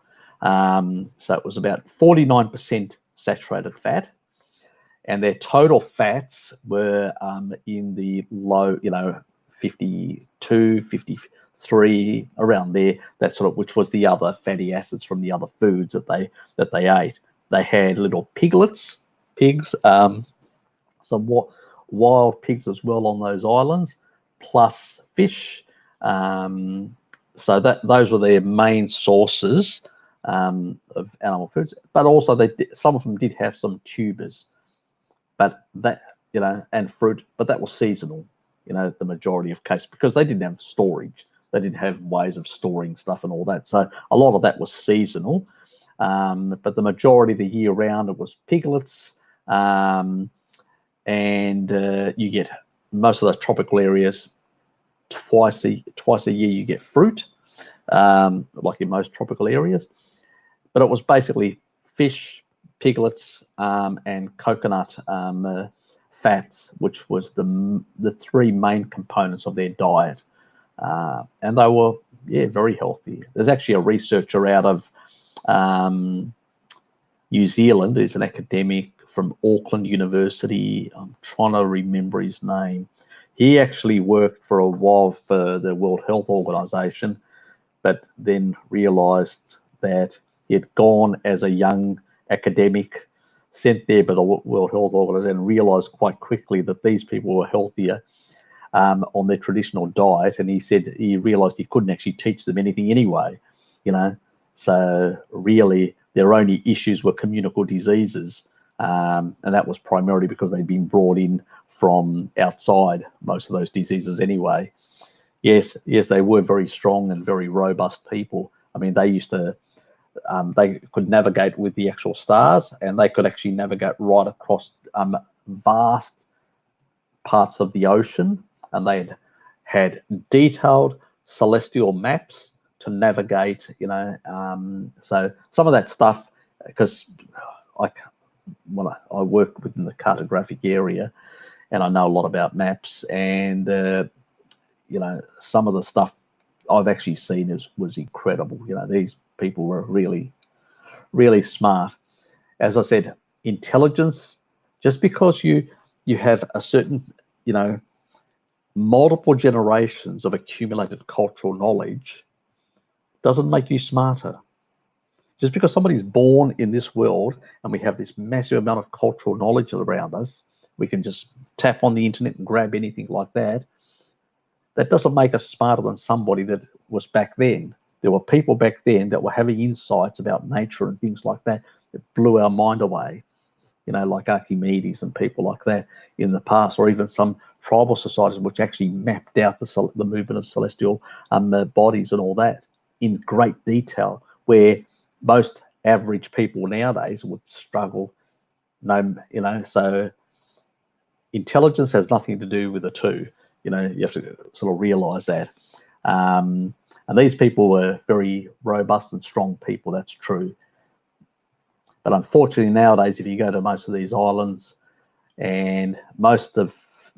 So it was about 49% saturated fat, and their total fats were in the low, 52, 53, around there. That sort of, which was the other fatty acids from the other foods that they ate. They had little pigs, some wild pigs as well on those islands, plus fish. So those were their main sources of animal foods. But also some of them did have some tubers, but that and fruit, but that was seasonal. The majority of cases, because they didn't have storage, they didn't have ways of storing stuff and all that. So a lot of that was seasonal. But the majority of the year round it was piglets. And you get most of those tropical areas twice a year you get fruit, like in most tropical areas. But it was basically fish, piglets, and coconut fats, which was the three main components of their diet, and they were very healthy. There's actually a researcher out of New Zealand. He's an academic from Auckland University. I'm trying to remember his name. He actually worked for a while for the World Health Organization, but then realized that he had gone as a young academic, sent there by the World Health Organization, and realized quite quickly that these people were healthier on their traditional diet. And he said he realized he couldn't actually teach them anything anyway, So really, their only issues were communicable diseases. And that was primarily because they'd been brought in from outside, most of those diseases anyway. Yes, they were very strong and very robust people. I mean, they used to, they could navigate with the actual stars, and they could actually navigate right across vast parts of the ocean, and they had detailed celestial maps to navigate, so some of that stuff, because I work within the cartographic area, and I know a lot about maps, and some of the stuff I've actually seen was incredible. These people were really, really smart. As I said, intelligence, just because you have a certain, multiple generations of accumulated cultural knowledge doesn't make you smarter. Just because somebody's born in this world and we have this massive amount of cultural knowledge around us, we can just tap on the internet and grab anything like that. That doesn't make us smarter than somebody that was back then. There were people back then that were having insights about nature and things like that blew our mind away, like Archimedes and people like that in the past, or even some tribal societies which actually mapped out the movement of celestial bodies and all that in great detail, where most average people nowadays would struggle. So intelligence has nothing to do with the two. You have to sort of realize that. And these people were very robust and strong people, that's true. But unfortunately nowadays, if you go to most of these islands, and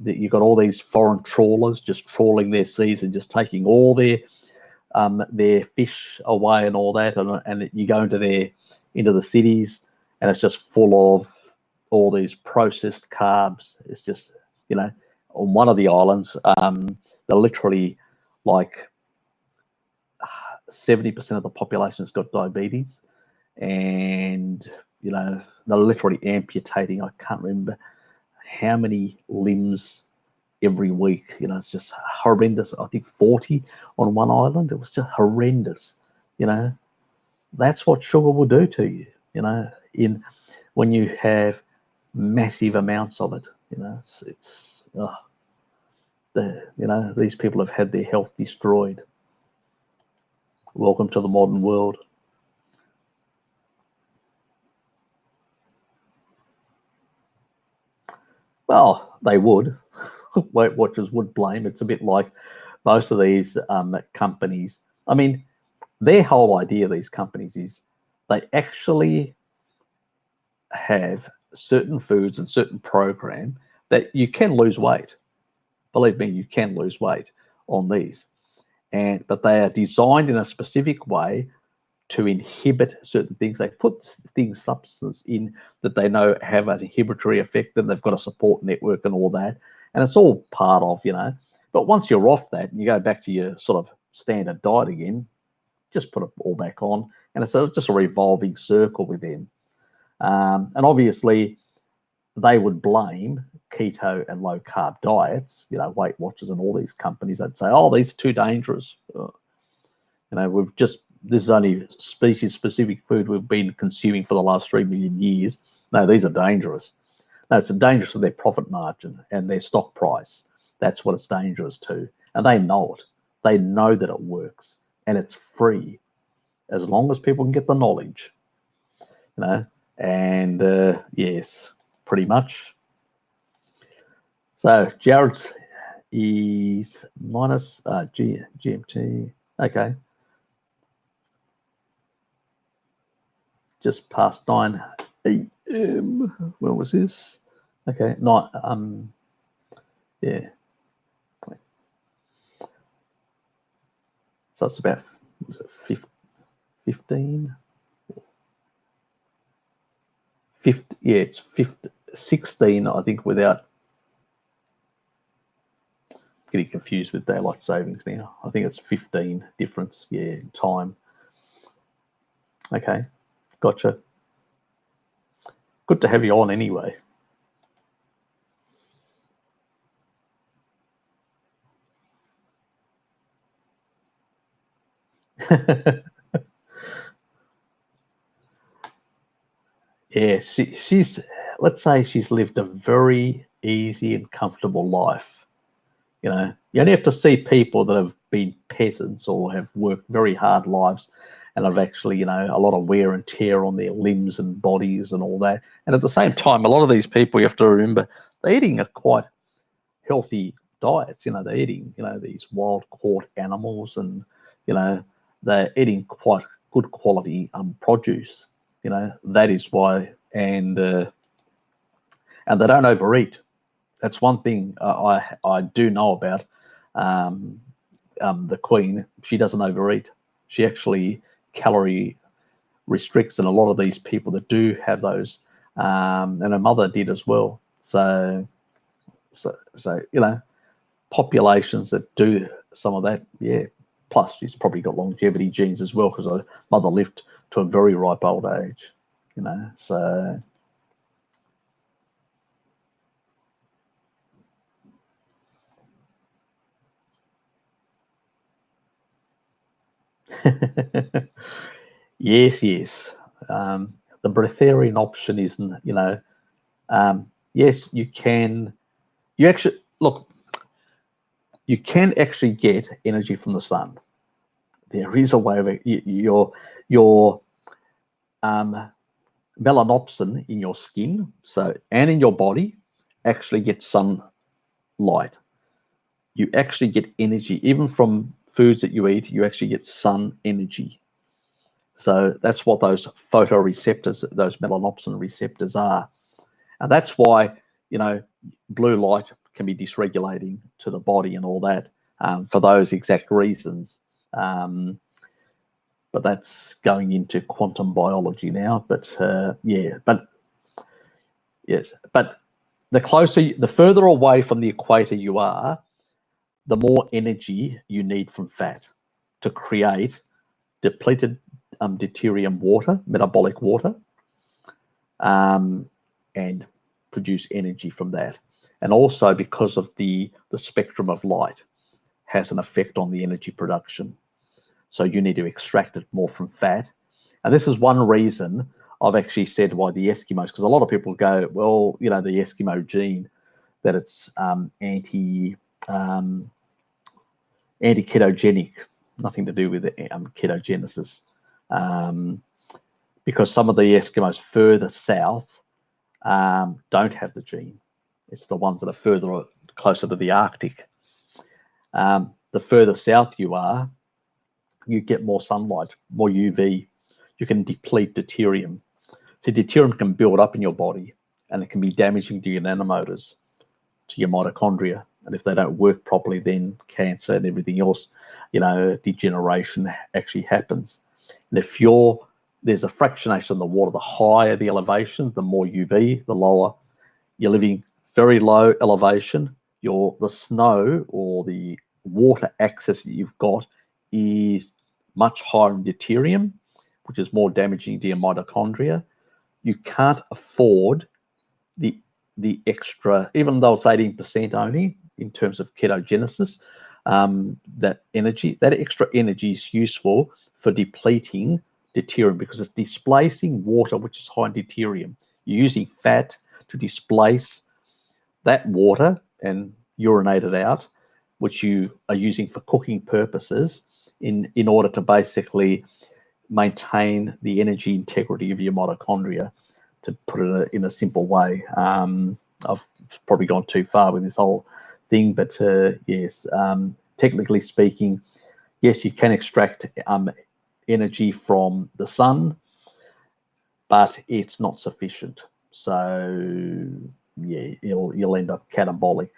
you've got all these foreign trawlers just trawling their seas and just taking all their fish away and all that, and you go into the cities, and it's just full of all these processed carbs. It's just, on one of the islands, they're literally like 70% of the population's got diabetes, and they're literally amputating, I can't remember how many limbs every week. It's just horrendous. I think 40 on one island. It was just horrendous. That's what sugar will do to you, when you have massive amounts of it. These people have had their health destroyed. Welcome to the modern world. Well, they would. Weight Watchers would blame. It's a bit like most of these companies. I mean, their whole idea of these companies is they actually have certain foods and certain program that you can lose weight. Believe me, you can lose weight on these. But they are designed in a specific way to inhibit certain things. They put substances in that they know have an inhibitory effect, and they've got a support network and all that. And it's all part of, but once you're off that and you go back to your sort of standard diet again, just put it all back on. And it's just a revolving circle with them. And obviously they would blame keto and low carb diets, Weight Watchers and all these companies. They'd say, oh, these are too dangerous. This is only species specific food we've been consuming for the last 3 million years. No, these are dangerous. No, it's dangerous to their profit margin and their stock price. That's what it's dangerous to. And they know it. They know that it works, and it's free as long as people can get the knowledge, and yes, pretty much. So Jared's is minus GMT. Okay. Just past 9 a.m. When was this? Okay, not yeah. So it's about, was it 15? 50, yeah, it's 16, I think, without getting confused with daylight savings now. I think it's 15 difference, yeah, in time. Okay, gotcha. Good to have you on anyway. Yeah, she's, let's say she's lived a very easy and comfortable life. You only have to see people that have been peasants or have worked very hard lives and have actually, a lot of wear and tear on their limbs and bodies and all that. And at the same time, a lot of these people, you have to remember, they're eating a quite healthy diets. They're eating, these wild caught animals, and, they're eating quite good quality produce. That is why, and they don't overeat. That's one thing I do know about the Queen, she doesn't overeat. She actually calorie restricts, and a lot of these people that do have those, and her mother did as well. So populations that do some of that, yeah. Plus, she's probably got longevity genes as well, because her mother lived to a very ripe old age. So. Yes. The breatharian option isn't, yes, you can. You actually look. You can actually get energy from the sun. There is a way of it. Your melanopsin in your skin, and in your body, actually gets sunlight. You actually get energy even from foods that you eat. You actually get sun energy. So that's what those photoreceptors, those melanopsin receptors are. And that's why, blue light can be dysregulating to the body and all that, for those exact reasons. But that's going into quantum biology now. But yes. But the further away from the equator you are, the more energy you need from fat to create depleted deuterium water, metabolic water, and produce energy from that. And also because of the spectrum of light has an effect on the energy production. So you need to extract it more from fat. And this is one reason I've actually said why the Eskimos, because a lot of people go, well, the Eskimo gene, that it's anti-ketogenic, nothing to do with ketogenesis, because some of the Eskimos further south don't have the gene. It's the ones that are closer to the Arctic. The further south you are, you get more sunlight, more UV. You can deplete deuterium. So deuterium can build up in your body, and it can be damaging to your nanomotors, to your mitochondria. And if they don't work properly, then cancer and everything else, degeneration actually happens. And if there's a fractionation in the water, the higher the elevation, the more UV, the lower. You're living very low elevation, the snow or the water access that you've got is much higher in deuterium, which is more damaging to your mitochondria. You can't afford the extra, even though it's 18% only in terms of ketogenesis, that extra energy is useful for depleting deuterium, because it's displacing water which is high in deuterium. You're using fat to displace that water and urinate it out, which you are using for cooking purposes in order to basically maintain the energy integrity of your mitochondria, to put it in a simple way. I've probably gone too far with this whole thing, but yes, technically speaking, yes, you can extract energy from the sun, but it's not sufficient. So yeah, you'll end up catabolic.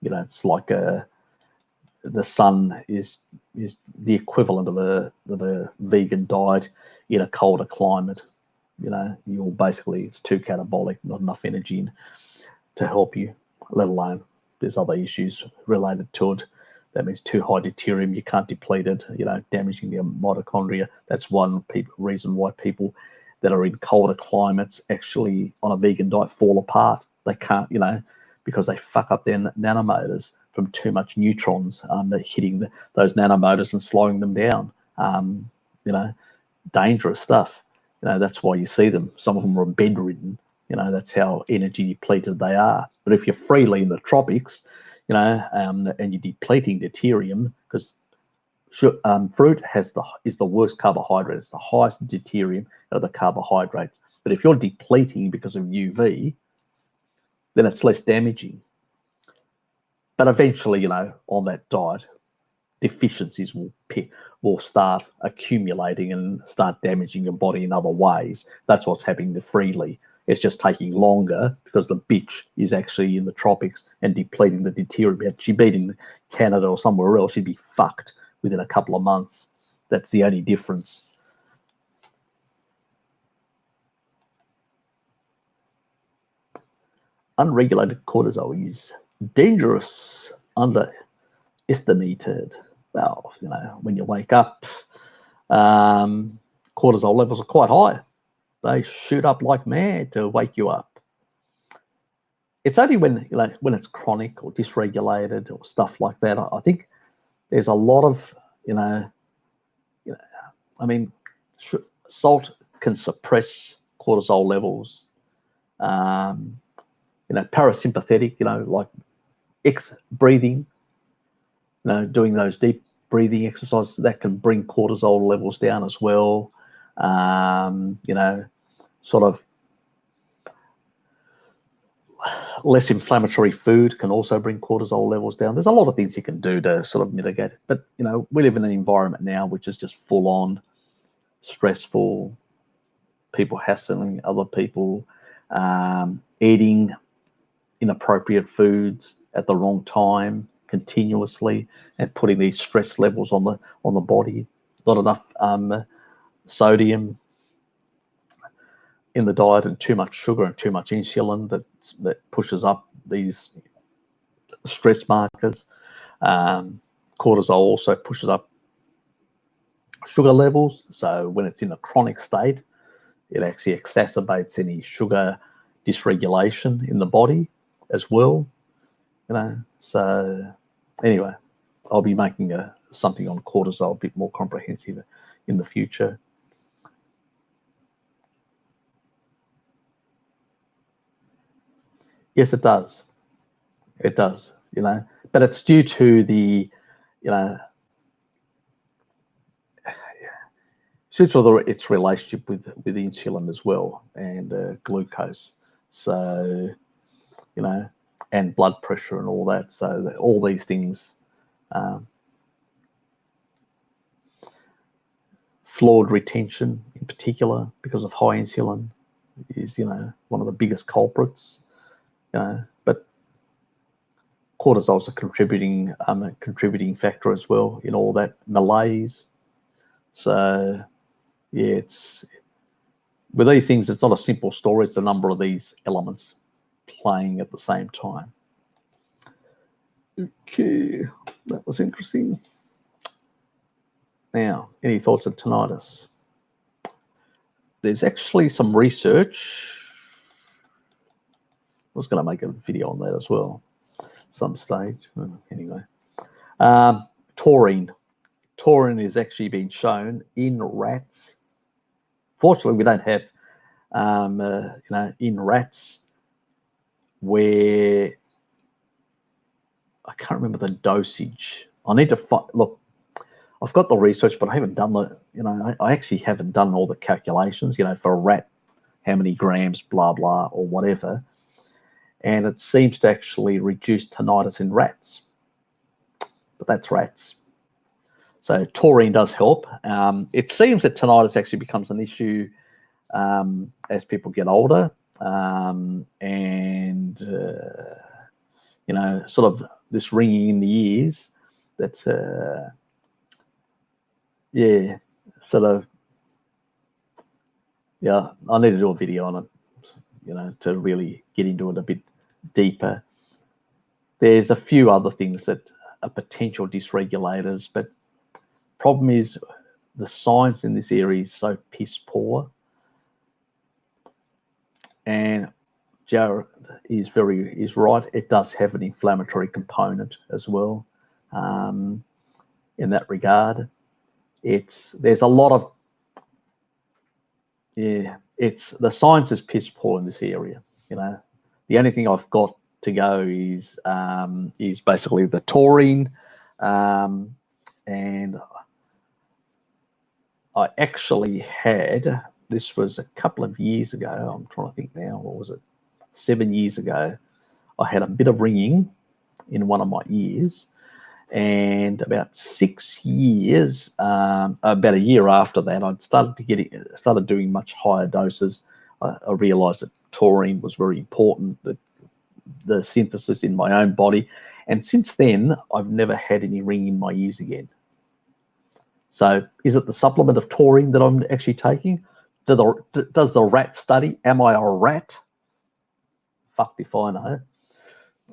It's like the sun is the equivalent of a vegan diet in a colder climate. You'll basically, it's too catabolic, not enough energy to help you, let alone there's other issues related to it. That means too high deuterium, you can't deplete it, damaging your mitochondria. That's one reason why people that are in colder climates actually on a vegan diet fall apart. They can't, because they fuck up their nanomotors from too much neutrons hitting those nanomotors and slowing them down. Dangerous stuff. That's why you see them. Some of them are bedridden. That's how energy depleted they are. But if you're freely in the tropics, and you're depleting deuterium, because fruit is the worst carbohydrate. It's the highest deuterium of the carbohydrates. But if you're depleting because of UV, then it's less damaging. But eventually, on that diet, deficiencies will start accumulating and start damaging your body in other ways. That's what's happening to freely. It's just taking longer because the bitch is actually in the tropics and depleting the deuterium. Had she been in Canada or somewhere else, she'd be fucked within a couple of months. That's the only difference. Unregulated cortisol is dangerous, underestimated. Well, when you wake up, cortisol levels are quite high. They shoot up like mad to wake you up. It's only when it's chronic or dysregulated or stuff like that. I think there's a lot of salt can suppress cortisol levels. Parasympathetic, like breathing, doing those deep breathing exercises, that can bring cortisol levels down as well. Sort of less inflammatory food can also bring cortisol levels down. There's a lot of things you can do to sort of mitigate it. But, we live in an environment now which is just full on stressful, people hassling other people, eating inappropriate foods at the wrong time continuously, and putting these stress levels on the body. Not enough sodium in the diet, and too much sugar and too much insulin that pushes up these stress markers. Cortisol also pushes up sugar levels. So when it's in a chronic state, it actually exacerbates any sugar dysregulation in the body as well. So anyway, I'll be making something on cortisol a bit more comprehensive in the future. Yes, it does. It does, but it's due to the, its relationship with insulin as well, and glucose. So, and blood pressure and all that. So all these things, fluid retention in particular, because of high insulin, is one of the biggest culprits. But cortisol is a contributing factor as well in all that malaise. So yeah, it's with these things, it's not a simple story. It's a number of these elements playing at the same time. Okay, that was interesting. Now, any thoughts on tinnitus? There's actually some research. I was going to make a video on that as well, some stage. Anyway, taurine. Taurine is actually being shown in rats. Fortunately, we don't have, in rats where I can't remember the dosage. I need to look. I've got the research, but I haven't done I actually haven't done all the calculations, for a rat, how many grams, blah, blah, or whatever. And it seems to actually reduce tinnitus in rats. But that's rats. So taurine does help. It seems that tinnitus actually becomes an issue as people get older, and sort of this ringing in the ears. That's yeah, sort of, yeah. I need to do a video on it, to really get into it a bit deeper. There's a few other things that are potential dysregulators, but problem is the science in this area is so piss poor. And Jared is right. It does have an inflammatory component as well. In that regard, there's a lot of the science is piss poor in this area. The only thing I've got to go is basically the taurine, and I actually had, this was a couple of years ago, I'm trying to think now, what was it, 7 years ago, I had a bit of ringing in one of my ears, and about 6 years, about a year after that, I'd started doing much higher doses. I realized that taurine was very important, the synthesis in my own body. And since then, I've never had any ringing in my ears again. So is it the supplement of taurine that I'm actually taking? Does the rat study? Am I a rat? Fucked if I know.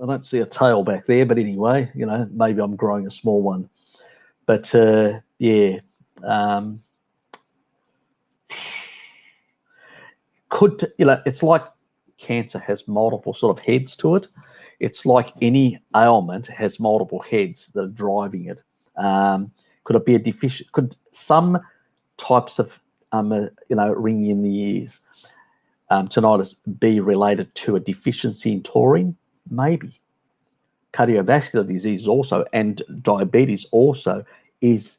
I don't see a tail back there, but anyway, you know, maybe I'm growing a small one. But yeah, it's like cancer has multiple sort of heads to it. It's like any ailment has multiple heads that are driving it. Could it be a deficient? Could some types of ringing in the ears, tinnitus, be related to a deficiency in taurine? Maybe. Cardiovascular disease also, and diabetes also, is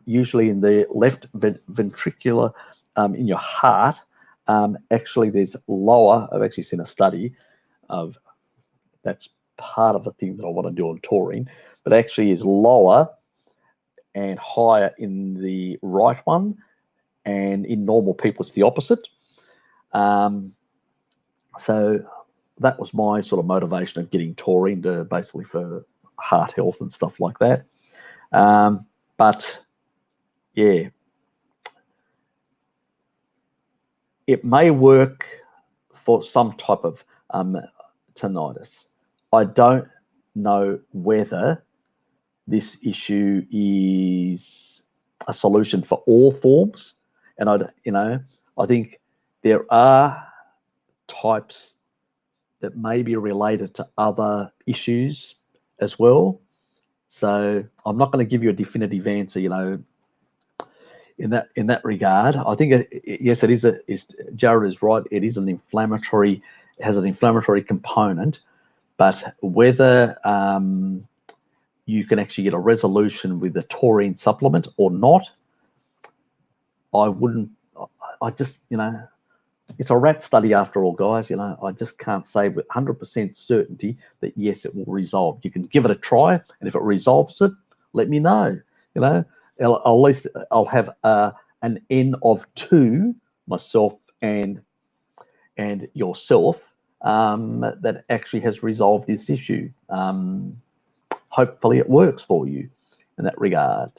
usually in the left ventricular, in your heart. Actually, there's lower. I've actually seen a study of that's part of the thing that I want to do on taurine, but actually is lower and higher in the right one, and in normal people it's the opposite. So that was my sort of motivation of getting taurine, to basically for heart health and stuff like that. But yeah, it may work for some type of tinnitus. I don't know whether this issue is a solution for all forms, and I think there are types that may be related to other issues as well. So I'm not going to give you a definitive answer, in that regard. I think yes, it is. Jared is right. It is an inflammatory. It has an inflammatory component, but whether you can actually get a resolution with the taurine supplement or not, I wouldn't. I just, it's a rat study after all, guys. I just can't say with 100% certainty that yes, it will resolve. You can give it a try, and if it resolves it, let me know. At least I'll have an N of 2, myself and yourself, that actually has resolved this issue. Hopefully it works for you in that regard.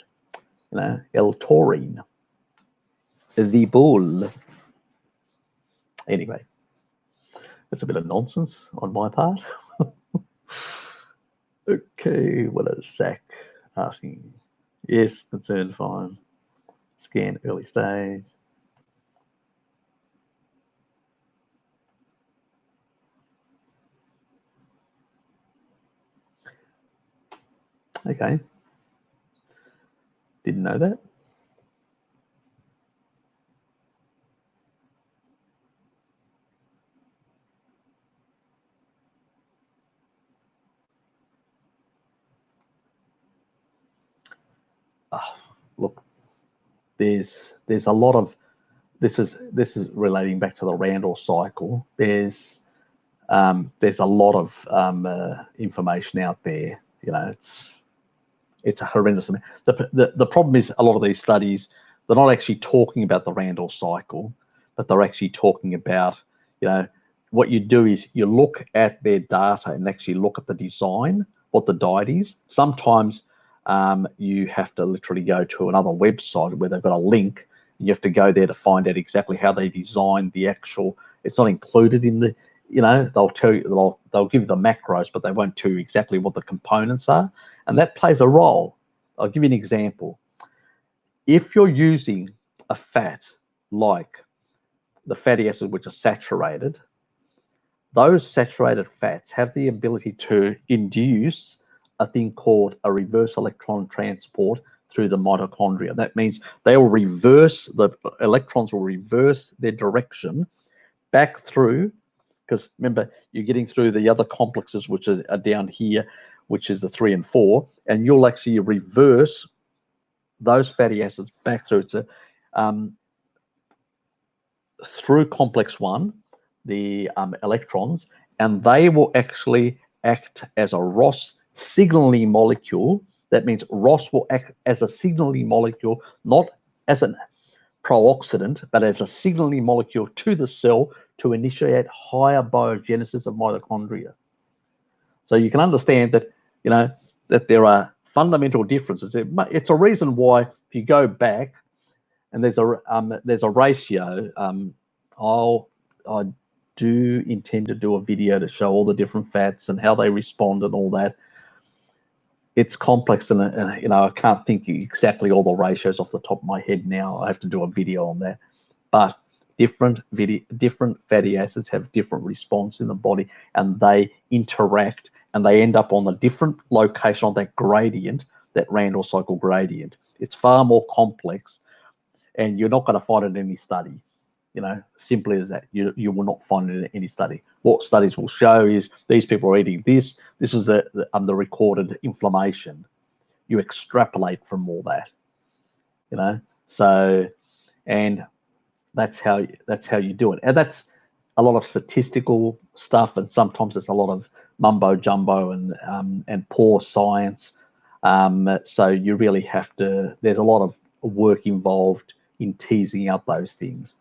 El taurine, the bull. Anyway, that's a bit of nonsense on my part. Okay, what is Zach asking? Yes, concern, fine. Scan early stage. Okay. Didn't know that. Look, there's a lot of this is relating back to the Randall cycle. There's a lot of information out there. It's a horrendous amount. The problem is a lot of these studies, they're not actually talking about the Randall cycle, but they're actually talking about, what you do is you look at their data and actually look at the design, what the diet is. Sometimes you have to literally go to another website where they've got a link. You have to go there to find out exactly how they designed the actual. It's not included in the, they'll tell you, they'll give you the macros, but they won't tell you exactly what the components are. And that plays a role. I'll give you an example. If you're using a fat like the fatty acids, which are saturated, those saturated fats have the ability to induce a thing called a reverse electron transport through the mitochondria. That means they will reverse, the electrons will reverse their direction back through, because remember, you're getting through the other complexes, which are down here, which is the 3 and 4, and you'll actually reverse those fatty acids back through to through complex 1, the electrons, and they will actually act as a ROS signaling molecule. That means ROS will act as a signaling molecule, not as a pro-oxidant, but as a signaling molecule to the cell to initiate higher biogenesis of mitochondria. So you can understand that, that there are fundamental differences. It's a reason why, if you go back, and there's a ratio. I do intend to do a video to show all the different fats and how they respond and all that. It's complex, and I can't think exactly all the ratios off the top of my head now. I have to do a video on that. But different fatty acids have different response in the body, and they interact, and they end up on a different location on that gradient, that Randall cycle gradient. It's far more complex, and you're not going to find it in any study. Simply as that. You will not find it in any study. What studies will show is these people are eating this. This is the recorded inflammation. You extrapolate from all that. So, and that's how you do it. And that's a lot of statistical stuff, and sometimes it's a lot of mumbo jumbo and poor science. So you really have to. There's a lot of work involved in teasing out those things.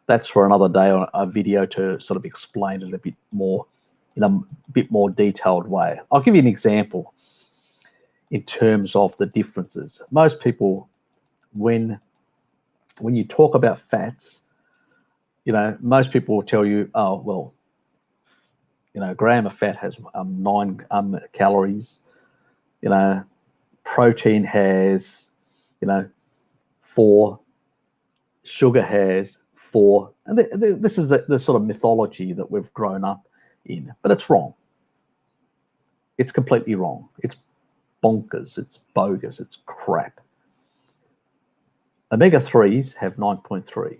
That's for another day on a video to sort of explain it a bit more in a bit more detailed way. I'll give you an example in terms of the differences. Most people, when you talk about fats, most people will tell you, oh, well, a gram of fat has 9 calories. Protein has, 4. Sugar has 4. And this is the sort of mythology that we've grown up in. But it's wrong. It's completely wrong. It's bonkers. It's bogus. It's crap. Omega-3s have 9.3.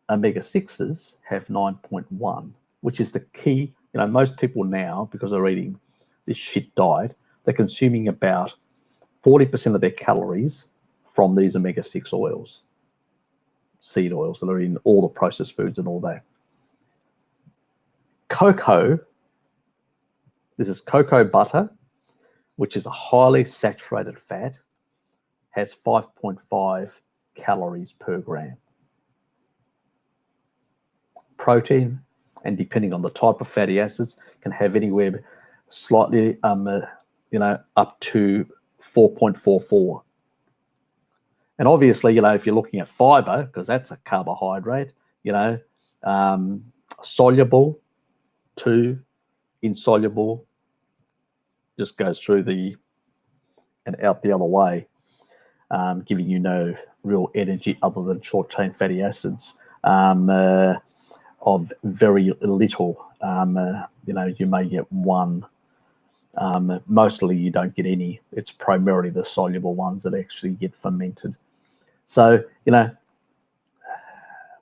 Omega-6s have 9.1, which is the key. Most people now, because they're eating this shit diet, they're consuming about 40% of their calories from these omega-6 oils, seed oils that are in all the processed foods and all that. Cocoa, this is cocoa butter, which is a highly saturated fat, has 5.5 calories per gram. Protein, and depending on the type of fatty acids, can have anywhere slightly, up to 4.44. And obviously, if you're looking at fiber, because that's a carbohydrate, soluble, 2, insoluble, just goes through and out the other way, giving you no real energy other than short-chain fatty acids of very little. You may get 1. Mostly you don't get any. It's primarily the soluble ones that actually get fermented. So,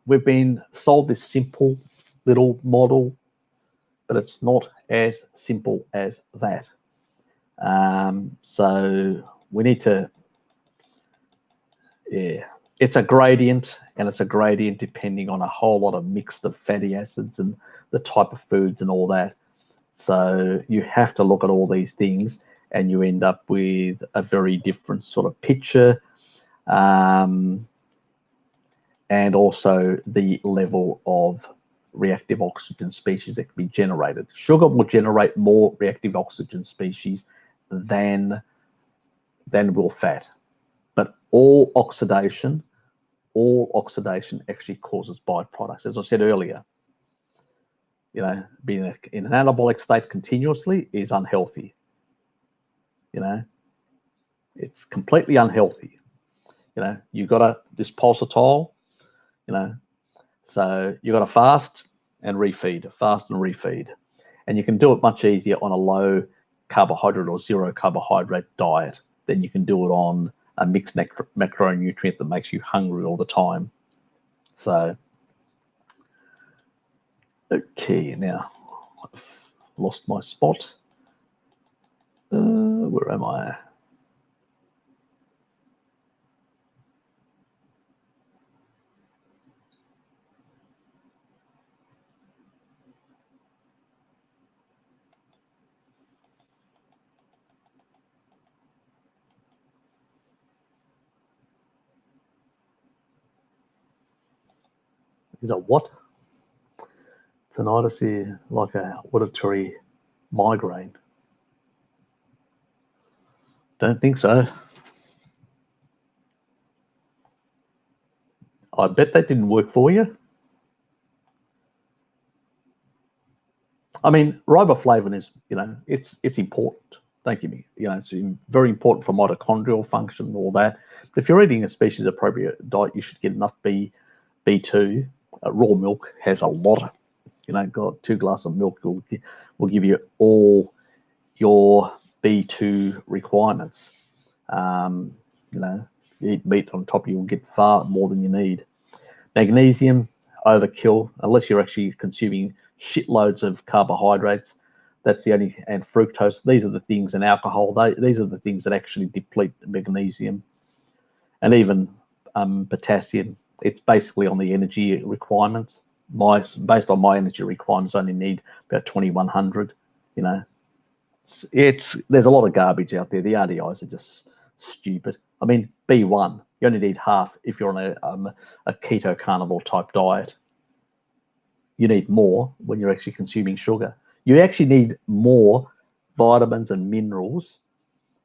we've been sold this simple little model, but it's not as simple as that. So we need to, it's a gradient, and it's a gradient depending on a whole lot of mix of fatty acids and the type of foods and all that. So you have to look at all these things, and you end up with a very different sort of picture, and also the level of reactive oxygen species that can be generated. Sugar will generate more reactive oxygen species than will fat, but all oxidation actually causes byproducts. As I said earlier, being in an anabolic state continuously is unhealthy. It's completely unhealthy. You've got this pulsatile, so you've got to fast and refeed, and you can do it much easier on a low carbohydrate or zero carbohydrate diet than you can do it on a mixed macronutrient that makes you hungry all the time. So, okay, now I've lost my spot. Where am I? Is it what? Tinnitus here, like a auditory migraine. Don't think so. I bet that didn't work for you. I mean, riboflavin is, it's important. Don't give me, it's very important for mitochondrial function and all that. But if you're eating a species-appropriate diet, you should get enough B2. Raw milk has a lot. Got 2 glasses of milk will give you all your B2 requirements. You eat meat on top, you'll get far more than you need. Magnesium, overkill, unless you're actually consuming shitloads of carbohydrates. That's the only, and fructose. These are the things, and alcohol. These are the things that actually deplete magnesium, and even potassium. It's basically on the energy requirements. Based on my energy requirements, I only need about 2100. There's a lot of garbage out there. The RDIs are just stupid. I mean, B1, you only need half if you're on a keto carnivore type diet. You need more when you're actually consuming sugar. You actually need more vitamins and minerals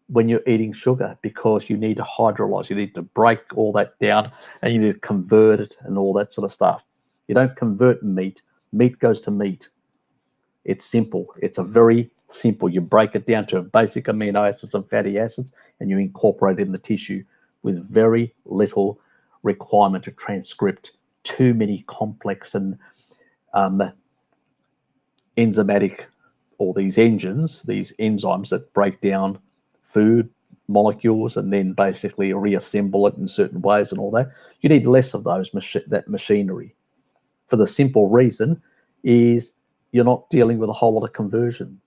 when you're eating sugar, because you need to hydrolyze. You need to break all that down, and you need to convert it and all that sort of stuff. You don't convert meat. Meat goes to meat. It's simple. It's a very simple. You break it down to basic amino acids and fatty acids, and you incorporate it in the tissue with very little requirement to transcript too many complex and enzymatic, or these enzymes that break down food molecules and then basically reassemble it in certain ways and all that. You need less of that machinery, for the simple reason is you're not dealing with a whole lot of conversion.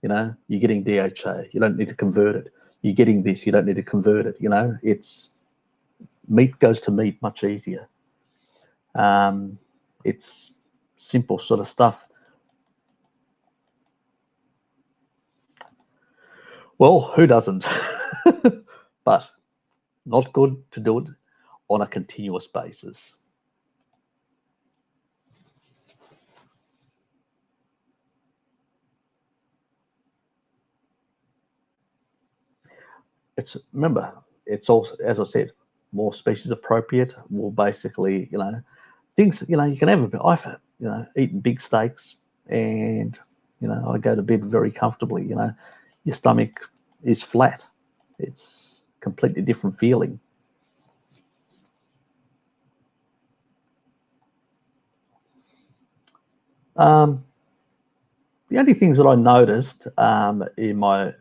You're getting DHA, you don't need to convert it. You're getting this, you don't need to convert it. It's meat goes to meat much easier. It's simple sort of stuff. Well, who doesn't? But not good to do it on a continuous basis. Remember, it's also, as I said, more species appropriate, more basically, things, you can have a bit. I've, eaten big steaks, and, I go to bed very comfortably. Your stomach is flat. It's completely different feeling. The only things that I noticed in my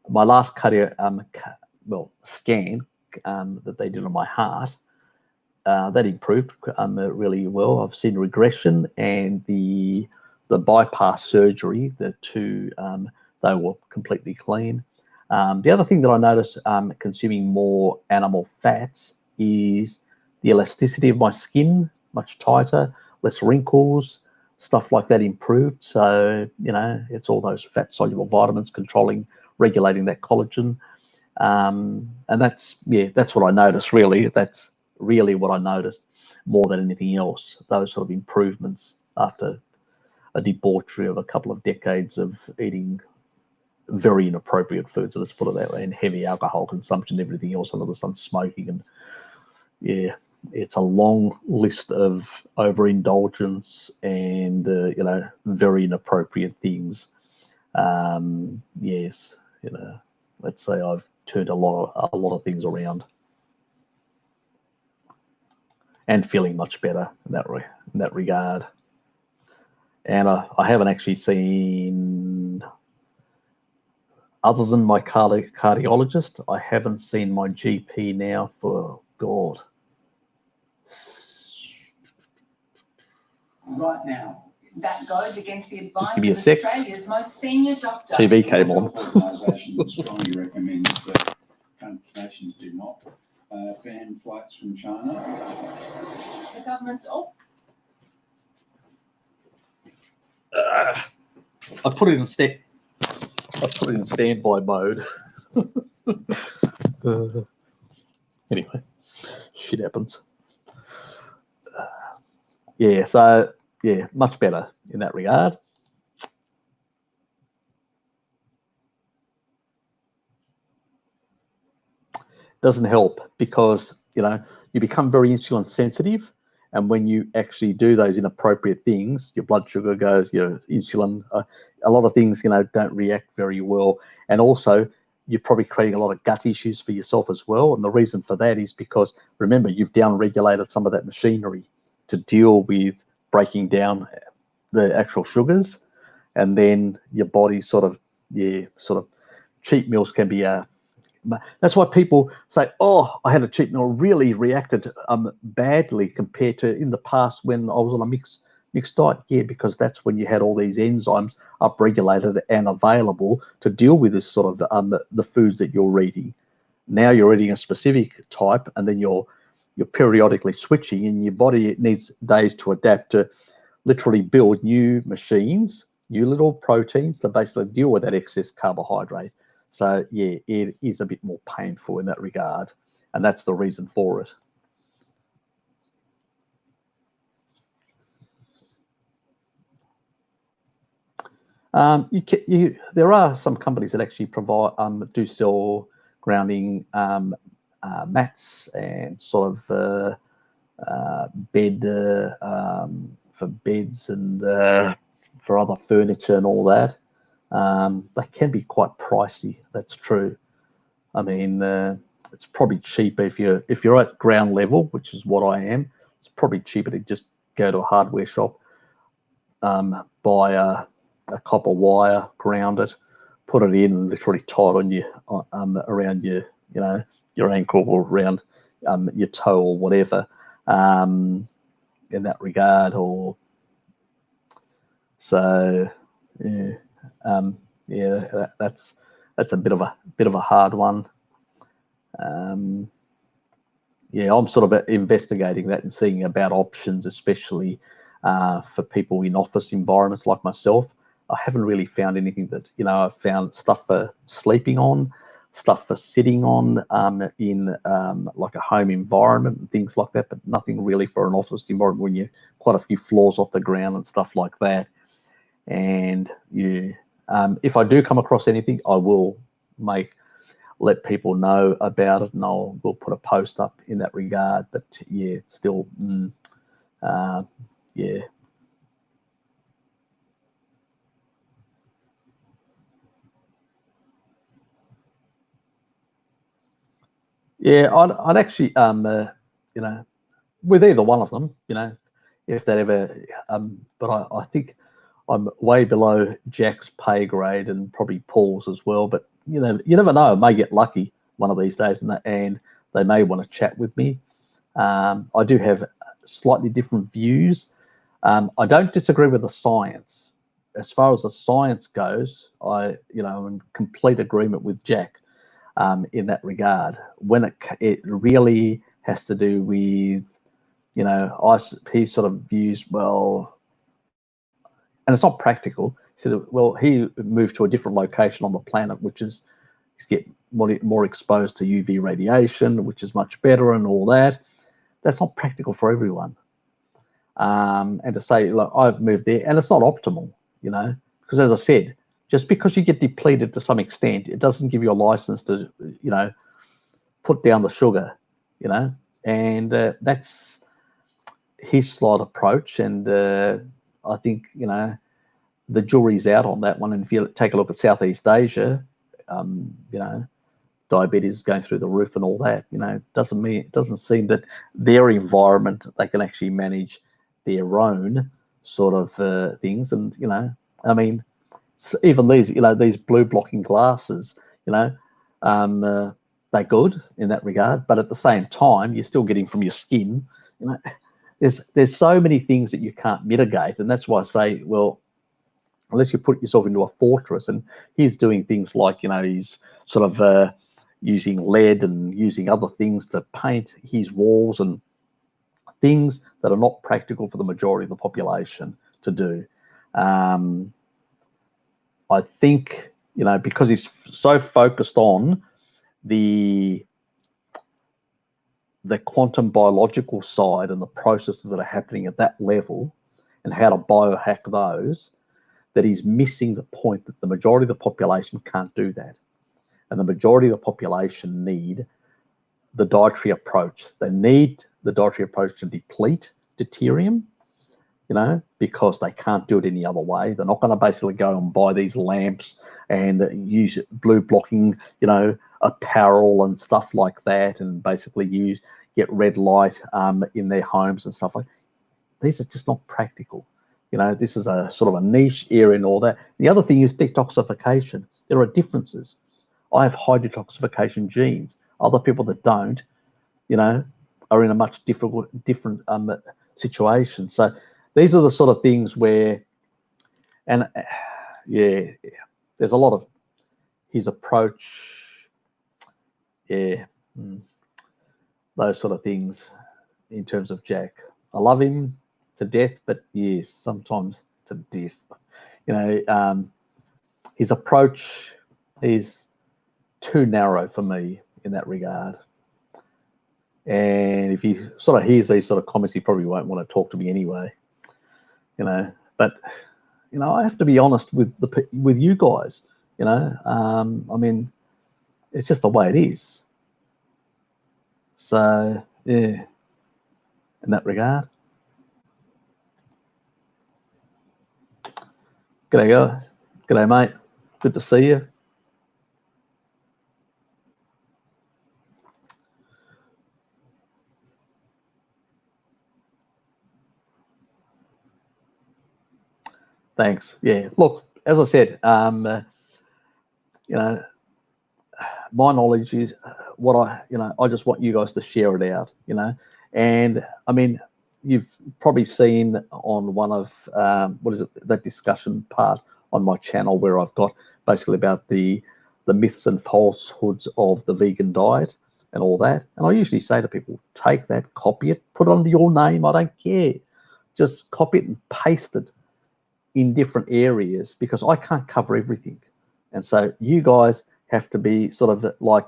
last cardio scan that they did on my heart, that improved really well. I've seen regression, and the bypass surgery, the two, they were completely clean. The other thing that I noticed consuming more animal fats is the elasticity of my skin, much tighter, less wrinkles, stuff like that improved. So, it's all those fat soluble vitamins regulating that collagen. And that's what I noticed, really. That's really what I noticed more than anything else, those sort of improvements after a debauchery of a couple of decades of eating very inappropriate foods, let's put it that way, and heavy alcohol consumption, everything else under the sun, smoking, and it's a long list of overindulgence and very inappropriate things. Yes, let's say I've turned a lot of things around, and feeling much better in that regard. And I haven't actually seen, other than my cardiologist, I haven't seen my GP now for, God. Right now. That goes against the advice of Australia's most senior doctor. TV came on. The organisation strongly recommends that nations do not ban flights from China. The government's I put it in standby mode. Anyway, shit happens. So yeah, much better in that regard. Doesn't help because, you know, you become very insulin sensitive. And when you actually do those inappropriate things, your blood sugar goes, your insulin, a lot of things, you know, don't react very well. And also, you're probably creating a lot of gut issues for yourself as well. And the reason for that is because, remember, you've down-regulated some of that machinery to deal with breaking down the actual sugars. And then your body sort of, yeah, sort of cheat meals can be that's why people say, oh, I had a cheat meal, really reacted badly compared to in the past when I was on a mixed diet. Yeah, because that's when you had all these enzymes upregulated and available to deal with this sort of the foods that you're eating. Now you're eating a specific type, and then you're periodically switching, and your body needs days to adapt to literally build new machines, new little proteins to basically deal with that excess carbohydrate. So yeah, it is a bit more painful in that regard, and that's the reason for it. There are some companies that actually provide do sell grounding mats and sort of bed for beds and for other furniture and all that. They can be quite pricey. That's true. I mean, it's probably cheaper if you're at ground level, which is what I am. It's probably cheaper to just go to a hardware shop, buy a copper wire, ground it, put it in, and literally tie it on you around your ankle or around your toe or whatever. In that regard, or so, yeah, that's a bit of a hard one. Yeah, I'm sort of investigating that and seeing about options, especially for people in office environments like myself. I haven't really found anything that, I've found stuff for sleeping on, stuff for sitting on in like a home environment and things like that, but nothing really for an office environment when you're quite a few floors off the ground and stuff like that. And if I do come across anything, I will let people know about it, and we'll put a post up in that regard. But yeah, it's still, yeah. Yeah, I'd actually, with either one of them, if that ever, but I think I'm way below Jack's pay grade and probably Paul's as well. But you never know. I may get lucky one of these days, and they may want to chat with me. I do have slightly different views. I don't disagree with the science. As far as the science goes, I'm in complete agreement with Jack in that regard. When it really has to do with, he sort of views, well, and it's not practical. He said, well, he moved to a different location on the planet, which is he's getting more exposed to UV radiation, which is much better and all that. That's not practical for everyone. And to say, look, I've moved there, and it's not optimal, because as I said, just because you get depleted to some extent, it doesn't give you a license to, put down the sugar, and that's his slight approach. And I think, the jury's out on that one. And if you take a look at Southeast Asia, diabetes is going through the roof and all that. It doesn't seem that their environment, they can actually manage their own sort of things. And I mean, even these blue blocking glasses, they're good in that regard. But at the same time, you're still getting from your skin. There's so many things that you can't mitigate, and that's why I say, well, unless you put yourself into a fortress. And he's doing things like, he's sort of using lead and using other things to paint his walls and things that are not practical for the majority of the population to do. I think, because he's so focused on the quantum biological side and the processes that are happening at that level, and how to biohack those, that he's missing the point that the majority of the population can't do that. And the majority of the population need the dietary approach. They need the dietary approach to deplete deuterium, because they can't do it any other way. They're not going to basically go and buy these lamps and use blue blocking, apparel and stuff like that, and basically get red light in their homes and stuff like that. These are just not practical. This is a sort of a niche area and all that. The other thing is detoxification. There are differences. I have high detoxification genes. Other people that don't, are in a much different situation. So these are the sort of things where, and there's a lot of his approach, those sort of things in terms of Jack. I love him to death, but yes, sometimes to death. His approach is too narrow for me in that regard. And if he sort of hears these sort of comments, he probably won't want to talk to me anyway. But I have to be honest with you guys. I mean, it's just the way it is. So yeah, in that regard. G'day, guys. G'day, mate. Good to see you. Thanks. Yeah. Look, as I said, my knowledge is what I just want you guys to share it out, and I mean, you've probably seen on one of that discussion part on my channel where I've got basically about the myths and falsehoods of the vegan diet and all that. And I usually say to people, take that, copy it, put it under your name. I don't care. Just copy it and paste it in different areas, because I can't cover everything. And so you guys have to be sort of like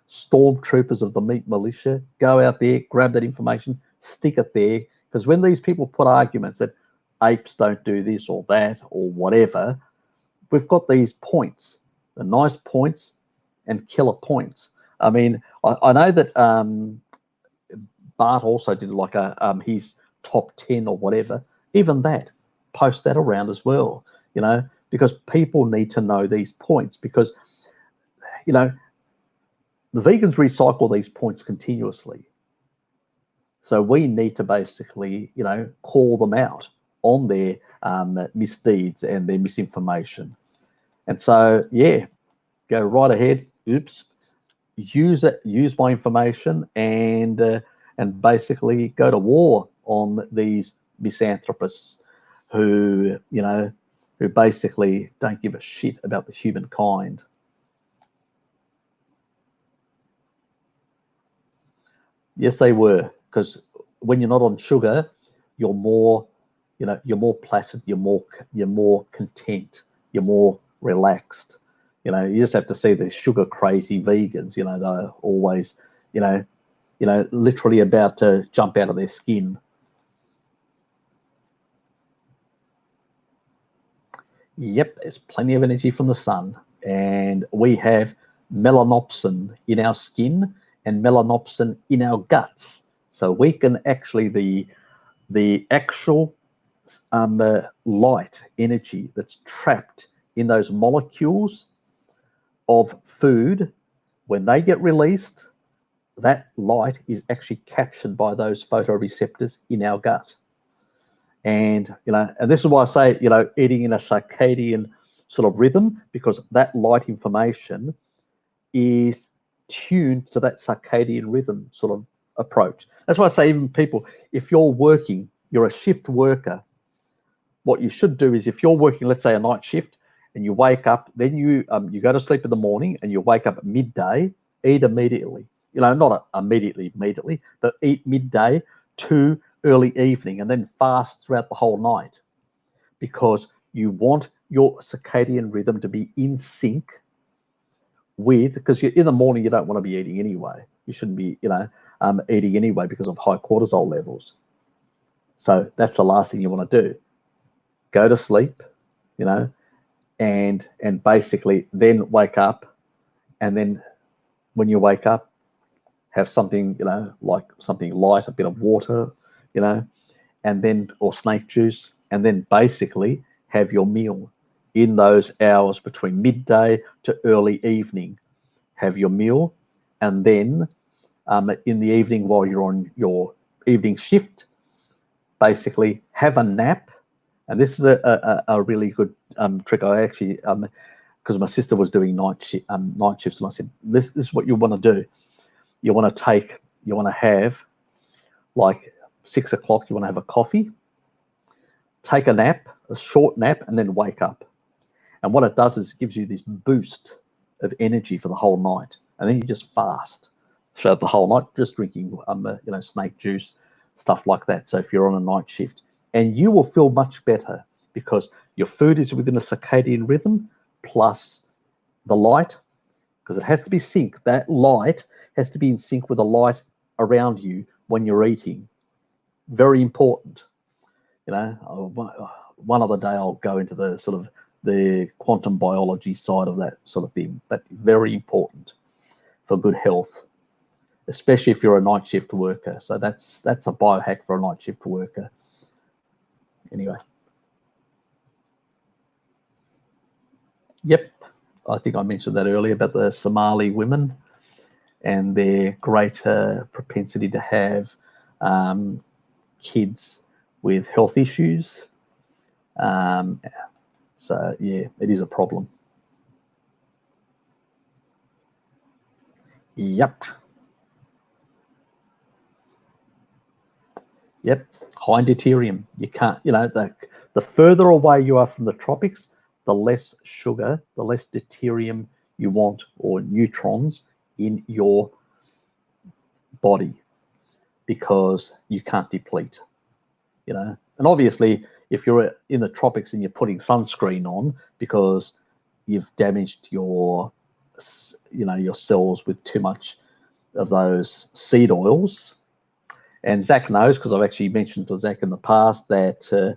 stormtroopers of the meat militia. Go out there, grab that information, stick it there, because when these people put arguments that apes don't do this or that or whatever, we've got these points, the nice points and killer points. I mean, I know that Bart also did like his top 10 or whatever. Even that, post that around as well, because people need to know these points, because the vegans recycle these points continuously. So we need to basically, call them out on their misdeeds and their misinformation. And so, yeah, go right ahead. Oops, use it, use my information, and basically go to war on these misanthropists who basically don't give a shit about the humankind. Yes, they were, because when you're not on sugar, you're more, you're more placid, you're more content, you're more relaxed. You just have to see the sugar crazy vegans. They're always, literally about to jump out of their skin. Yep, there's plenty of energy from the sun, and we have melanopsin in our skin and melanopsin in our guts, so we can actually the actual light energy that's trapped in those molecules of food, when they get released, that light is actually captured by those photoreceptors in our gut. And and this is why I say eating in a circadian sort of rhythm, because that light information is tuned to that circadian rhythm sort of approach. That's why I say, even people, if you're working, you're a shift worker, what you should do is, if you're working, let's say a night shift, and you wake up, then you go to sleep in the morning and you wake up at midday, eat immediately. Not immediately, but eat midday to early evening, and then fast throughout the whole night, because you want your circadian rhythm to be in sync with, because in the morning you don't want to be eating anyway. You shouldn't be eating anyway because of high cortisol levels. So that's the last thing you want to do. go to sleep, you know, and basically then wake up, and then when you wake up, have something, you know, like something light, a bit of water, you know, and then, or snake juice, and then basically have your meal in those hours between midday to early evening. Have your meal, and then in the evening while you're on your evening shift, basically have a nap. And this is a really good trick. I actually, because my sister was doing night shifts, and I said, this is what you want to do. You want to have like 6 o'clock, you want to have a coffee, take a nap, a short nap, and then wake up. And what it does is it gives you this boost of energy for the whole night. And then you just fast throughout the whole night, just drinking, you know, snake juice, stuff like that. So if you're on a night shift, and you will feel much better because your food is within a circadian rhythm, plus the light, because it has to be sync. That light has to be in sync with the light around you when you're eating. Very important. You know, one other day I'll go into the sort of the quantum biology side of that sort of thing, but very important for good health, especially if you're a night shift worker. So that's a biohack for a night shift worker. Anyway. Yep, I think I mentioned that earlier about the Somali women and their greater propensity to have kids with health issues. So yeah, it is a problem. Yep. Yep. High in deuterium. You can't, you know, the further away you are from the tropics, the less sugar, the less deuterium you want, or neutrons in your body, because you can't deplete, you know. And obviously, if you're in the tropics and you're putting sunscreen on because you've damaged your, you know, your cells with too much of those seed oils. And Zach knows, because I've actually mentioned to Zach in the past that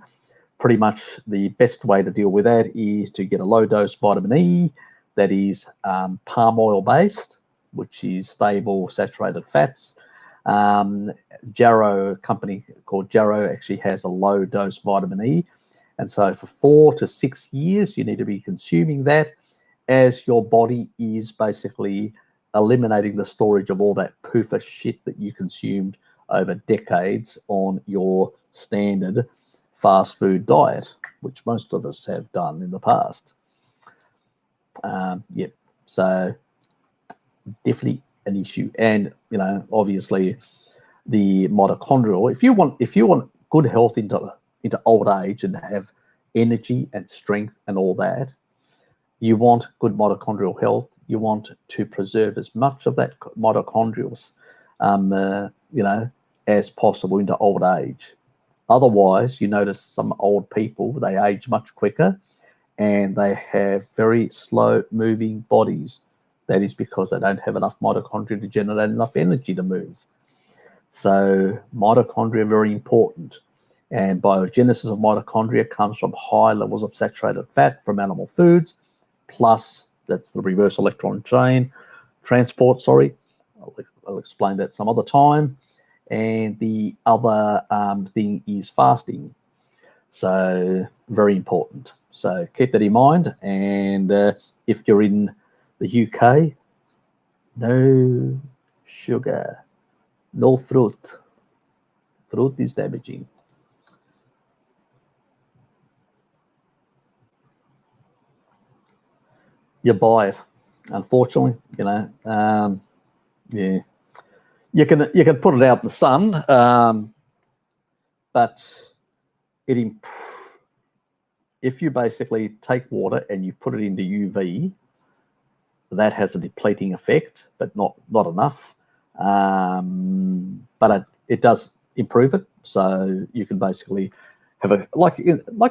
pretty much the best way to deal with that is to get a low dose vitamin E that is palm oil based, which is stable saturated fats. Jarrow, a company called Jarrow, actually has a low dose vitamin E. And so for 4 to 6 years, you need to be consuming that as your body is basically eliminating the storage of all that poofer shit that you consumed over decades on your standard fast food diet, which most of us have done in the past. Yep. So definitely an issue. And, you know, obviously the mitochondrial, if you want good health into old age and have energy and strength and all that, you want good mitochondrial health. You want to preserve as much of that mitochondrials, you know, as possible into old age. Otherwise, you notice some old people, they age much quicker and they have very slow moving bodies. That is because they don't have enough mitochondria to generate enough energy to move. So mitochondria are very important. And biogenesis of mitochondria comes from high levels of saturated fat from animal foods, plus that's the reverse electron chain transport, sorry. I'll explain that some other time. And the other thing is fasting. So very important. So keep that in mind. And if you're in the UK, no sugar, no fruit. Fruit is damaging. You buy it, unfortunately. You know, yeah. You can put it out in the sun, but if you basically take water and you put it into UV, that has a depleting effect, but not enough. But it does improve it, so you can basically have a like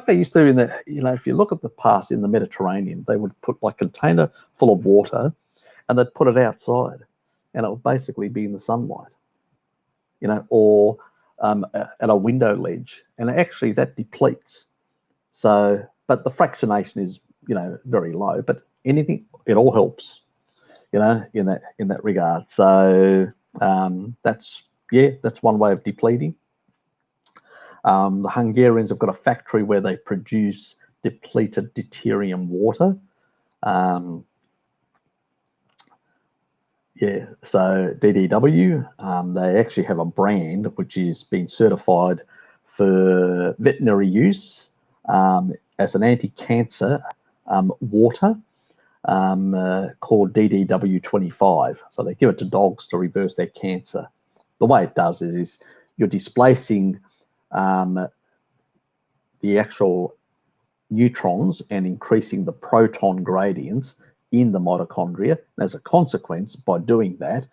they used to in the, you know, if you look at the past in the Mediterranean, they would put like a container full of water and they'd put it outside, and it would basically be in the sunlight, you know, or at a window ledge, and actually that depletes. So, but the fractionation is, very low. But anything, it all helps, in that regard. So that's one way of depleting. The Hungarians have got a factory where they produce depleted deuterium water. So DDW, they actually have a brand which is being certified for veterinary use as an anti-cancer water called DDW25. So they give it to dogs to reverse their cancer. The way it does is you're displacing the actual neutrons and increasing the proton gradients in the mitochondria. And as a consequence, by doing that,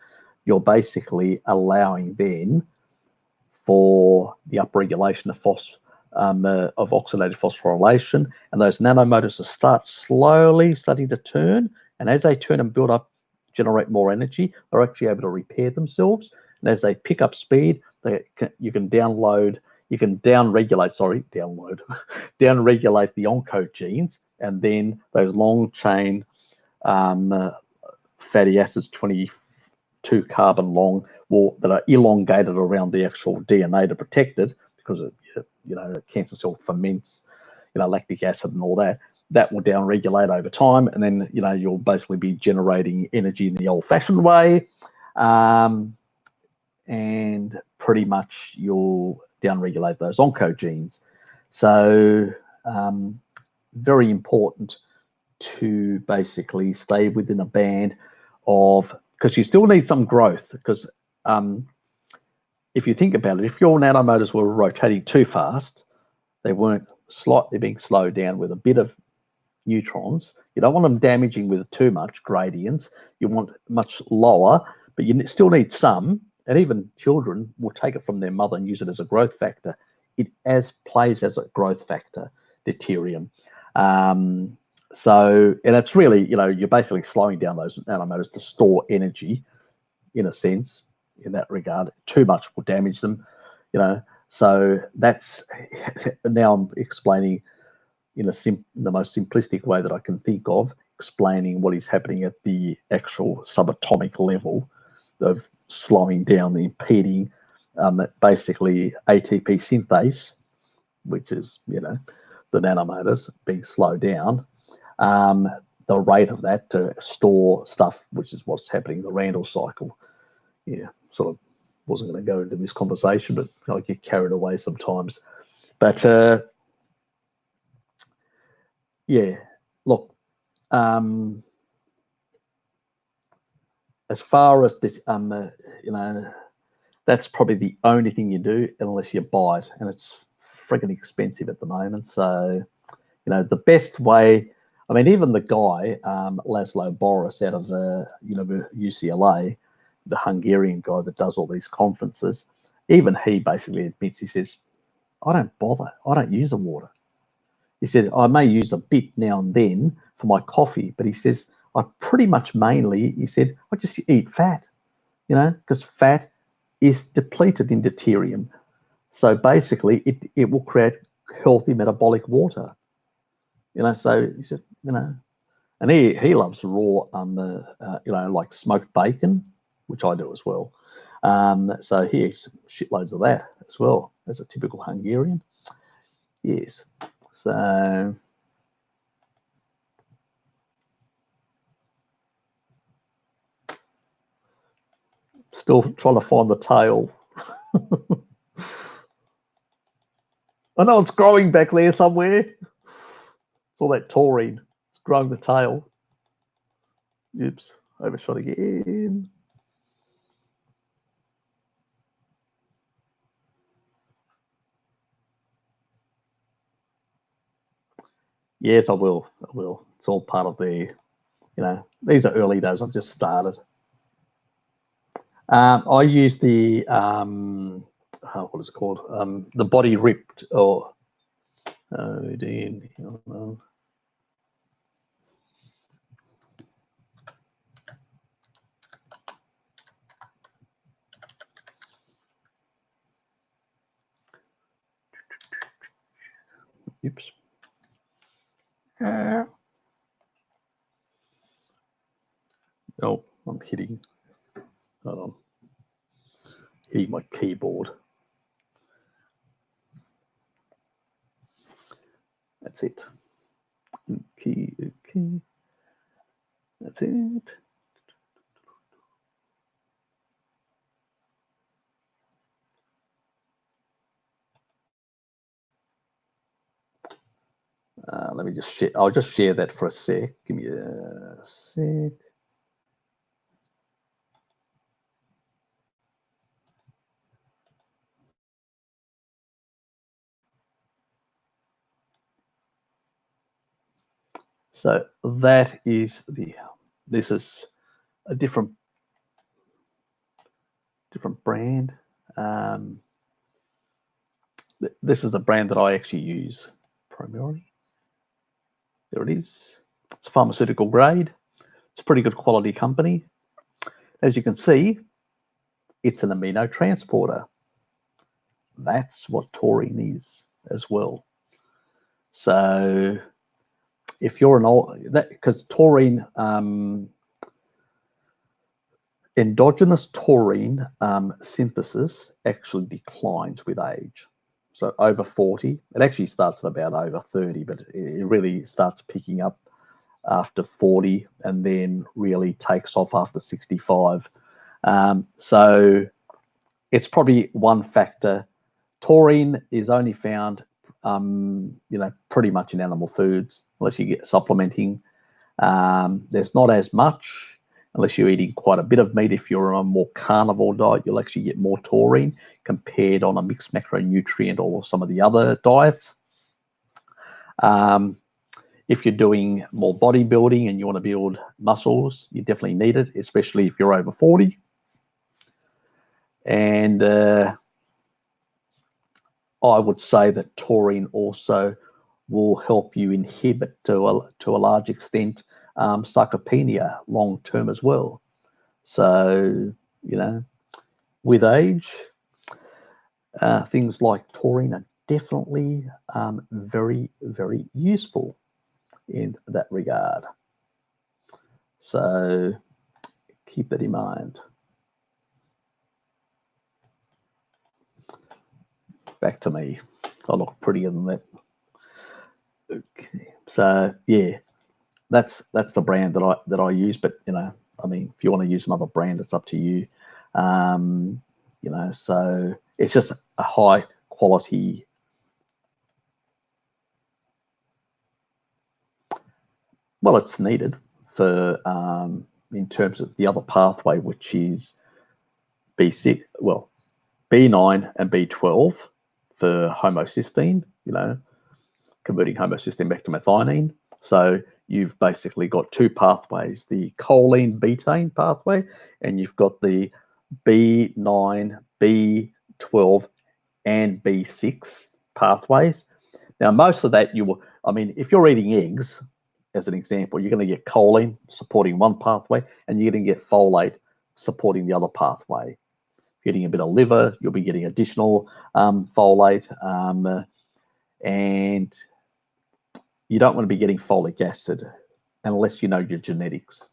you're basically allowing then for the upregulation of oxidative phosphorylation, and those nanomotors will start starting to turn. And as they turn and build up, generate more energy, they're actually able to repair themselves. And as they pick up speed, you can downregulate the oncogenes, and then those long chain fatty acids, 22 carbon long, that are elongated around the actual DNA to protect it, because a cancer cell ferments, lactic acid and all that. That will downregulate over time, and then you'll basically be generating energy in the old-fashioned way, and pretty much you'll downregulate those oncogenes. So very important to basically stay within a band of, because you still need some growth, because if you think about it, if your nanomotors were rotating too fast, they're being slowed down with a bit of neutrons. You don't want them damaging with too much gradients. You want much lower, but you still need some. And even children will take it from their mother and use it as a growth factor. It plays as a growth factor, deuterium. So, and it's really, you're basically slowing down those nanomotors to store energy, in a sense, in that regard. Too much will damage them, So that's, now I'm explaining in the most simplistic way that I can think of, explaining what is happening at the actual subatomic level of slowing down, the impeding, basically ATP synthase, which is, the nanomotors being slowed down, the rate of that to store stuff, which is what's happening in the Randall cycle. Sort of wasn't going to go into this conversation, but I get carried away sometimes. But look, as far as this, that's probably the only thing you do unless you buy it, and it's friggin' expensive at the moment. So, the best way, I mean, even the guy, Laszlo Boris out of UCLA, the Hungarian guy that does all these conferences, even he basically admits, he says, I don't bother. I don't use the water. He said, I may use a bit now and then for my coffee, but he says, I pretty much mainly, he said, I just eat fat, because fat is depleted in deuterium. So basically, it will create healthy metabolic water. So he said, and he loves raw, like smoked bacon, which I do as well. So he eats shitloads of that as well, as a typical Hungarian. Yes. So still trying to find the tail. I know it's growing back there somewhere. It's all that taurine. It's growing the tail. Oops, overshot again. Yes, I will. It's all part of the, these are early days. I've just started. I use the, what is it called? The Body Ripped, or, oh dear. Oops. Oh, I'm hitting. Hold on. Hitting my keyboard. That's it. Okay. That's it. Let me just share. I'll just share that for a sec. Give me a sec. So that is this is a different brand. This is the brand that I actually use primarily. There it is. It's pharmaceutical grade. It's a pretty good quality company. As you can see, it's an amino transporter. That's what taurine is as well. So if you're because taurine, endogenous taurine synthesis actually declines with age. So over 40, it actually starts at about over 30, but it really starts picking up after 40 and then really takes off after 65. So it's probably one factor. Taurine is only found, pretty much in animal foods, unless you get supplementing. There's not as much unless you're eating quite a bit of meat. If you're on a more carnivore diet, you'll actually get more taurine compared on a mixed macronutrient or some of the other diets. If you're doing more bodybuilding and you want to build muscles, you definitely need it, especially if you're over 40. And I would say that taurine also will help you inhibit to a large extent sarcopenia long term as well. So, with age, things like taurine are definitely very, very useful in that regard. So keep that in mind. Back to me. I look prettier than that. Okay. So yeah, that's the brand that I use. But if you want to use another brand, it's up to you. So it's just a high quality. Well, it's needed for in terms of the other pathway, which is B6, B9 and B12 for homocysteine, converting homocysteine back to methionine. So you've basically got two pathways, the choline betaine pathway, and you've got the B9, B12, and B6 pathways. Now, most of that if you're eating eggs, as an example, you're going to get choline supporting one pathway, and you're going to get folate supporting the other pathway. Getting a bit of liver, you'll be getting additional folate, and you don't want to be getting folic acid unless you know your genetics.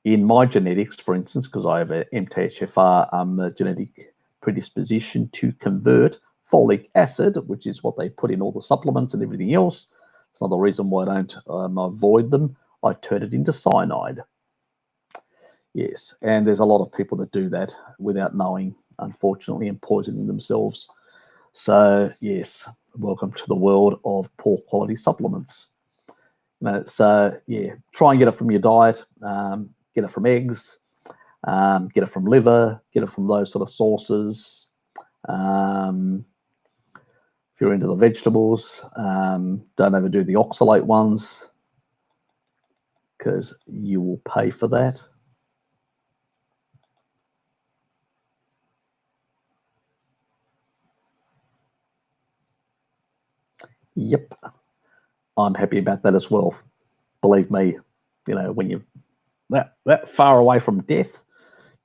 In my genetics, for instance, because I have an MTHFR genetic predisposition to convert folic acid, which is what they put in all the supplements and everything else. It's another reason why I don't avoid them. I turn it into cyanide. Yes, and there's a lot of people that do that without knowing, unfortunately, and poisoning themselves. So yes, welcome to the world of poor quality supplements. So yeah, try and get it from your diet. Get it from eggs. Get it from liver. Get it from those sort of sources. If you're into the vegetables, don't overdo the oxalate ones because you will pay for that. Yep, I'm happy about that as well. Believe me, when you're that far away from death,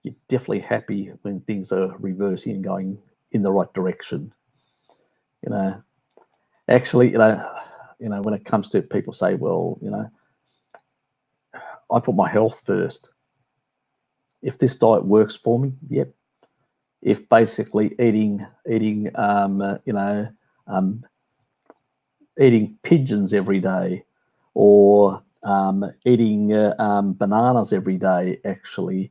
you're definitely happy when things are reversing and going in the right direction. Actually, when it comes to people say, well, I put my health first. If this diet works for me, yep. If basically eating pigeons every day, or eating bananas every day actually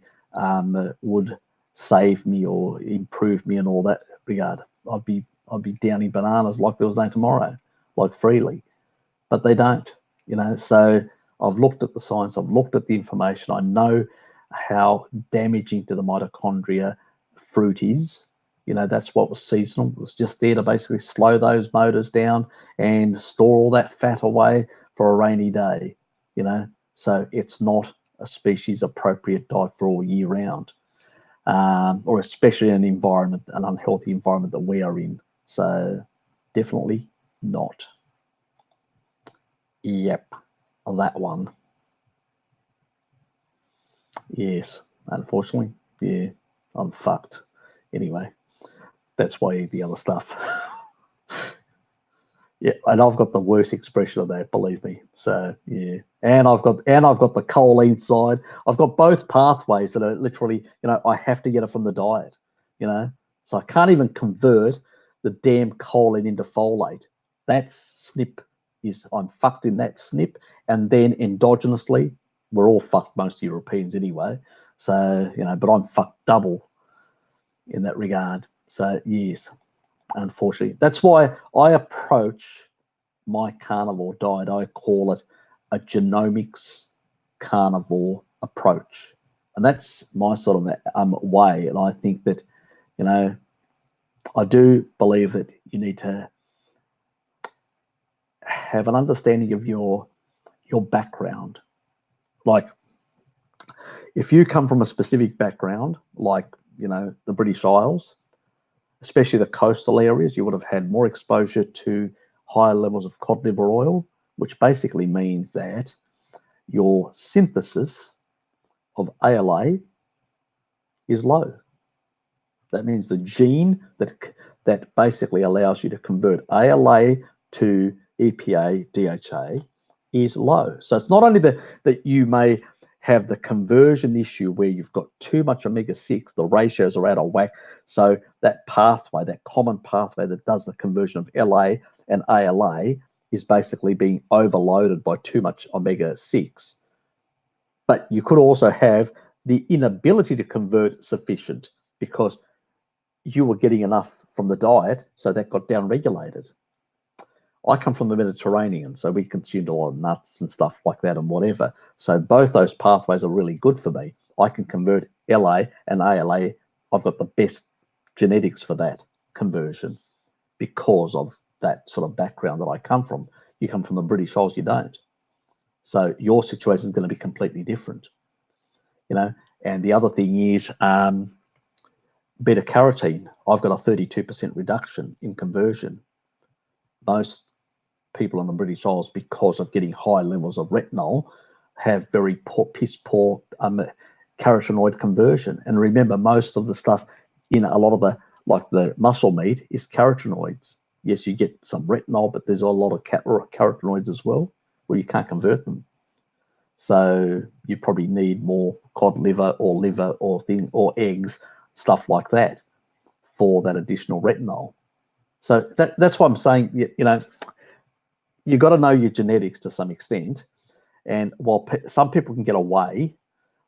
would save me or improve me in all that regard, I'd be downing bananas like there was no tomorrow, like freely. But they don't, So I've looked at the science, I've looked at the information, I know how damaging to the mitochondria fruit is. That's what was seasonal. It was just there to basically slow those motors down and store all that fat away for a rainy day, So it's not a species appropriate diet for all year round, or especially an unhealthy environment that we are in. So definitely not. Yep, that one. Yes, unfortunately, yeah, I'm fucked. Anyway, that's why I eat the other stuff. Yeah, and I've got the worst expression of that, believe me. So yeah, and I've got the choline side. I've got both pathways that are literally, I have to get it from the diet, So I can't even convert the damn choline into folate. That snip I'm fucked in that snip, and then endogenously, we're all fucked, most Europeans anyway. So but I'm fucked double in that regard. So yes, unfortunately. That's why I approach my carnivore diet, I call it a genomics carnivore approach. And that's my sort of way. And I think that, I do believe that you need to have an understanding of your background. Like, if you come from a specific background, like, the British Isles, especially the coastal areas, you would have had more exposure to higher levels of cod liver oil, which basically means that your synthesis of ALA is low. That means the gene that basically allows you to convert ALA to EPA, DHA is low. So it's not only that you may have the conversion issue where you've got too much omega-6, the ratios are out of whack. So that pathway, that common pathway that does the conversion of LA and ALA is basically being overloaded by too much omega-6. But you could also have the inability to convert sufficient because you were getting enough from the diet, so that got down-regulated. I come from the Mediterranean, so we consumed a lot of nuts and stuff like that and whatever. So both those pathways are really good for me. I can convert LA and ALA. I've got the best genetics for that conversion because of that sort of background that I come from. You come from the British Isles, you don't. So your situation is going to be completely different, And the other thing is beta carotene. I've got a 32% reduction in conversion. Most people in the British Isles, because of getting high levels of retinol, have very piss poor carotenoid conversion. And remember, most of the stuff in a lot of the muscle meat is carotenoids. Yes, you get some retinol, but there's a lot of carotenoids as well, where you can't convert them. So you probably need more cod liver or eggs, stuff like that, for that additional retinol. So that's why I'm saying, you've got to know your genetics to some extent. And while some people can get away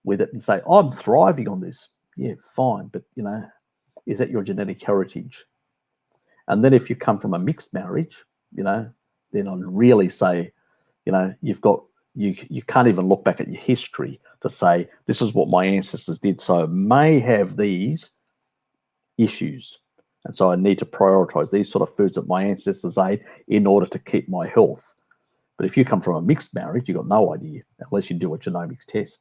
with it and say, I'm thriving on this, yeah, fine. But, is that your genetic heritage? And then if you come from a mixed marriage, then I'd really say, you can't even look back at your history to say, this is what my ancestors did. So I may have these issues. And so I need to prioritize these sort of foods that my ancestors ate in order to keep my health. But if you come from a mixed marriage, you've got no idea unless you do a genomics test.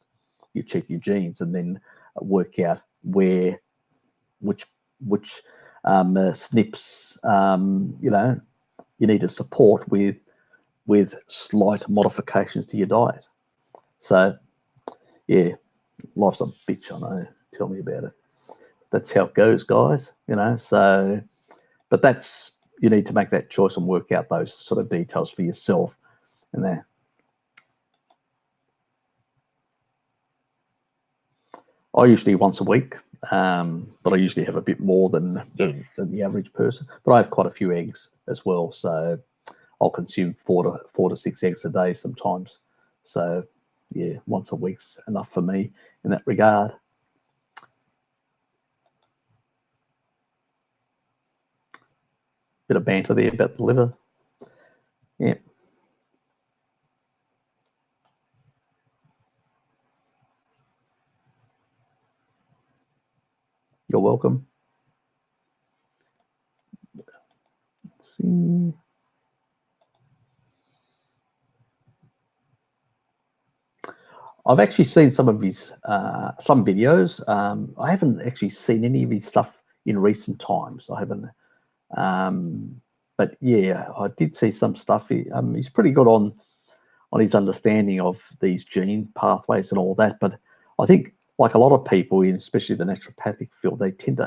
You check your genes and then work out which SNPs you need to support with slight modifications to your diet. So yeah, life's a bitch, I know. Tell me about it. That's how it goes, guys. So, but that's you need to make that choice and work out those sort of details for yourself. And there, I usually once a week, but I usually have a bit more than the average person. But I have quite a few eggs as well, so I'll consume four to 6 eggs a day sometimes. So yeah, once a week's enough for me in that regard. Bit of banter there about the liver. Yeah. You're welcome. Let's see. I've actually seen some of his some videos. I haven't actually seen any of his stuff in recent times. I haven't. But yeah, I did see some stuff. He's pretty good on his understanding of these gene pathways and all that. But I think, like a lot of people, especially the naturopathic field, they tend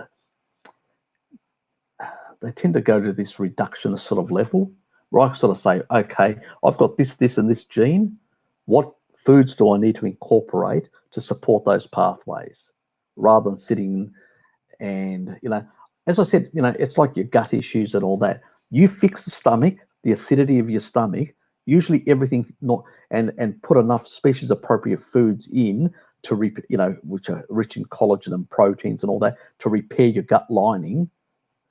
to go to this reductionist sort of level, where I sort of say, okay, I've got this, and this gene. What foods do I need to incorporate to support those pathways, rather than sitting and, as I said, it's like your gut issues and all that. You fix the stomach, the acidity of your stomach, usually everything not, and put enough species appropriate foods in to which are rich in collagen and proteins and all that, to repair your gut lining,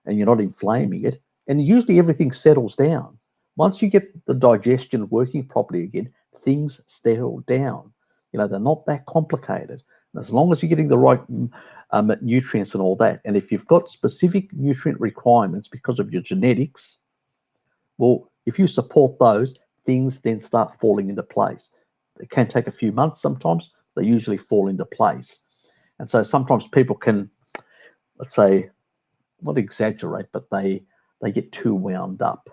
and you're not inflaming it, and usually everything settles down. Once you get the digestion working properly again, things settle down. They're not that complicated. And as long as you're getting the right nutrients and all that, and if you've got specific nutrient requirements because of your genetics, well, if you support those, things then start falling into place. It can take a few months sometimes. They usually fall into place. And so sometimes people can, let's say, not exaggerate, but they get too wound up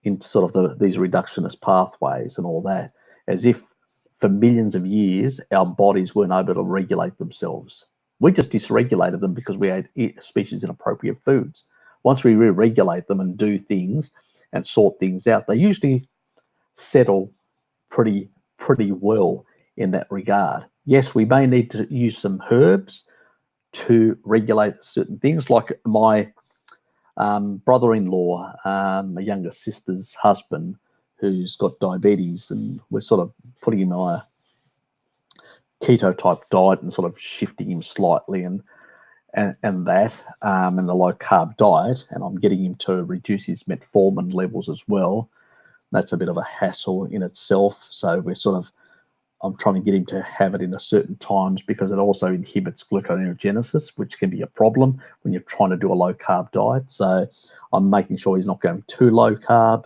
in sort of these reductionist pathways and all that, as if for millions of years our bodies weren't able to regulate themselves. We just dysregulated them because we ate species inappropriate foods. Once we re-regulate them and do things and sort things out, they usually settle pretty well in that regard. Yes, we may need to use some herbs to regulate certain things, like my brother-in-law, my younger sister's husband, who's got diabetes, and we're sort of putting him on a keto type diet and sort of shifting him slightly and the low carb diet, and I'm getting him to reduce his metformin levels as well. That's a bit of a hassle in itself. So I'm trying to get him to have it in a certain times, because it also inhibits gluconeogenesis, which can be a problem when you're trying to do a low carb diet. So I'm making sure he's not going too low carb,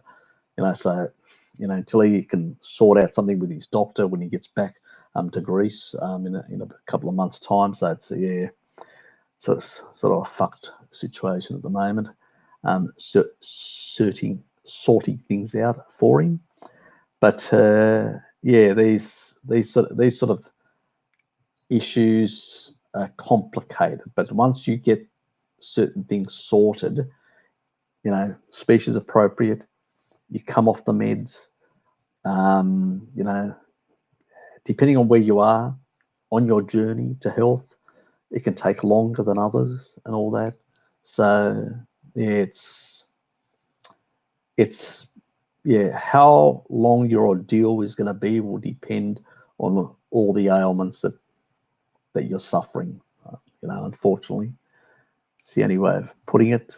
until he can sort out something with his doctor when he gets back to Greece in a couple of months' time. So it's sort of a fucked situation at the moment. Sorting things out for him, but these sort of issues are complicated. But once you get certain things sorted, species appropriate, you come off the meds. Depending on where you are on your journey to health, it can take longer than others and all that. So yeah, it's how long your ordeal is going to be will depend on all the ailments that you're suffering. Unfortunately, it's the only way of putting it.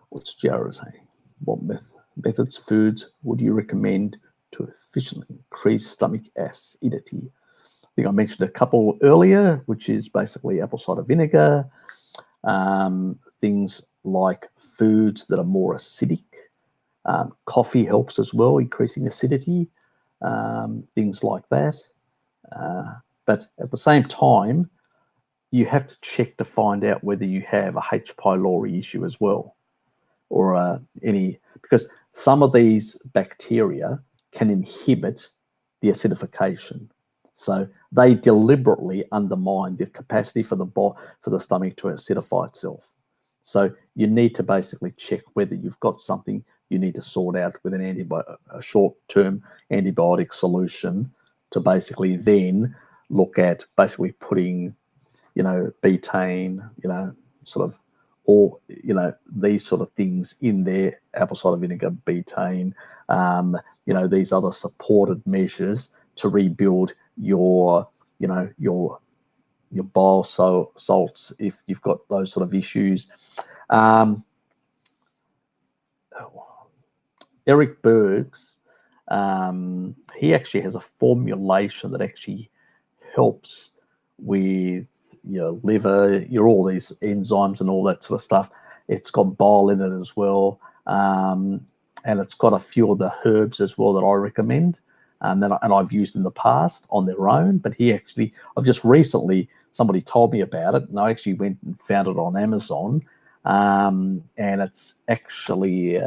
What's Jared saying? What methods, foods would you recommend to efficiently increase stomach acidity? I think I mentioned a couple earlier, which is basically apple cider vinegar, things like foods that are more acidic. Coffee helps as well, increasing acidity, things like that. But at the same time, you have to check to find out whether you have a H. pylori issue as well, or because some of these bacteria can inhibit the acidification. So they deliberately undermine the capacity for the stomach to acidify itself. So you need to basically check whether you've got something you need to sort out with a short-term antibiotic solution, to basically then look at basically putting, betaine, sort of, or, these sort of things in there, apple cider vinegar, betaine, these other supported measures to rebuild your bile salts if you've got those sort of issues. Eric Bergs, he actually has a formulation that actually helps with your liver, all these enzymes and all that sort of stuff. It's got bile in it as well, and it's got a few of the herbs as well that I recommend, and I've used in the past on their own. But I've just recently, somebody told me about it, and I actually went and found it on Amazon, and it's actually,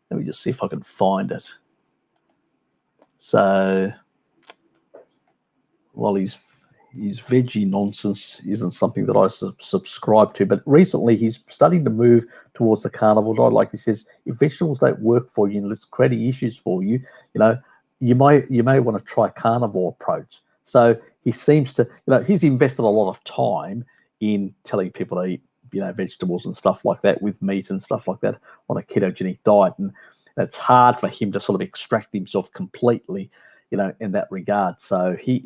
let me just see if I can find it. So, well, his veggie nonsense isn't something that I subscribe to, but recently he's starting to move towards the carnivore diet. Like he says, if vegetables don't work for you and it's creating issues for you, you may want to try a carnivore approach. So he seems to, he's invested a lot of time in telling people to eat, vegetables and stuff like that with meat and stuff like that on a ketogenic diet, and it's hard for him to sort of extract himself completely, in that regard. So he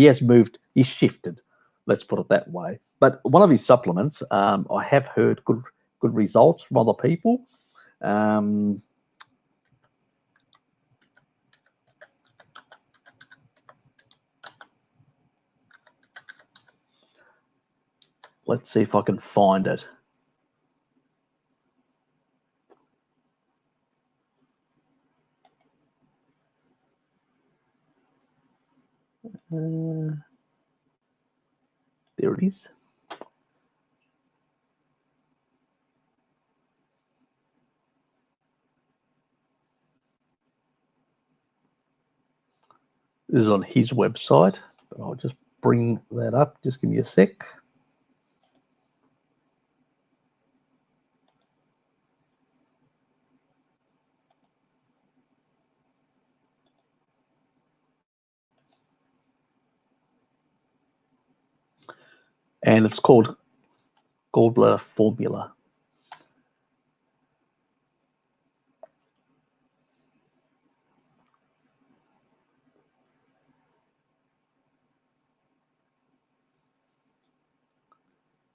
has moved, he's shifted, let's put it that way. But one of his supplements, I have heard good results from other people. Let's see if I can find it. There it is. This is on his website, but I'll just bring that up. Just give me a sec. And it's called Gallbladder Formula.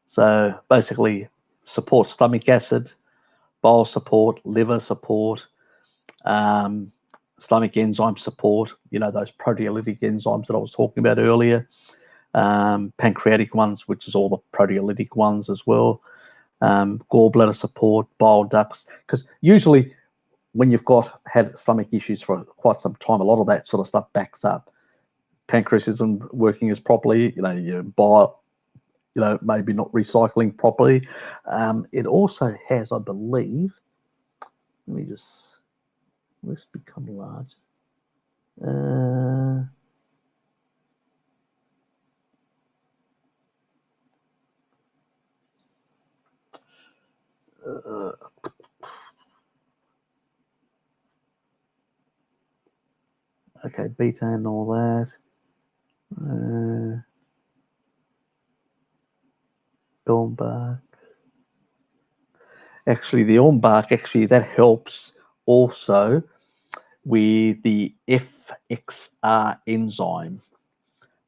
So basically, support stomach acid, bile support, liver support, stomach enzyme support, those proteolytic enzymes that I was talking about earlier, pancreatic ones, which is all the proteolytic ones as well, gallbladder support, bile ducts, because usually when you've had stomach issues for quite some time, a lot of that sort of stuff backs up. Pancreas isn't working as properly, your bile, maybe not recycling properly. It also has, I believe, let's become large. Okay, beta and all that. Elm bark. Actually, the elm bark, that helps also with the FXR enzyme.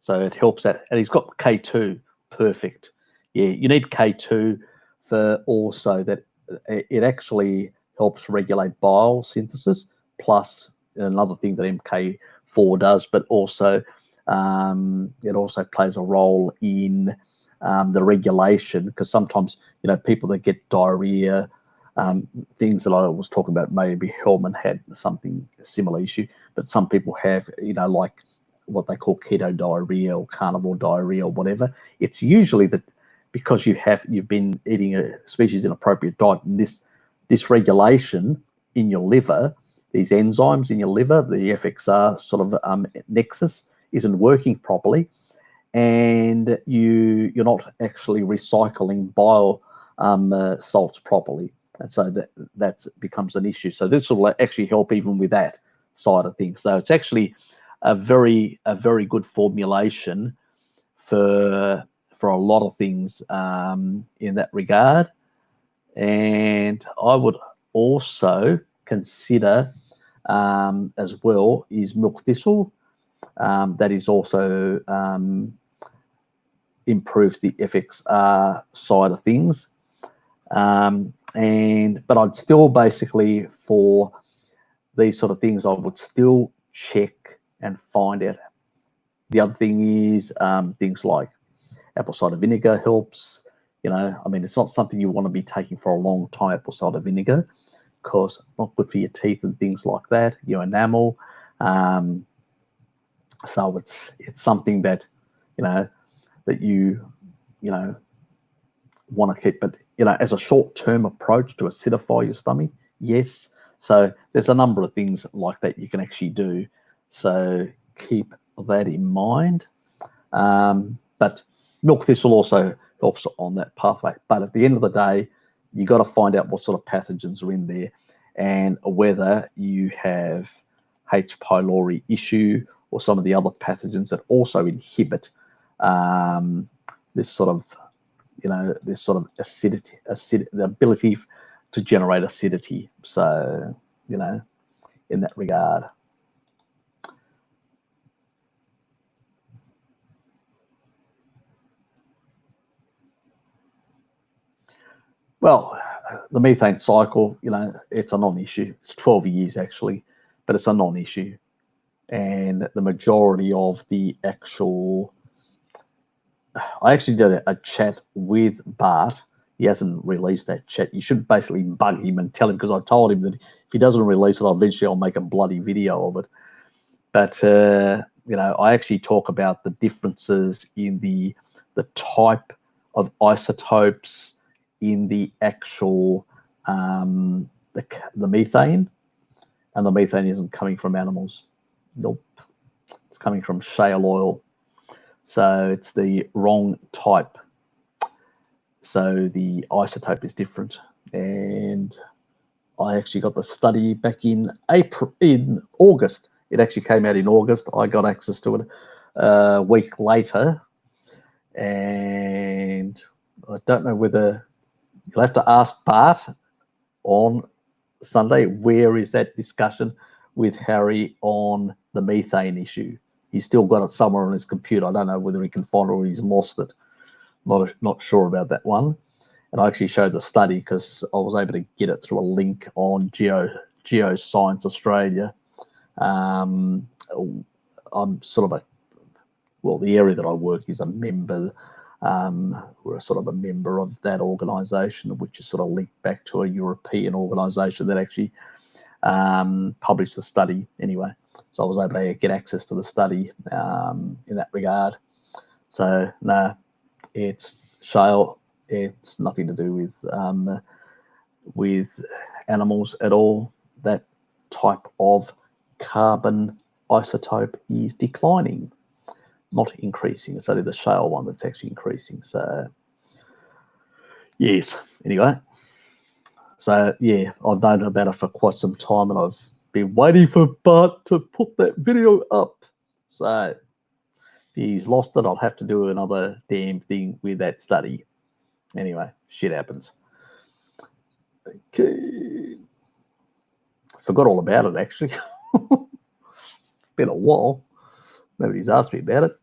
So it helps that. And he's got K2, perfect. Yeah, you need K2 for also that. It actually helps regulate bile synthesis, plus another thing that MK4 does, but also it also plays a role in the regulation, because sometimes people that get diarrhea, things that I was talking about, maybe Hellman had something similar issue, but some people have like what they call keto diarrhea or carnivore diarrhea or whatever. It's usually that because you've been eating a species inappropriate diet, and this dysregulation in your liver, these enzymes in your liver, the FXR sort of nexus isn't working properly, and you're not actually recycling bio salts properly, and so that becomes an issue. So this will actually help even with that side of things. So it's actually a very good formulation for a lot of things in that regard. And I would also consider as well is milk thistle. That is also improves the FXR side of things. But I'd still basically, for these sort of things, I would still check and find out. The other thing is things like apple cider vinegar helps. I mean, it's not something you want to be taking for a long time, apple cider vinegar, because it's not good for your teeth and things like that, your enamel. So it's something that, that you want to keep. But, as a short-term approach to acidify your stomach, yes. So there's a number of things like that you can actually do. So keep that in mind. But milk thistle also helps on that pathway. But at the end of the day, you got to find out what sort of pathogens are in there and whether you have H. pylori issue or some of the other pathogens that also inhibit this sort of acidity, the ability to generate acidity. So, in that regard. Well, the methane cycle, it's a non-issue. It's 12 years actually, but it's a non-issue. And the majority of the actual, I actually did a chat with Bart. He hasn't released that chat. You should basically bug him and tell him, because I told him that if he doesn't release it, eventually I'll make a bloody video of it. But, I actually talk about the differences in the type of isotopes in the actual the methane, and the methane isn't coming from animals. Nope, it's coming from shale oil. So it's the wrong type. So the isotope is different. And I actually got the study back in August. It actually came out in August. I got access to it a week later. And I don't know whether you'll have to ask Bart on Sunday, where is that discussion with Harry on the methane issue? He's still got it somewhere on his computer. I don't know whether he can find it or he's lost it. Not sure about that one. And I actually showed the study because I was able to get it through a link on Geoscience Australia. I'm sort of the area that I work is a member. We're sort of a member of that organisation, which is sort of linked back to a European organisation that actually published the study anyway. So I was able to get access to the study in that regard. So no, it's shale. It's nothing to do with animals at all. That type of carbon isotope is declining, not increasing. It's only the shale one that's actually increasing. So yes, anyway. So yeah, I've known about it for quite some time, and I've been waiting for Bart to put that video up. So if he's lost it, I'll have to do another damn thing with that study. Anyway, shit happens. Okay. Forgot all about it actually. It's been a while. Nobody's asked me about it.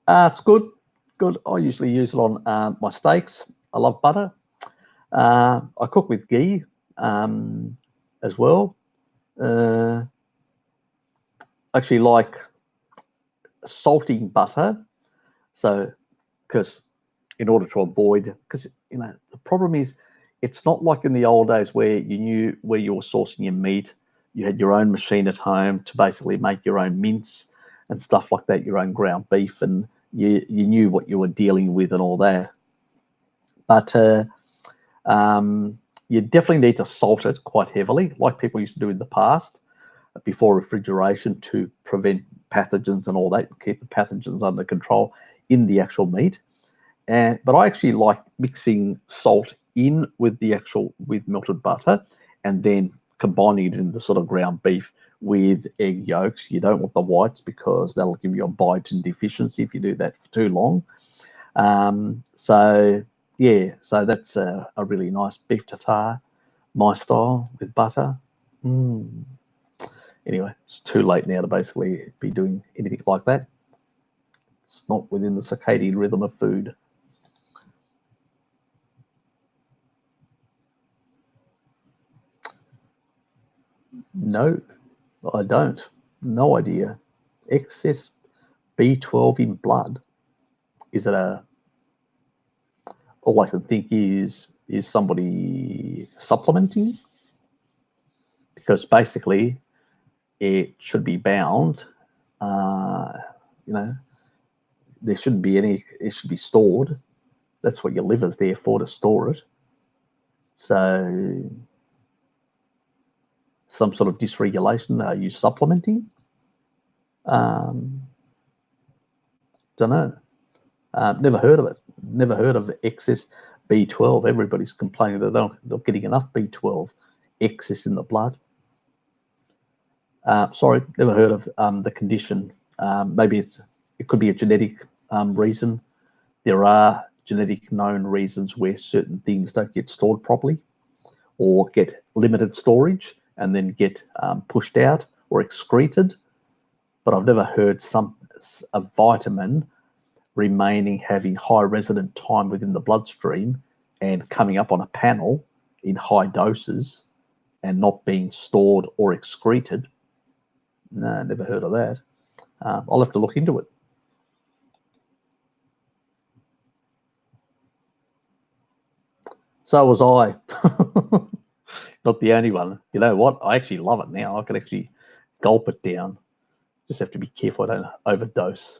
It's good. Good. I usually use it on my steaks. I love butter. I cook with ghee as well. Actually like salting butter. So, because in order to avoid, because the problem is, it's not like in the old days where you knew where you were sourcing your meat. You had your own machine at home to basically make your own mince and stuff like that, your own ground beef, and you knew what you were dealing with and all that. But you definitely need to salt it quite heavily, like people used to do in the past. before refrigeration to prevent pathogens and all that, keep the pathogens under control in the actual meat. But I actually like mixing salt in with with melted butter and then combining it in the sort of ground beef with egg yolks. You don't want the whites because that'll give you a bite deficiency if you do that for too long. So that's a really nice beef tartare, my style, with butter. Anyway, it's too late now to basically be doing anything like that. It's not within the circadian rhythm of food. No, I don't. No idea. Excess B12 in blood. Is it all I can think is somebody supplementing? Because basically it should be bound. There shouldn't be any, it should be stored. That's what your liver's there for, to store it. So some sort of dysregulation. Are you supplementing? Don't know. Never heard of it. Never heard of excess B12. Everybody's complaining that they're not getting enough B12 excess in the blood. Sorry, never heard of the condition. Maybe it could be a genetic reason. There are genetic known reasons where certain things don't get stored properly or get limited storage and then get pushed out or excreted. But I've never heard a vitamin remaining having high resident time within the bloodstream and coming up on a panel in high doses and not being stored or excreted. No, never heard of that. I'll have to look into it. So was I. Not the only one. You know what? I actually love it now. I can actually gulp it down. Just have to be careful I don't overdose.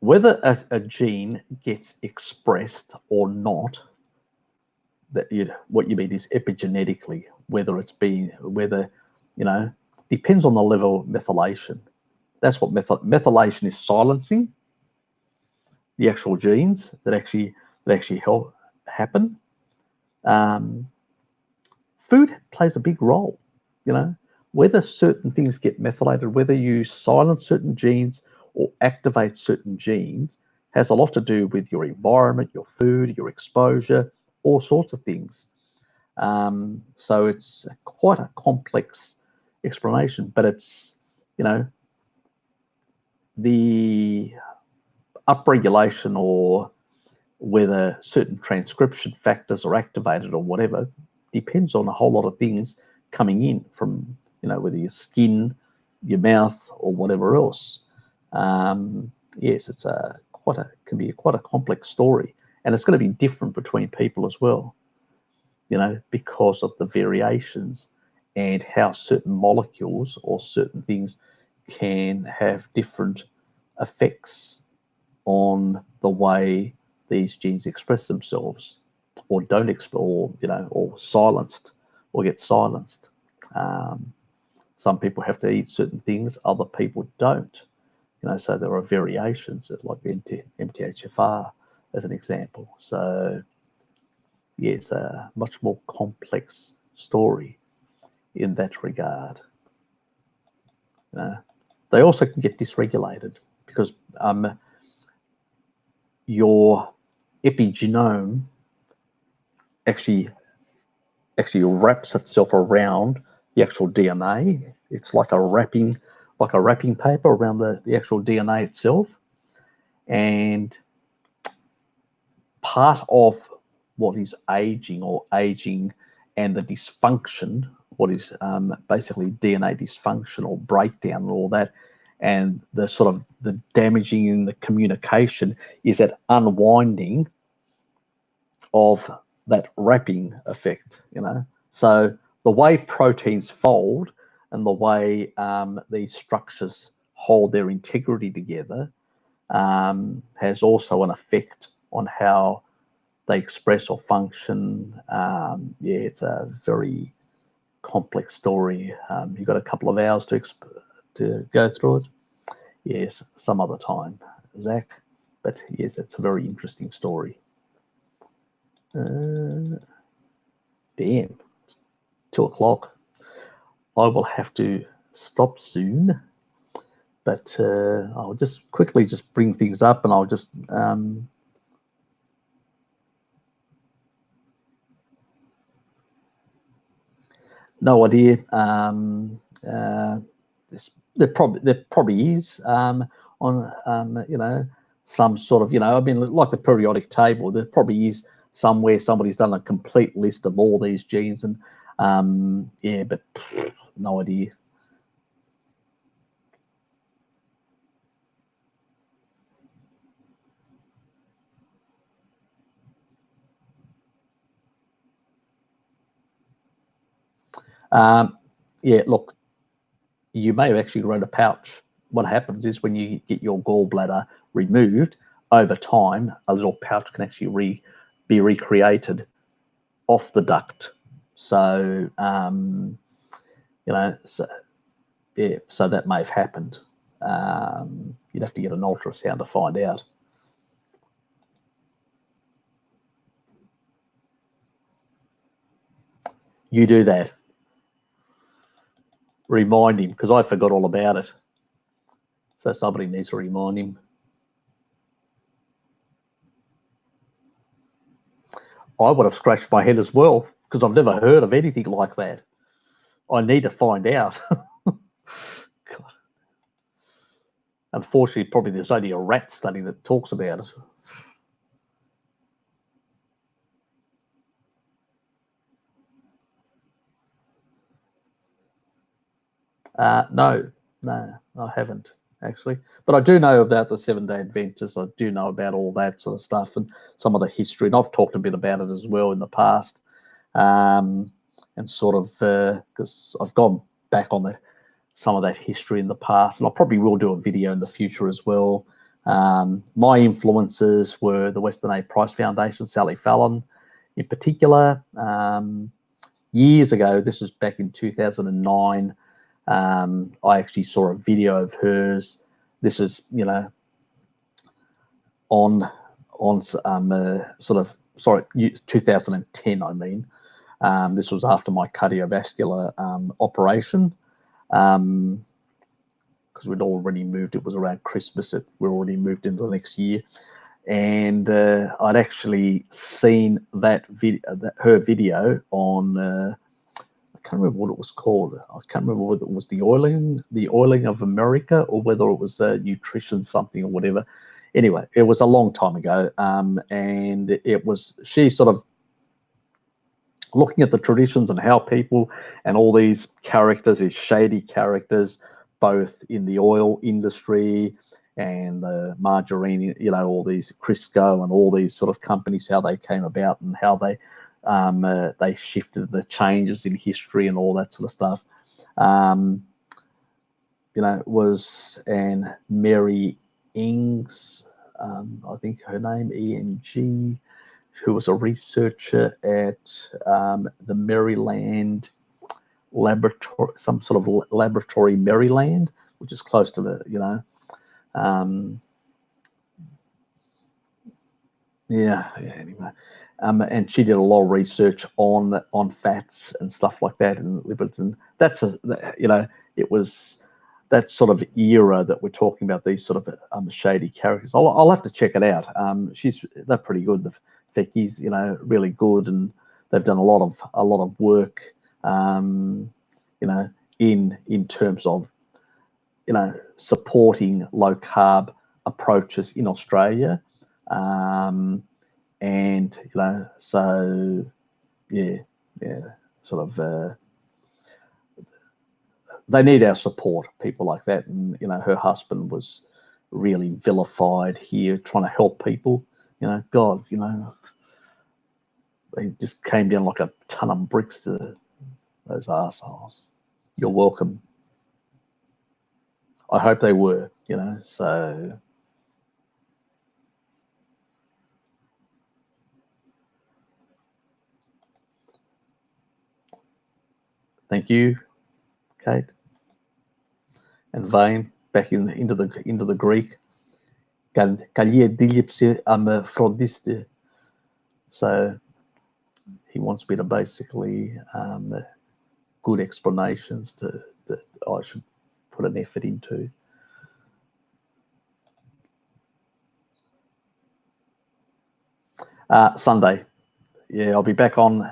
Whether a gene gets expressed or not, what you mean is epigenetically, depends on the level of methylation. That's what methylation is, silencing the actual genes that actually help happen. Food plays a big role, whether certain things get methylated, whether you silence certain genes or activate certain genes has a lot to do with your environment, your food, your exposure, all sorts of things. So it's quite a complex explanation, but it's, the upregulation or whether certain transcription factors are activated or whatever depends on a whole lot of things coming in from, whether your skin, your mouth, or whatever else. Yes, it's can be quite a complex story, and it's going to be different between people as well, because of the variations and how certain molecules or certain things can have different effects on the way these genes express themselves or don't express, or silenced or get silenced. Some people have to eat certain things, other people don't. So there are variations like MTHFR as an example. So yeah, it's a much more complex story in that regard. They also can get dysregulated because your epigenome actually wraps itself around the actual DNA. It's like a wrapping paper around the actual DNA itself. And part of what is aging and the dysfunction, what is basically DNA dysfunction or breakdown and all that, and the sort of the damaging in the communication is that unwinding of that wrapping effect, So the way proteins fold and the way these structures hold their integrity together has also an effect on how they express or function. Yeah, it's a very complex story. You've got a couple of hours to go through it. Yes, some other time, Zach. But yes, it's a very interesting story. Damn, it's 2 o'clock. I will have to stop soon. But I'll just quickly just bring things up, and I'll just no idea. There probably is on some sort of I mean, like the periodic table. There probably is somewhere somebody's done a complete list of all these genes, and yeah, but no idea. Yeah, look, you may have actually grown a pouch. What happens is when you get your gallbladder removed, over time, a little pouch can actually be recreated off the duct. So, so, yeah, so that may have happened. You'd have to get an ultrasound to find out. You do that. Remind him, because I forgot all about it. So somebody needs to remind him. I would have scratched my head as well, because I've never heard of anything like that. I need to find out. Unfortunately, probably there's only a rat study that talks about it. No, I haven't actually. But I do know about the 7-day Adventures. I do know about all that sort of stuff and some of the history. And I've talked a bit about it as well in the past. And sort of because I've gone back on some of that history in the past, and I probably will do a video in the future as well. My influences were the Weston A. Price Foundation, Sally Fallon in particular. Years ago, this was back in 2009, I actually saw a video of hers. This is, on sort of, sorry, 2010, I mean. This was after my cardiovascular operation. Because we'd already moved, it was around Christmas, we'd already moved into the next year. And I'd actually seen that her video on, I can't remember what it was called. I can't remember whether it was the oiling of America, or whether it was nutrition something or whatever. Anyway, it was a long time ago, and it was, she sort of looking at the traditions and how people and all these characters, these shady characters, both in the oil industry and the margarine, all these Crisco and all these sort of companies, how they came about and how they shifted the changes in history and all that sort of stuff. And Mary Ings, I think her name, ENG, who was a researcher at the Maryland laboratory, some sort of laboratory, Maryland, which is close to the, anyway. And she did a lot of research on fats and stuff like that and lipids, and that's it was that sort of era that we're talking about, these sort of shady characters. I'll have to check it out. They're pretty good. The Feckies, really good, and they've done a lot of work, in terms of supporting low carb approaches in Australia. And so sort of they need our support, people like that. And her husband was really vilified here, trying to help people. God, they just came down like a ton of bricks. Those arseholes. You're welcome. I hope they were, you know, so. Thank you, Kate. And Vane, back into the Greek. So he wants me to basically good explanations that I should put an effort into. Sunday, yeah, I'll be back on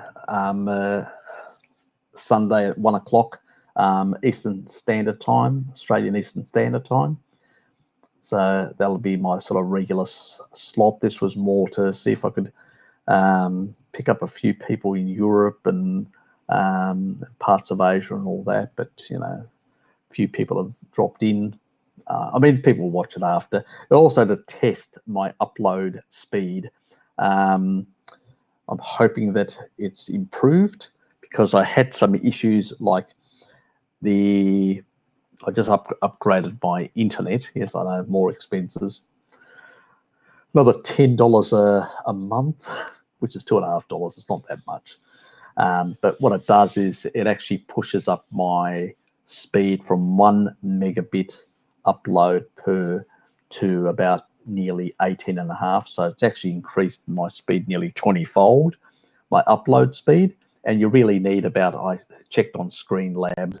Sunday at 1 o'clock Eastern Standard Time, Australian Eastern Standard Time. So that'll be my sort of regular slot. This was more to see if I could pick up a few people in Europe and parts of Asia and all that. But, you know, a few people have dropped in. I mean, people will watch it after. Also to test my upload speed. I'm hoping that it's improved because I had some issues like I just upgraded my internet. Yes, I know, more expenses. Another $10 a month, which is $2.50. It's not that much. But what it does is it actually pushes up my speed from 1 megabit upload per to about nearly 18.5. So it's actually increased my speed nearly 20-fold, my upload speed. And you really need about, I checked on StreamYard,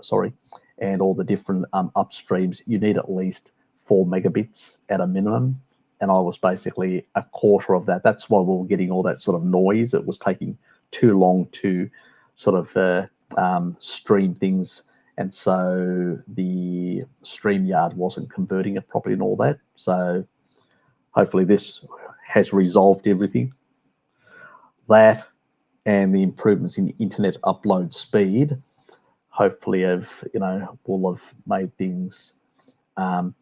sorry, and all the different upstreams, you need at least 4 megabits at a minimum. And I was basically a quarter of that. That's why we were getting all that sort of noise. It was taking too long to sort of stream things. And so the StreamYard wasn't converting it properly and all that. So hopefully this has resolved everything. That and the improvements in the internet upload speed hopefully will have made things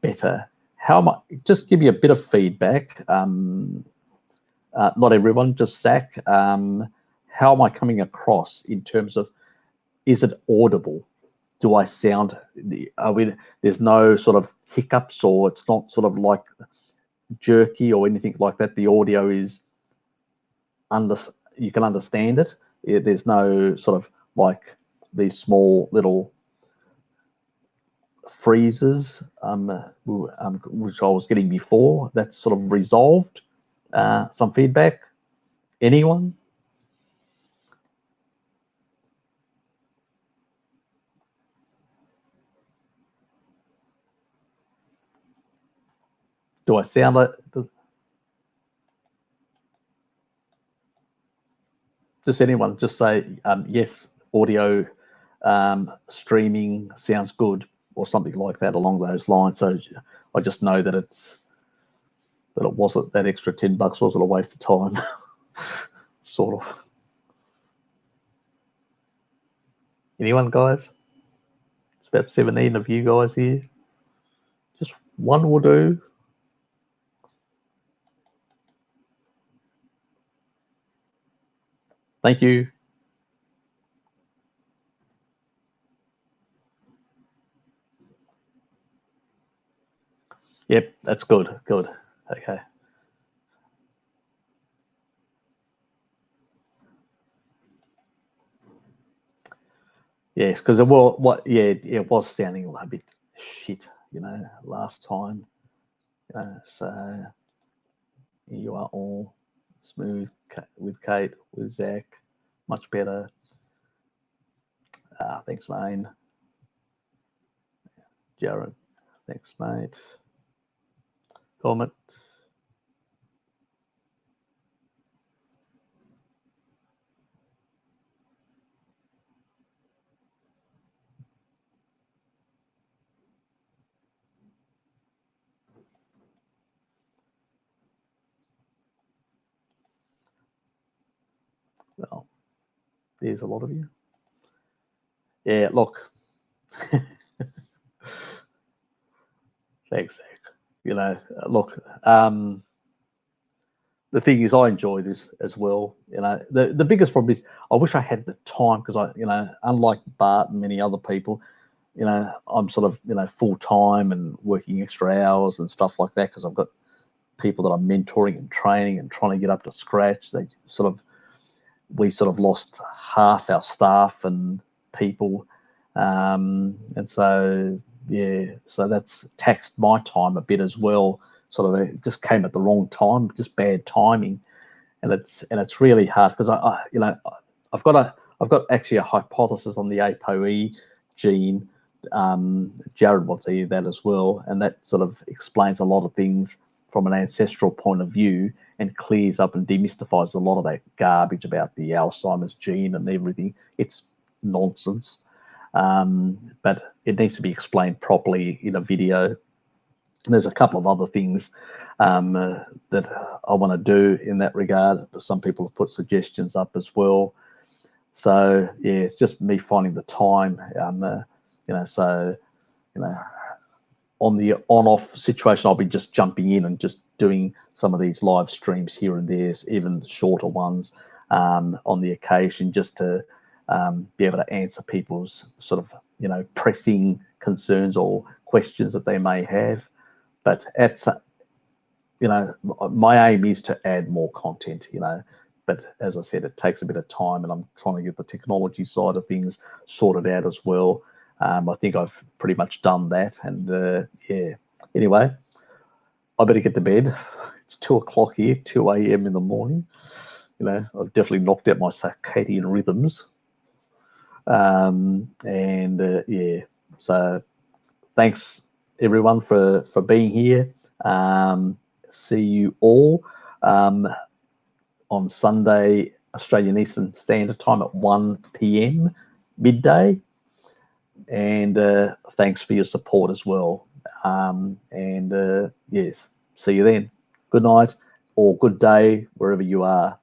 better. How much? Just give you a bit of feedback. Not everyone, just Zach. How am I coming across in terms of, is it audible? Do I sound? There's no sort of hiccups, or it's not sort of like jerky or anything like that. The audio is you can understand it. There's no sort of like these small little freezes, which I was getting before. That's sort of resolved. Some feedback. Anyone? Do I sound like? Just anyone? Just say yes. Audio streaming sounds good, or something like that along those lines. So I just know that it wasn't that extra $10 wasn't a waste of time, sort of. Anyone, guys? It's about 17 of you guys here. Just one will do. Thank you. Yep, that's good. Good. Okay. Yes, because it was sounding a bit shit, last time. So you are all smooth with Kate, with Zach, much better. Thanks, mate. Jared, thanks, mate. Comment. Well, there's a lot of you. Yeah, look. Thanks, Zach. Look, the thing is, I enjoy this as well. You know, the biggest problem is I wish I had the time because unlike Bart and many other people, I'm sort of, full time and working extra hours and stuff like that because I've got people that I'm mentoring and training and trying to get up to scratch. We sort of lost half our staff and people, and so so that's taxed my time a bit as well. Sort of, it just came at the wrong time, just bad timing, and it's really hard because I've got actually a hypothesis on the ApoE gene. Jared will tell you that as well, and that sort of explains a lot of things from an ancestral point of view and clears up and demystifies a lot of that garbage about the Alzheimer's gene and everything. It's nonsense, but it needs to be explained properly in a video. And there's a couple of other things that I want to do in that regard. Some people have put suggestions up as well. So yeah, it's just me finding the time. On the on-off situation, I'll be just jumping in and just doing some of these live streams here and there, even shorter ones on the occasion, just to be able to answer people's sort of pressing concerns or questions that they may have. But my aim is to add more content. But as I said, it takes a bit of time, and I'm trying to get the technology side of things sorted out as well. I think I've pretty much done that, and Anyway, I better get to bed. It's 2 o'clock here, 2 a.m. in the morning. I've definitely knocked out my circadian rhythms. So thanks everyone for being here. See you all on Sunday, Australian Eastern Standard Time at 1 p.m. midday. And thanks for your support as well. Yes, see you then. Good night or good day, wherever you are.